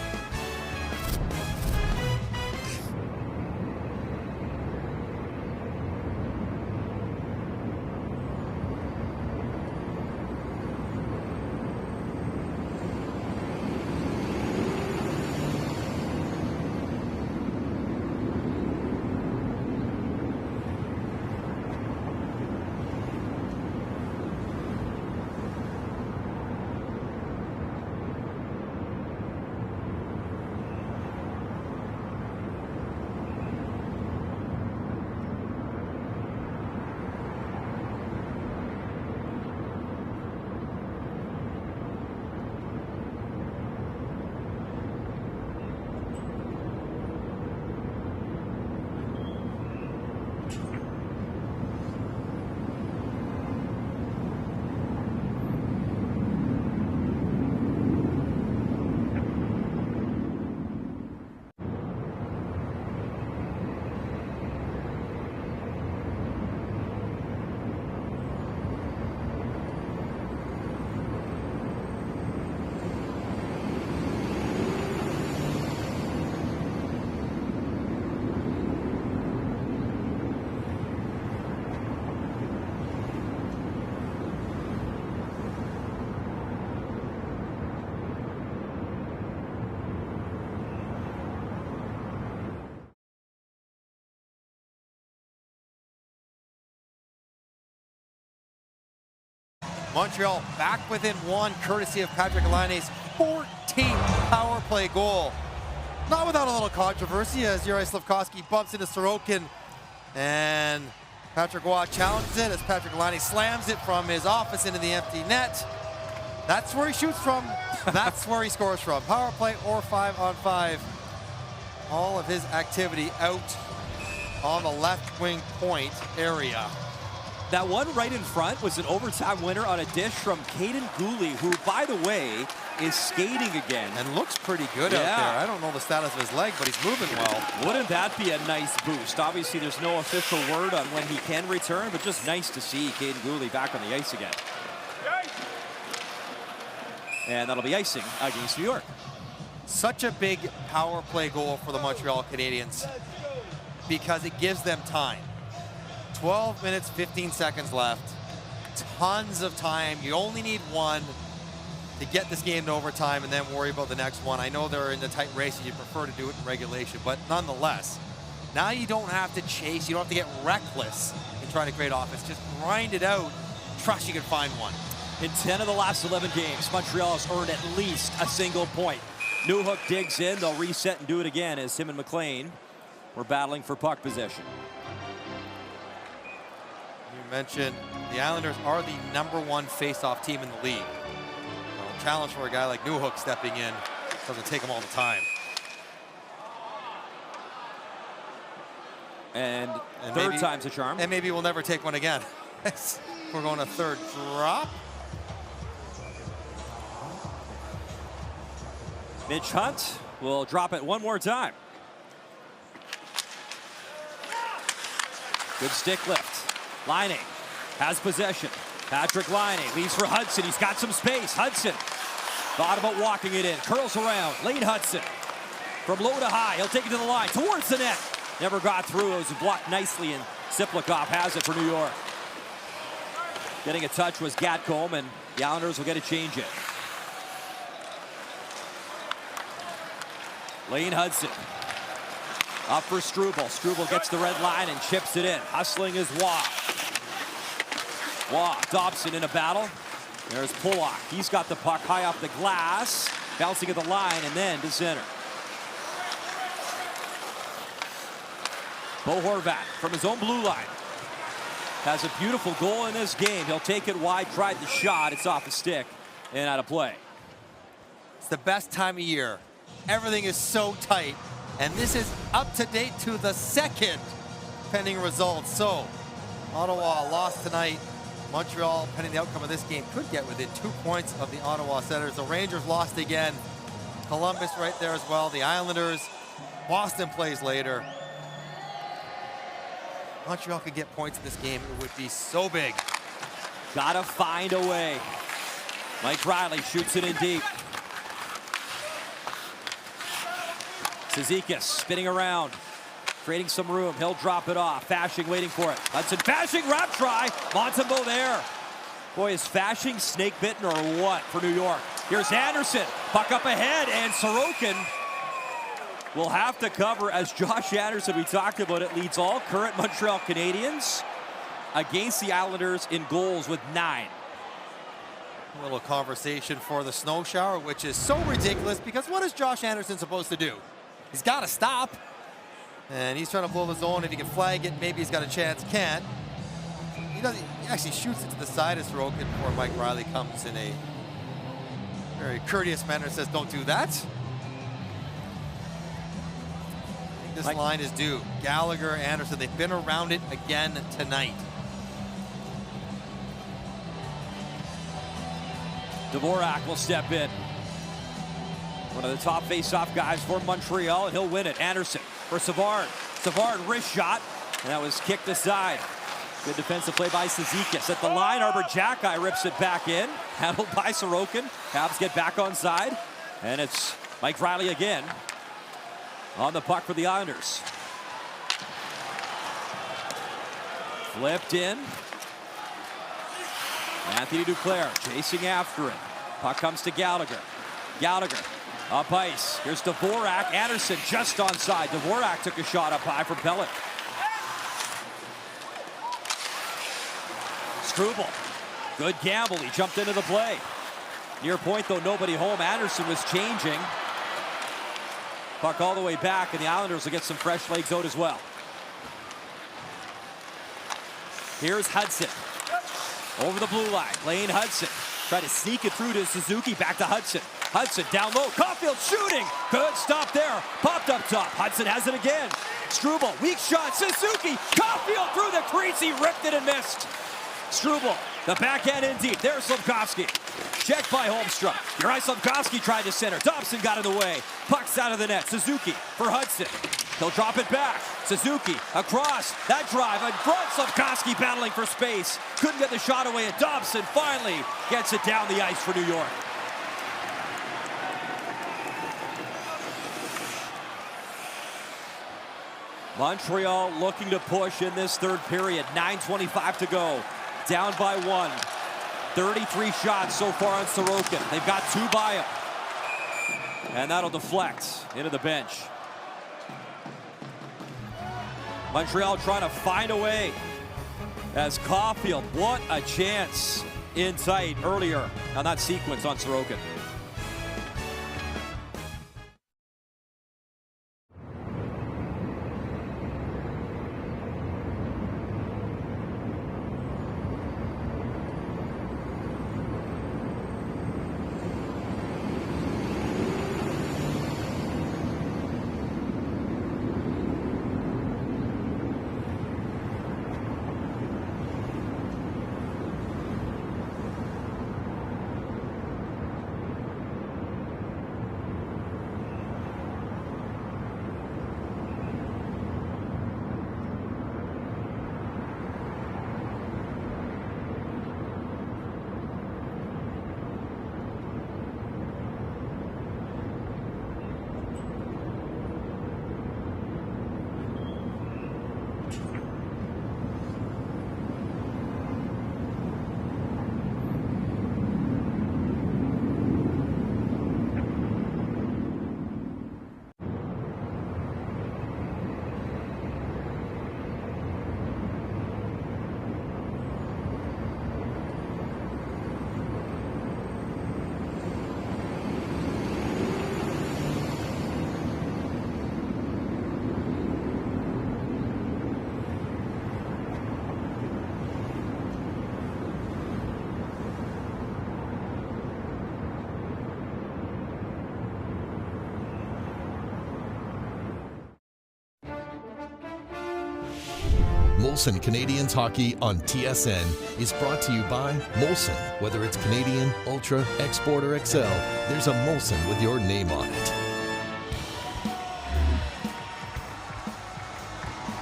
Montreal back within one, courtesy of Patrick Laine's 14th power play goal. Not without a little controversy as Juraj Slafkovsky bumps into Sorokin, and Patrick Roy challenges it as Patrick Laine slams it from his office into the empty net. That's where he shoots from. That's where he scores from. Power play or 5-on-5. All of his activity out on the left wing point area. That one right in front was an overtime winner on a dish from Kaiden Guhle, who, by the way, is skating again. And looks pretty good out there. I don't know the status of his leg, but he's moving well. Wouldn't that be a nice boost? Obviously, there's no official word on when he can return, but just nice to see Kaiden Guhle back on the ice again. And that'll be icing against New York. Such a big power play goal for the Montreal Canadiens because it gives them time. 12 minutes, 15 seconds left. Tons of time. You only need one to get this game to overtime and then worry about the next one. I know they're in the tight race and you prefer to do it in regulation, but nonetheless, now you don't have to chase. You don't have to get reckless in trying to create offense. Just grind it out. Trust you can find one. In 10 of the last 11 games, Montreal has earned at least a single point. Newhook digs in. They'll reset and do it again as him and McLean were battling for puck possession. You mentioned the Islanders are the #1 face-off team in the league. Challenge for a guy like Newhook stepping in doesn't take him all the time. And third maybe, time's a charm. And maybe we'll never take one again. We're going to third drop. Mitch Hunt will drop it one more time. Good stick lift. Laine has possession. Patrick Laine leaves for Hudson. He's got some space. Hudson thought about walking it in. Curls around. Lane Hudson from low to high. He'll take it to the line. Towards the net. Never got through. It was blocked nicely, and Siplikov has it for New York. Getting a touch was Gatcomb, and the Islanders will get to change it. Lane Hudson up for Struble. Struble gets the red line and chips it in. Hustling is Waugh. Waugh, Dobson in a battle. There's Pulock. He's got the puck high off the glass, bouncing at the line and then to center. Bo Horvat from his own blue line has a beautiful goal in this game. He'll take it wide, tried the shot. It's off the stick and out of play. It's the best time of year. Everything is so tight, and this is up to date to the second pending results. So Ottawa lost tonight. Montreal, pending the outcome of this game, could get within 2 points of the Ottawa Senators. The Rangers lost again. Columbus right there as well. The Islanders. Boston plays later. Montreal could get points in this game. It would be so big. Gotta find a way. Mike Riley shoots it in deep. Cizikas spinning around, creating some room. He'll drop it off. Fasching waiting for it. Hudson Fasching, wrap try. Montembeault there. Boy, is Fasching snake bitten or what for New York? Here's Anderson. Puck up ahead, and Sorokin will have to cover as Josh Anderson, we talked about it, leads all current Montreal Canadiens against the Islanders in goals with 9. A little conversation for the snow shower, which is so ridiculous because what is Josh Anderson supposed to do? He's got to stop. And he's trying to blow the zone. If he can flag it, maybe he's got a chance. Can't. He doesn't. He actually shoots it to the side of Sorokin before Mike Riley comes in a very courteous manner and says, don't do that. I think this line is due. Gallagher, Anderson, they've been around it again tonight. Dvorak will step in. One of the top face-off guys for Montreal, and he'll win it. Anderson for Savard. Savard, wrist shot, and that was kicked aside. Good defensive play by Cizikas. At the line, Arbor Xhekaj rips it back in. Handled by Sorokin. Habs get back on side, and it's Mike Riley again on the puck for the Islanders. Flipped in. Anthony Duclair chasing after it. Puck comes to Gallagher. Gallagher up ice. Here's Dvorak. Anderson just onside. Dvorak took a shot up high from Pellet. Struble Good gamble. He jumped into the play. Near point, though, nobody home. Anderson was changing. Puck all the way back, and the Islanders will get some fresh legs out as well. Here's Hudson. Over the blue line. Lane Hudson. Try to sneak it through to Suzuki. Back to Hudson. Hudson down low. Caulfield shooting. Good stop there. Popped up top. Hudson has it again. Struble. Weak shot. Suzuki. Caulfield through the crease. He ripped it and missed. Struble. The backhand in deep. There's Slafkovsky. Checked by Holmstrom. Juraj Slafkovsky tried to center. Dobson got in the way. Puck's out of the net. Suzuki for Hudson. He'll drop it back. Suzuki across. That drive in front. Slafkovsky battling for space. Couldn't get the shot away, and Dobson finally gets it down the ice for New York. Montreal looking to push in this third period. 9:25 to go. Down by 1. 33 shots so far on Sorokin. They've got 2 by him. And that'll deflect into the bench. Montreal trying to find a way as Caulfield, what a chance in sight earlier on that sequence on Sorokin. Molson Canadiens Hockey on TSN is brought to you by Molson. Whether it's Canadian, Ultra, Export, or XL, there's a Molson with your name on it.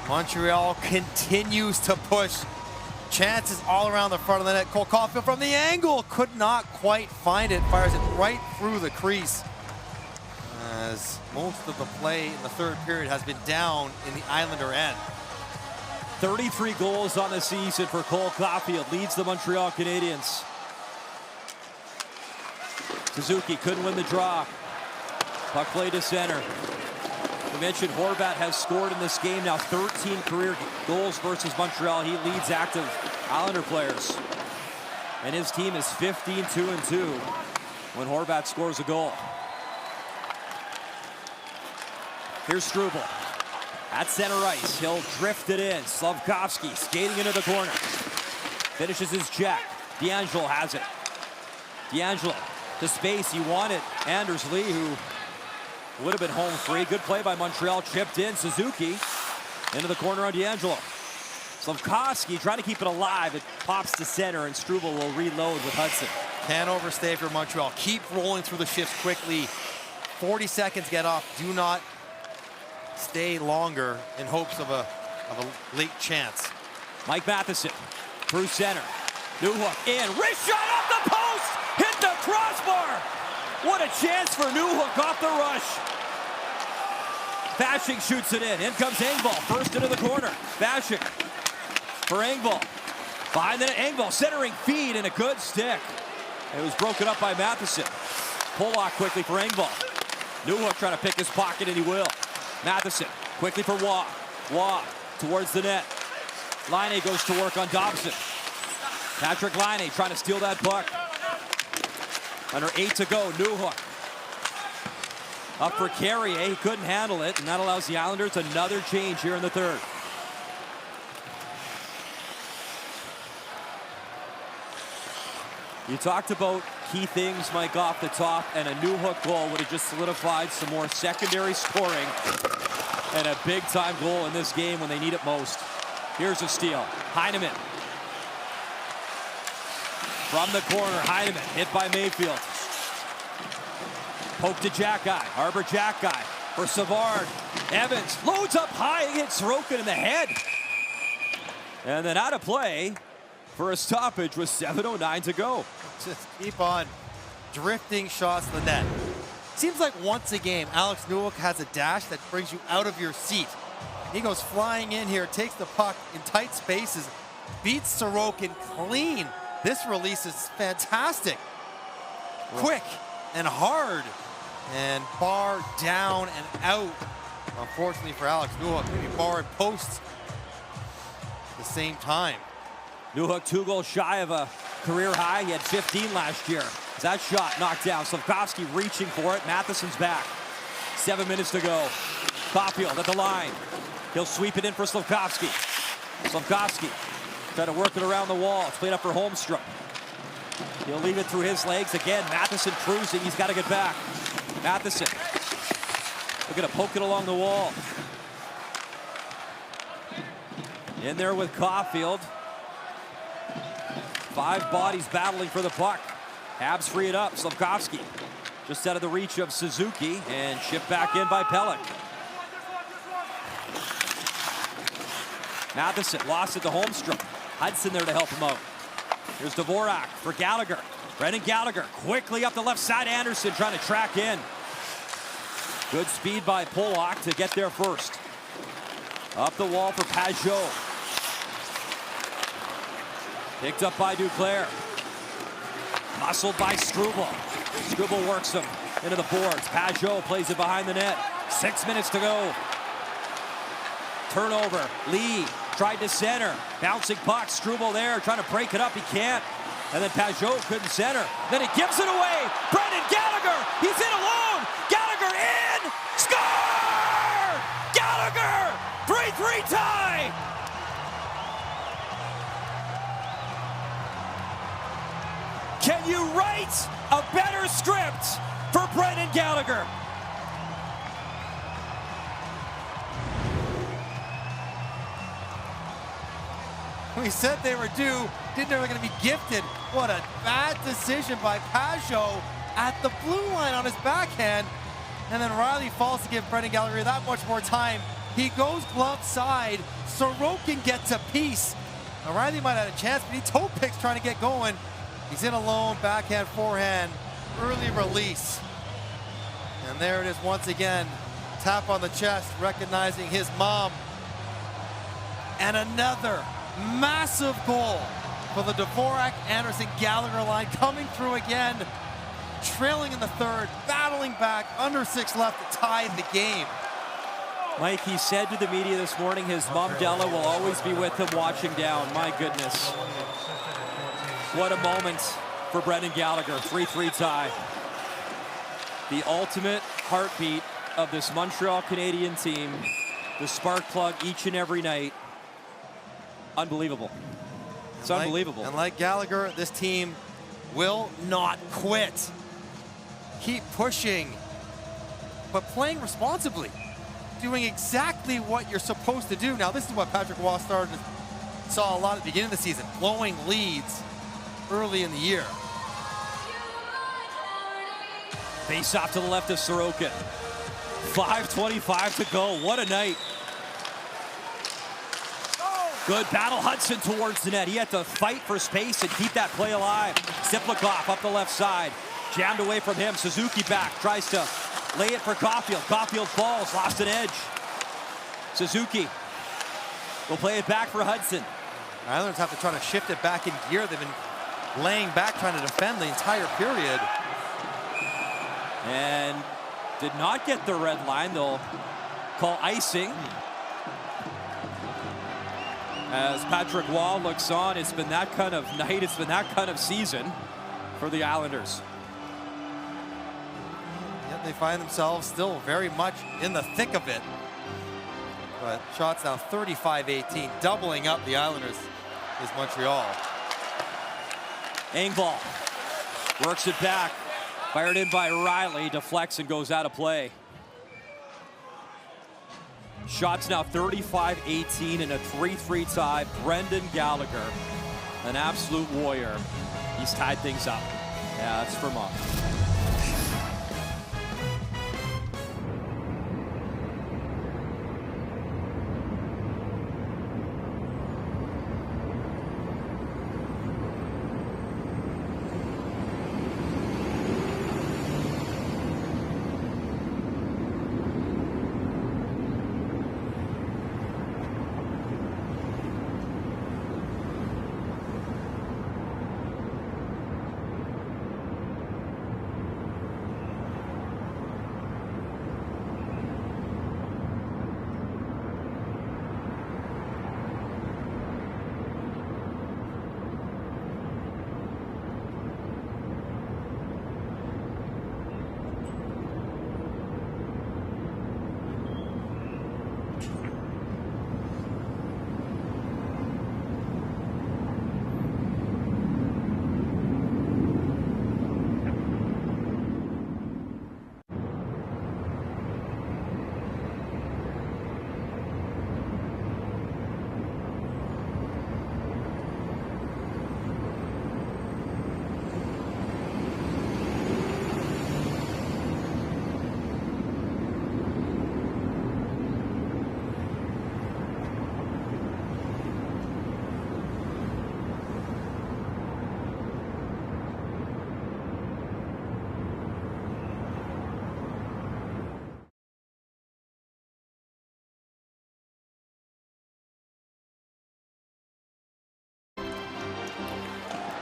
Montreal continues to push. Chances all around the front of the net. Cole Caulfield from the angle could not quite find it. Fires it right through the crease. As most of the play in the third period has been down in the Islander end. 33 goals on the season for Cole Caulfield. Leads the Montreal Canadiens. Suzuki couldn't win the draw. Puck play to center. We mentioned Horvat has scored in this game now 13 career goals versus Montreal. He leads active Islander players. And his team is 15-2-2 when Horvat scores a goal. Here's Struble. At center ice, he'll drift it in. Slafkovsky skating into the corner. Finishes his check. DeAngelo has it. DeAngelo to space. He wanted Anders Lee, who would have been home free. Good play by Montreal. Chipped in. Suzuki into the corner on DeAngelo. Slafkovsky trying to keep it alive. It pops to center, and Struble will reload with Hudson. Can't overstay for Montreal. Keep rolling through the shifts quickly. 40 seconds get off. Do not stay longer in hopes of a late chance. Mike Matheson through center. Newhook in. Wrist shot off the post. Hit the crossbar. What a chance for Newhook off the rush. Basching shoots it in. In comes Engvall. First into the corner. Basching for Engvall. Behind the net. Engvall centering feed and a good stick. It was broken up by Matheson. Pollock quickly for Engvall. Newhook trying to pick his pocket, and he will. Matheson quickly for Waugh. Waugh towards the net. Laine goes to work on Dobson. Patrick Laine trying to steal that puck. Under 8 to go, Newhook. Up for Carrier, he couldn't handle it, and that allows the Islanders another change here in the third. You talked about key things, Mike, off the top, and a Newhook goal would have just solidified some more secondary scoring and a big-time goal in this game when they need it most. Here's a steal. Heineman. From the corner, Heineman hit by Mayfield. Poke to Jack-Eye. Arbor Jack-Eye for Savard. Evans loads up high, hits Sorokin in the head. And then out of play for a stoppage with 7:09 to go. Just keep on drifting shots to the net. Seems like once a game, Alex Newhook has a dash that brings you out of your seat. He goes flying in here, takes the puck in tight spaces, beats Sorokin clean. This release is fantastic. Quick and hard. And bar down and out. Unfortunately for Alex Newhook, maybe bar and post at the same time. Newhook 2 goals shy of a career high. He had 15 last year. That shot knocked down. Slafkovsky reaching for it. Matheson's back. 7 minutes to go. Caulfield at the line. He'll sweep it in for Slafkovsky. Slafkovsky trying to work it around the wall. It's played up for Holmstrom. He'll leave it through his legs. Again, Matheson cruising. He's got to get back. Matheson. Looking to poke it along the wall. In there with Caulfield. 5 bodies battling for the puck. Habs free it up. Slafkovsky just out of the reach of Suzuki and shipped back in by Pelech. Matheson lost it to Holmstrom. Hudson there to help him out. Here's Dvorak for Gallagher. Brendan Gallagher quickly up the left side. Anderson trying to track in. Good speed by Pollock to get there first. Up the wall for Pajot. Picked up by Duclair. Muscled by Struble. Struble works him into the boards. Pajot plays it behind the net. 6 minutes to go. Turnover. Lee tried to center. Bouncing puck. Struble there trying to break it up. He can't. And then Pajot couldn't center. Then he gives it away. Brendan Gallagher. He's in alone. Gallagher in. Score! Gallagher! 3-3 tie. Can you write a better script for Brendan Gallagher? We said they were due, didn't know they were going to be gifted. What a bad decision by Pajot at the blue line on his backhand. And then Riley falls to give Brendan Gallagher that much more time. He goes glove side. Sorokin gets a piece. Now Riley might have had a chance, but he toe picks trying to get going. He's in alone, backhand, forehand, early release. And there it is once again. Tap on the chest, recognizing his mom. And another massive goal for the Dvorak, Anderson, Gallagher line coming through again. Trailing in the third, battling back, under 6 left to tie the game. Mike, he said to the media this morning his mom Della will always be with him watching down. My goodness. What a moment for Brendan Gallagher. 3-3 tie. The ultimate heartbeat of this Montreal Canadian team. The spark plug each and every night. Unbelievable. It's unbelievable. And like Gallagher, this team will not quit. Keep pushing, but playing responsibly. Doing exactly what you're supposed to do. Now, this is what Patrick Roy saw a lot at the beginning of the season. Blowing leads early in the year. Face off to the left of Sorokin. 5:25 to go. What a night. Good battle, Hudson towards the net. He had to fight for space and keep that play alive. Ziplikov up the left side. Jammed away from him. Suzuki back. Tries to lay it for Caulfield. Caulfield falls. Lost an edge. Suzuki will play it back for Hudson. Islanders have to try to shift it back in gear. They've been laying back trying to defend the entire period. And did not get the red line. They'll call icing. As Patrick Wall looks on, it's been that kind of night, it's been that kind of season for the Islanders. Yet they find themselves still very much in the thick of it. But shots now 35-18, doubling up the Islanders is Montreal. Engvall works it back, fired in by Riley, deflects and goes out of play. Shots now 35-18 in a 3-3 tie. Brendan Gallagher, an absolute warrior. He's tied things up. Yeah, that's Vermont.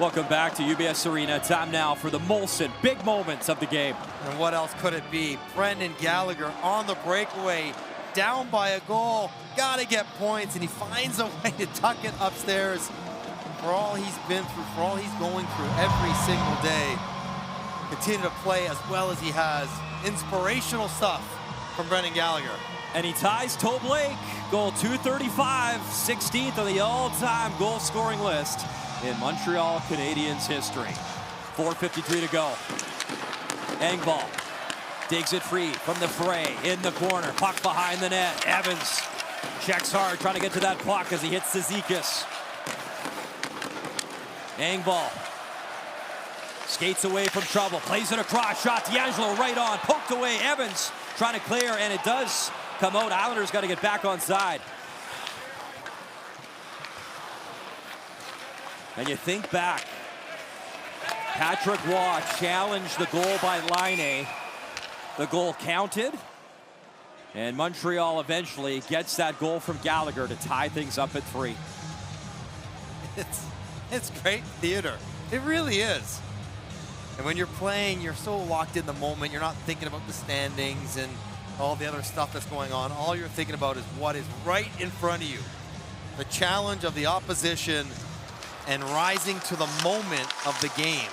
Welcome back to UBS Arena. Time now for the Molson big moments of the game. And what else could it be? Brendan Gallagher on the breakaway, down by a goal, gotta get points, and he finds a way to tuck it upstairs. For all he's been through, for all he's going through every single day, continue to play as well as he has. Inspirational stuff from Brendan Gallagher. And he ties Toe Blake, goal 235, 16th on the all-time goal-scoring list in Montreal Canadiens history. 4:53 to go. Engvall digs it free from the fray in the corner. Puck behind the net. Evans checks hard, trying to get to that puck as he hits Cizikas. Engvall skates away from trouble, plays it across, shot DeAngelo right on, poked away. Evans trying to clear, and it does come out. Islanders got to get back on side. And you think back, Patrick Waugh challenged the goal by Laine. The goal counted, and Montreal eventually gets that goal from Gallagher to tie things up at 3. It's great theater. It really is. And when you're playing, you're so locked in the moment. You're not thinking about the standings and all the other stuff that's going on. All you're thinking about is what is right in front of you. The challenge of the opposition and rising to the moment of the game.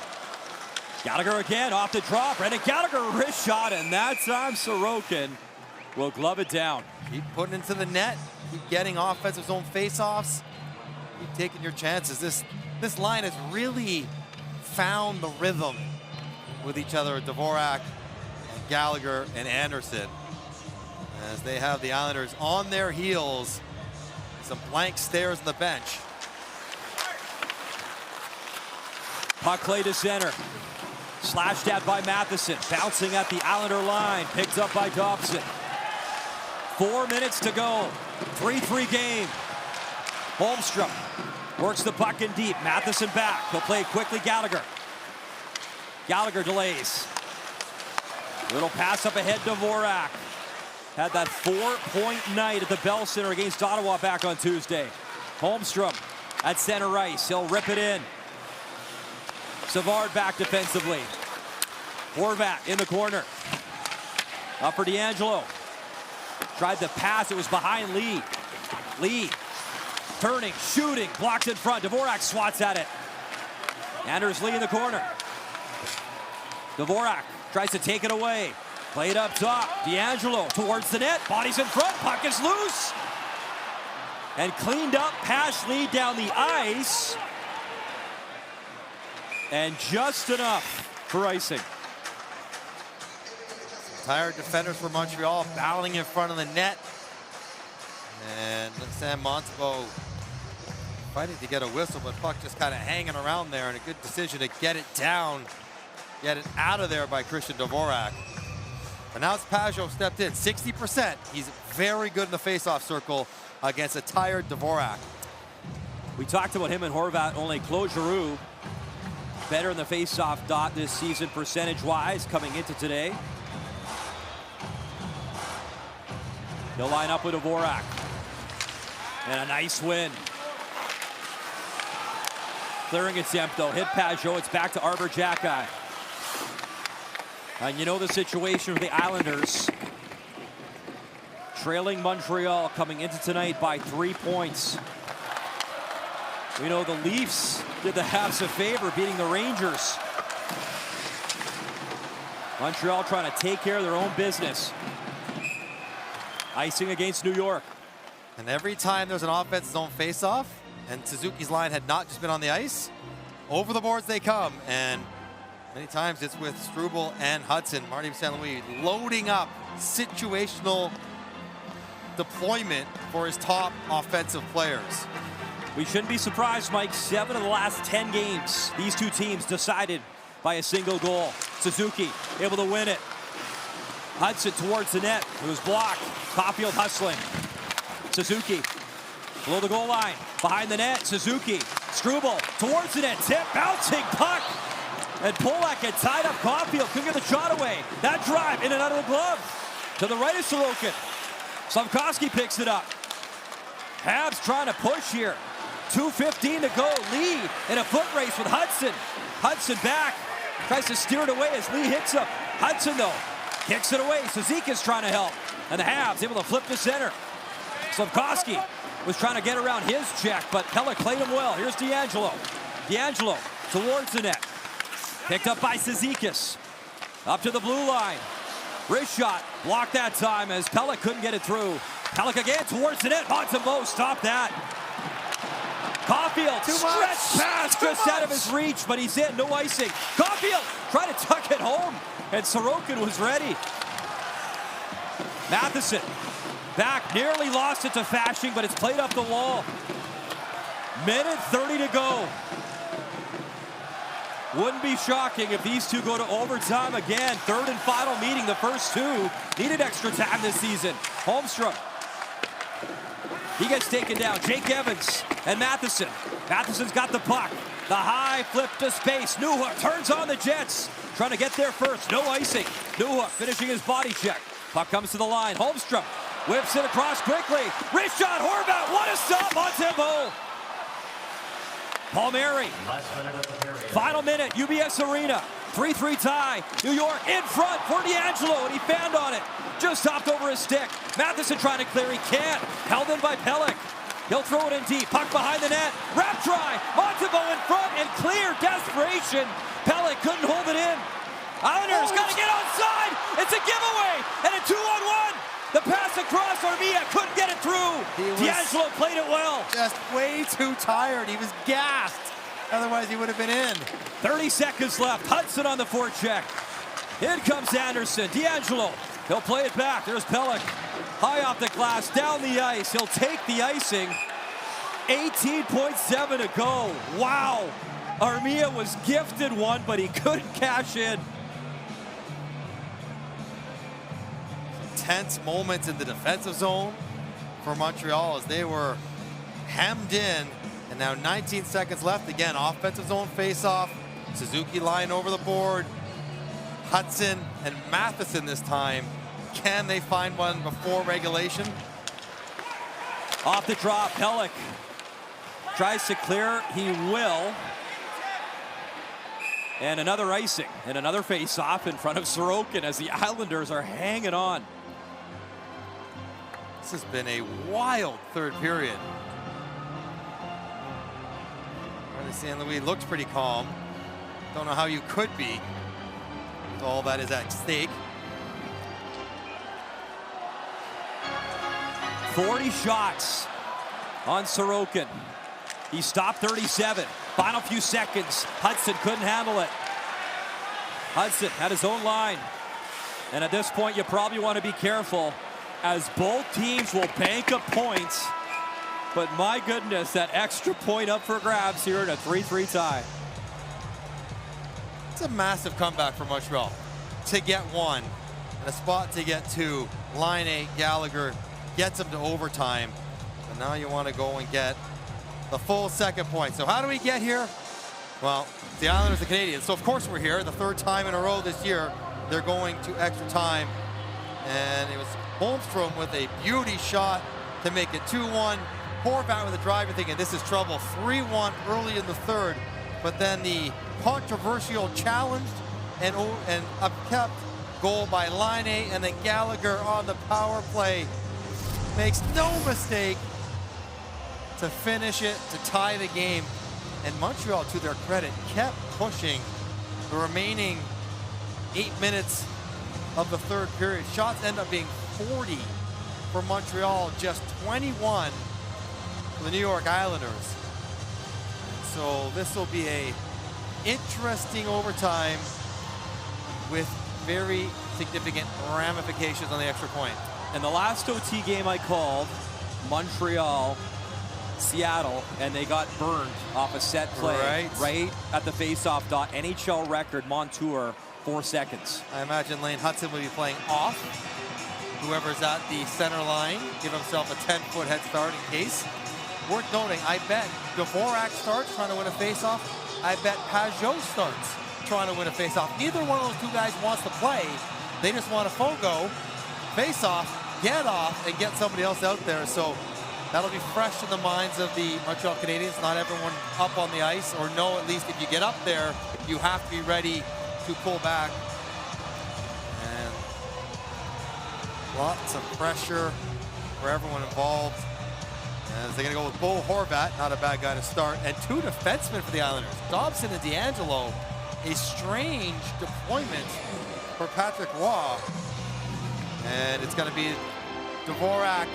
Gallagher again off the draw. Brendan Gallagher wrist shot, and that time Sorokin will glove it down. Keep putting into the net. Keep getting offensive zone faceoffs. Keep taking your chances. This line has really found the rhythm with each other. Dvorak and Gallagher and Anderson, as they have the Islanders on their heels. Some blank stares on the bench. Puck play to center. Slashed at by Matheson. Bouncing at the Islander line. Picked up by Dobson. 4 minutes to go. 3-3 game. Holmstrom works the puck in deep. Matheson back. He'll play it quickly. Gallagher. Gallagher delays. Little pass up ahead to Dvorak. Had that 4-point night at the Bell Center against Ottawa back on Tuesday. Holmstrom at center ice. He'll rip it in. Savard back defensively. Horvat in the corner. Up for DeAngelo. Tried the pass. It was behind Lee. Lee Turning, shooting, blocked in front. Dvorak swats at it. Anders Lee in the corner. Dvorak tries to take it away. Played up top. D'Angelo towards the net. Bodies in front. Puck is loose. And cleaned up. Pass Lee down the ice. And just enough for icing. Tired defenders for Montreal battling in front of the net. And Sam Montembeault fighting to get a whistle, but puck just kind of hanging around there, and a good decision to get it down, get it out of there by Christian Dvorak. And now it's Pajot stepped in, 60%. He's very good in the face-off circle against a tired Dvorak. We talked about him and Horvat, only Claude Giroux better in the face-off dot this season percentage-wise coming into today. He'll line up with Dvorak. And a nice win. Clearing attempt though, hit Pajot, it's back to Arber Xhekaj. And you know the situation with the Islanders. Trailing Montreal coming into tonight by 3 points. We know the Leafs did the Habs a favor beating the Rangers. Montreal trying to take care of their own business. Icing against New York. And every time there's an offensive zone face-off, and Suzuki's line had not just been on the ice, over the boards they come. And many times it's with Struble and Hudson. Marty St. Louis loading up situational deployment for his top offensive players. We shouldn't be surprised, Mike. 7 of the last 10 games, these two teams decided by a single goal. Suzuki able to win it. Hudson towards the net. It was blocked. Caulfield hustling. Suzuki below the goal line. Behind the net, Suzuki. Struble towards the net. Tip, bouncing puck. And Polak had tied up Caulfield. Couldn't get the shot away. That drive in and out of the glove. To the right of Sorokin. Slafkovsky picks it up. Habs trying to push here. 2:15 to go. Lee in a foot race with Hudson. Hudson back. Tries to steer it away as Lee hits him. Hudson, though, kicks it away. Suzuki's trying to help. And the Habs able to flip to center. Slafkovsky was trying to get around his check, but Pelech played him well. Here's D'Angelo. D'Angelo towards the net. Picked up by Cizikas. Up to the blue line. Wrist shot. Blocked that time as Pelech couldn't get it through. Pelech again towards the net. Montembeault stopped that. Caulfield, stretch pass just out of his reach, but he's in, no icing. Caulfield trying to tuck it home, and Sorokin was ready. Matheson back, nearly lost it to Fasching, but it's played up the wall. Minute 30 to go. Wouldn't be shocking if these two go to overtime again. Third and final meeting. The first two needed extra time this season. Holmstrom. He gets taken down. Jake Evans and Matheson. Matheson's got the puck. The high flip to space. Newhook turns on the Jets. Trying to get there first. No icing. Newhook finishing his body check. Puck comes to the line. Holmstrom whips it across quickly. Wrist shot. Horvat. What a stop. Montembeault. Palmieri. Final minute. UBS Arena. 3-3 tie. New York in front for D'Angelo, and he fanned on it. Just hopped over his stick. Matheson trying to clear. He can't. Held in by Pelech. He'll throw it in deep. Puck behind the net. Wrap try. Montembeault in front and clear. Desperation. Pelech couldn't hold it in. Islanders got to get onside. It's a giveaway. And a 2-on-1. The pass across. Armia couldn't get it through. D'Angelo played it well. Just way too tired. He was gassed. Otherwise, he would have been in. 30 seconds left. Hudson on the forecheck. In comes Anderson. D'Angelo. He'll play it back. There's Pelech. High off the glass. Down the ice. He'll take the icing. 18.7 to go. Wow. Armia was gifted one, but he couldn't cash in. Tense moments in the defensive zone for Montreal as they were hemmed in. And now 19 seconds left. Again, offensive zone face-off. Suzuki line over the board. Hudson and Matheson this time. Can they find one before regulation? Off the draw, Pelech tries to clear. He will. And another icing and another face-off in front of Sorokin as the Islanders are hanging on. This has been a wild third period. St. Louis looks pretty calm. Don't know how you could be with all that is at stake. 40 shots on Sorokin. He stopped 37. Final few seconds. Hudson couldn't handle it. Hudson had his own line. And at this point, you probably want to be careful as both teams will bank up points. But my goodness, that extra point up for grabs here in a 3-3 tie. It's a massive comeback for Montreal to get one and a spot to get two. Laine, Gallagher gets them to overtime. So now you want to go and get the full second point. So how do we get here? Well, the Islanders, the Canadiens. So of course we're here. The third time in a row this year, they're going to extra time. And it was Holmstrom with a beauty shot to make it 2-1. Horvat with a drive, thinking this is trouble. 3-1 early in the third. But then the controversial challenged and upkept goal by Laine, and then Gallagher on the power play makes no mistake to finish it, to tie the game. And Montreal, to their credit, kept pushing the remaining 8 minutes of the third period. Shots end up being 40 for Montreal, just 21 for the New York Islanders. So this will be a interesting overtime with very significant ramifications on the extra point. And the last OT game I called, Montreal, Seattle, and they got burned off a set play right at the face-off dot. NHL record, Montour, 4 seconds. I imagine Lane Hudson will be playing off. Whoever's at the center line, give himself a 10-foot head start in case. Worth noting, I bet Dvorak starts trying to win a face-off. I bet Pajot starts trying to win a face-off. Neither one of those two guys wants to play. They just want to fogo, face-off, get off, and get somebody else out there. So that'll be fresh in the minds of the Montreal Canadiens. Not everyone up on the ice, or know at least if you get up there, you have to be ready to pull back. And lots of pressure for everyone involved. As they're going to go with Bo Horvat, not a bad guy to start, and 2 defensemen for the Islanders, Dobson and D'Angelo. A strange deployment for Patrick Roy. And it's going to be Dvorak,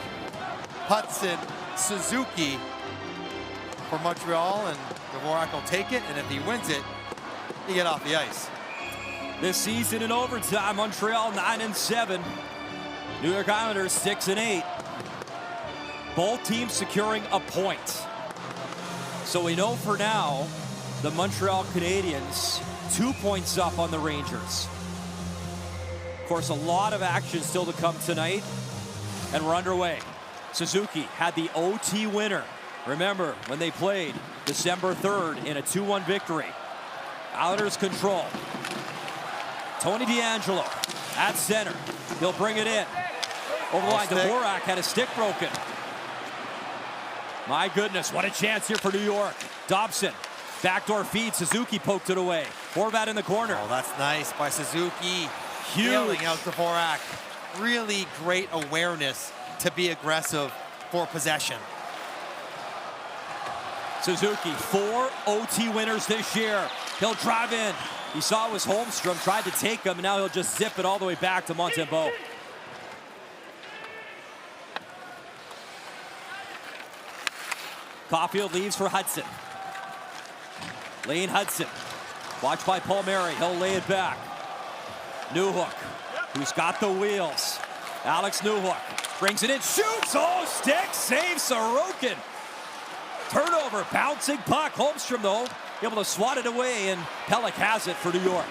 Hudson, Suzuki for Montreal, and Dvorak will take it, and if he wins it, he get off the ice. This season in overtime, Montreal 9-7, New York Islanders 6-8. Both teams securing a point. So we know for now, the Montreal Canadiens 2 points up on the Rangers. Of course, a lot of action still to come tonight, and we're underway. Suzuki had the OT winner. Remember, when they played December 3rd in a 2-1 victory. Islanders control. Tony D'Angelo at center. He'll bring it in. Over the line, Dvorak had his stick broken. My goodness, what a chance here for New York. Dobson, backdoor feed, Suzuki poked it away. Horvat in the corner. Oh, that's nice by Suzuki. Healing out Dvorak. Really great awareness to be aggressive for possession. Suzuki, 4 OT winners this year. He'll drive in. He saw it was Holmstrom, tried to take him, and now he'll just zip it all the way back to Montembeault. Caulfield leaves for Hudson. Lane Hudson, watched by Palmieri. He'll lay it back. Newhook, who's got the wheels. Alex Newhook brings it in, shoots. Oh, stick, saves Sorokin. Turnover, bouncing puck. Holmstrom, though, able to swat it away, and Pelech has it for New York.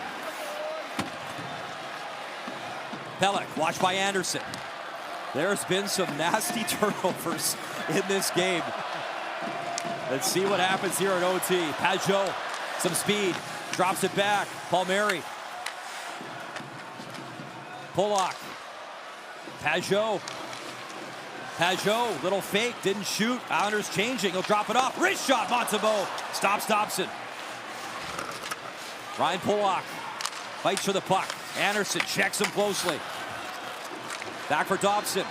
Pelech, watched by Anderson. There's been some nasty turnovers in this game. Let's see what happens here at OT. Pajot, some speed, drops it back. Palmieri. Pollock. Pajot. Pajot, little fake, didn't shoot. Islanders changing, he'll drop it off. Wrist shot, Montembeault. Stops Dobson. Ryan Pollock fights for the puck. Anderson checks him closely. Back for Dobson.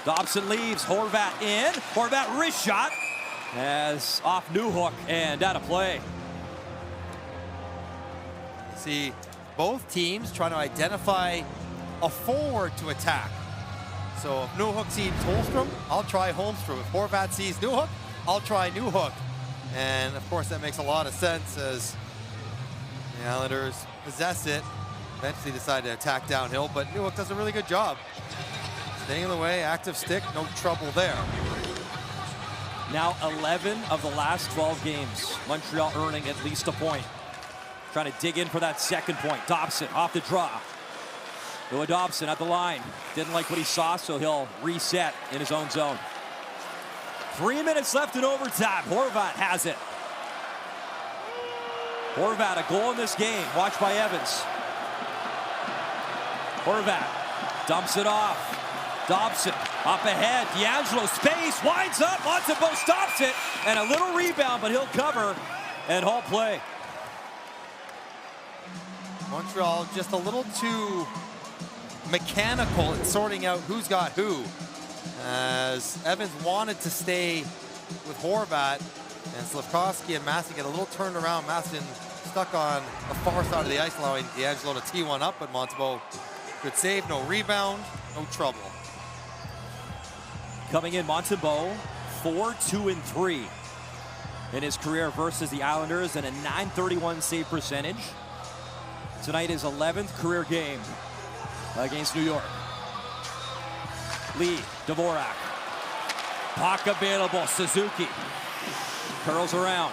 Dobson leaves, Horvat in. Horvat wrist shot. As off Newhook and out of play. see both teams trying to identify a forward to attack. So if Newhook sees Holmstrom, I'll try Holmstrom. If Horvat sees Newhook, I'll try Newhook. And of course that makes a lot of sense as the Islanders possess it, eventually decide to attack downhill, but Newhook does a really good job. Staying in the way, active stick, no trouble there. Now 11 of the last 12 games. Montreal earning at least a point. Trying to dig in for that second point. Dobson off the draw. Noah Dobson at the line. Didn't like what he saw, so he'll reset in his own zone. 3 minutes left in overtime. Horvat has it. Horvat, a goal in this game. Watched by Evans. Horvat dumps it off. Dobson up ahead. D'Angelo space, winds up. Montembeault stops it. And a little rebound, but he'll cover and halt play. Montreal just a little too mechanical in sorting out who's got who, as Evans wanted to stay with Horvat, and Slafkovsky and Mastin get a little turned around. Mastin stuck on the far side of the ice, allowing D'Angelo to tee one up, but Montembeault good save, no rebound, no trouble. Coming in, Montembeault 4-2-3 in his career versus the Islanders, and a .931 save percentage. Tonight his 11th career game against New York. Lee, Dvorak. Puck available, Suzuki. Curls around.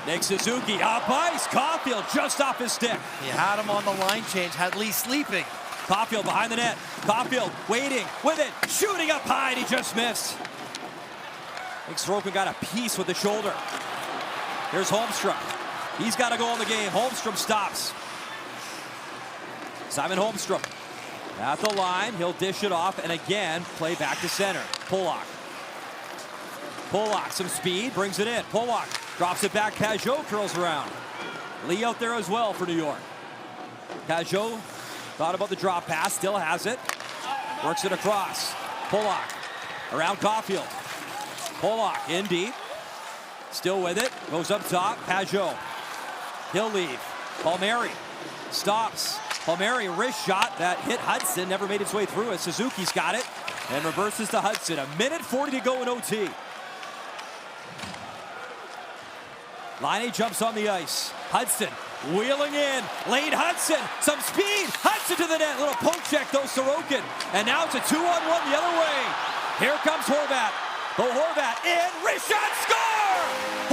Nick Suzuki, up ice. Caulfield just off his stick. He had him on the line change, had Lee sleeping. Caulfield behind the net. Caulfield waiting with it, shooting up high, and he just missed. I think Sorokin got a piece with the shoulder. Here's Holmstrom. He's got to go in the game. Holmstrom stops. Simon Holmstrom at the line. He'll dish it off and again play back to center. Polak. Polak, some speed, brings it in. Polak drops it back. Pajot curls around. Lee out there as well for New York. Pajot thought about the drop pass, still has it. Works it across. Polak around Caulfield. Polak in deep. Still with it. Goes up top. Pajot. He'll leave. Palmieri stops. Palmieri, wrist shot that hit Hudson, never made its way through it. Suzuki's got it and reverses to Hudson. 1:40 to go in OT. Laine jumps on the ice. Hudson wheeling in. Lane Hudson, some speed. Hudson to the net. Little poke check though, Sorokin. And now it's a 2-on-1 the other way. Here comes Horvat. Bo Horvat in. Wrist shot, score!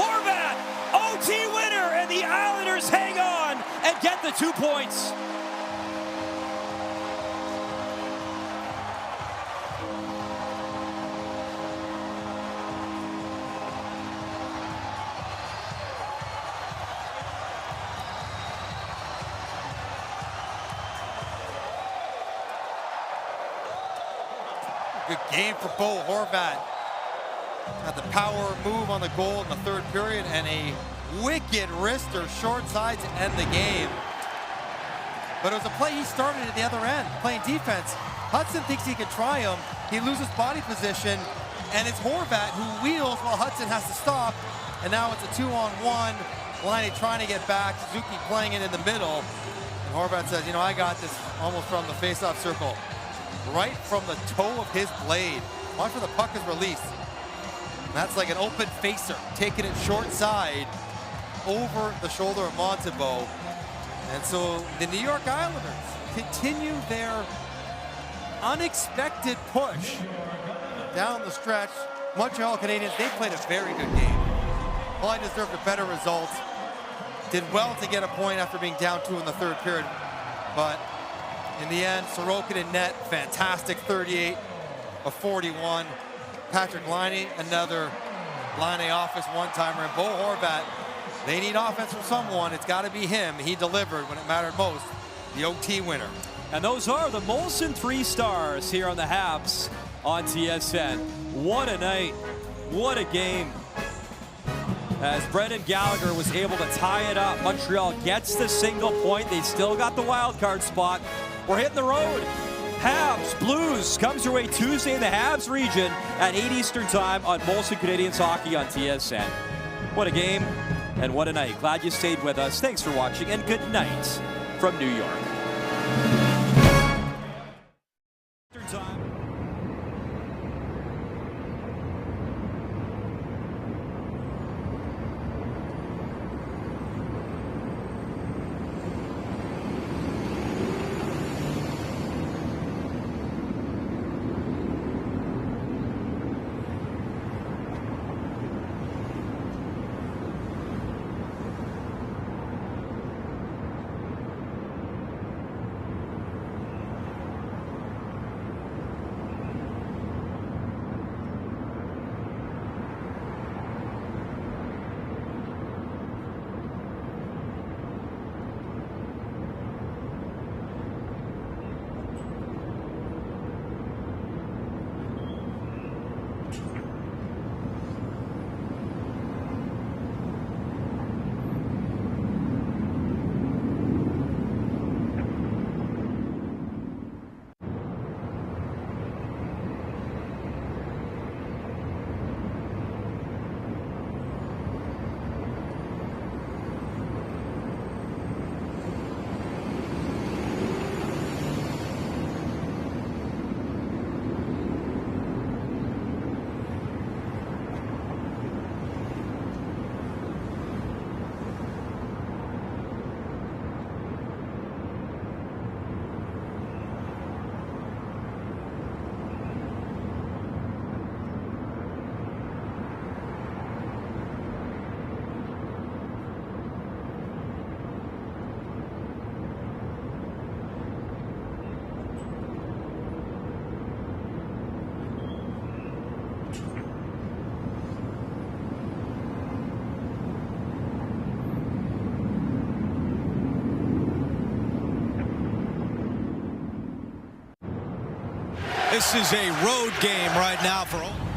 Horvat, OT winner, and the Islanders hang on and get the 2 points. Good game for Bo Horvat. Had the power move on the goal in the third period and a wicked wrister short side to end the game. But it was a play he started at the other end, playing defense. Hudson thinks he can try him. He loses body position, and it's Horvat who wheels while Hudson has to stop. And now it's a 2-on-1. Laine trying to get back. Suzuki playing it in the middle. And Horvat says, you know, I got this almost from the face-off circle. Right from the toe of his blade. Watch where the puck is released. And that's like an open facer, taking it short side over the shoulder of Montembeault. And so the New York Islanders continue their unexpected push down the stretch. Montreal Canadiens, they played a very good game. Probably deserved a better result. Did well to get a point after being down 2 in the third period. But in the end, Sorokin in net, fantastic 38 of 41. Patrick Laine, another Laine office one-timer. And Bo Horvat, they need offense from someone. It's got to be him. He delivered when it mattered most. The OT winner. And those are the Molson 3 stars here on the Habs on TSN. What a night. What a game. As Brendan Gallagher was able to tie it up. Montreal gets the single point. They still got the wild card spot. We're hitting the road. Habs Blues comes your way Tuesday in the Habs region at 8 Eastern time on Molson Canadiens Hockey on TSN. What a game. And what a night. Glad you stayed with us. Thanks for watching, and good night from New York. This is a road game right now for all.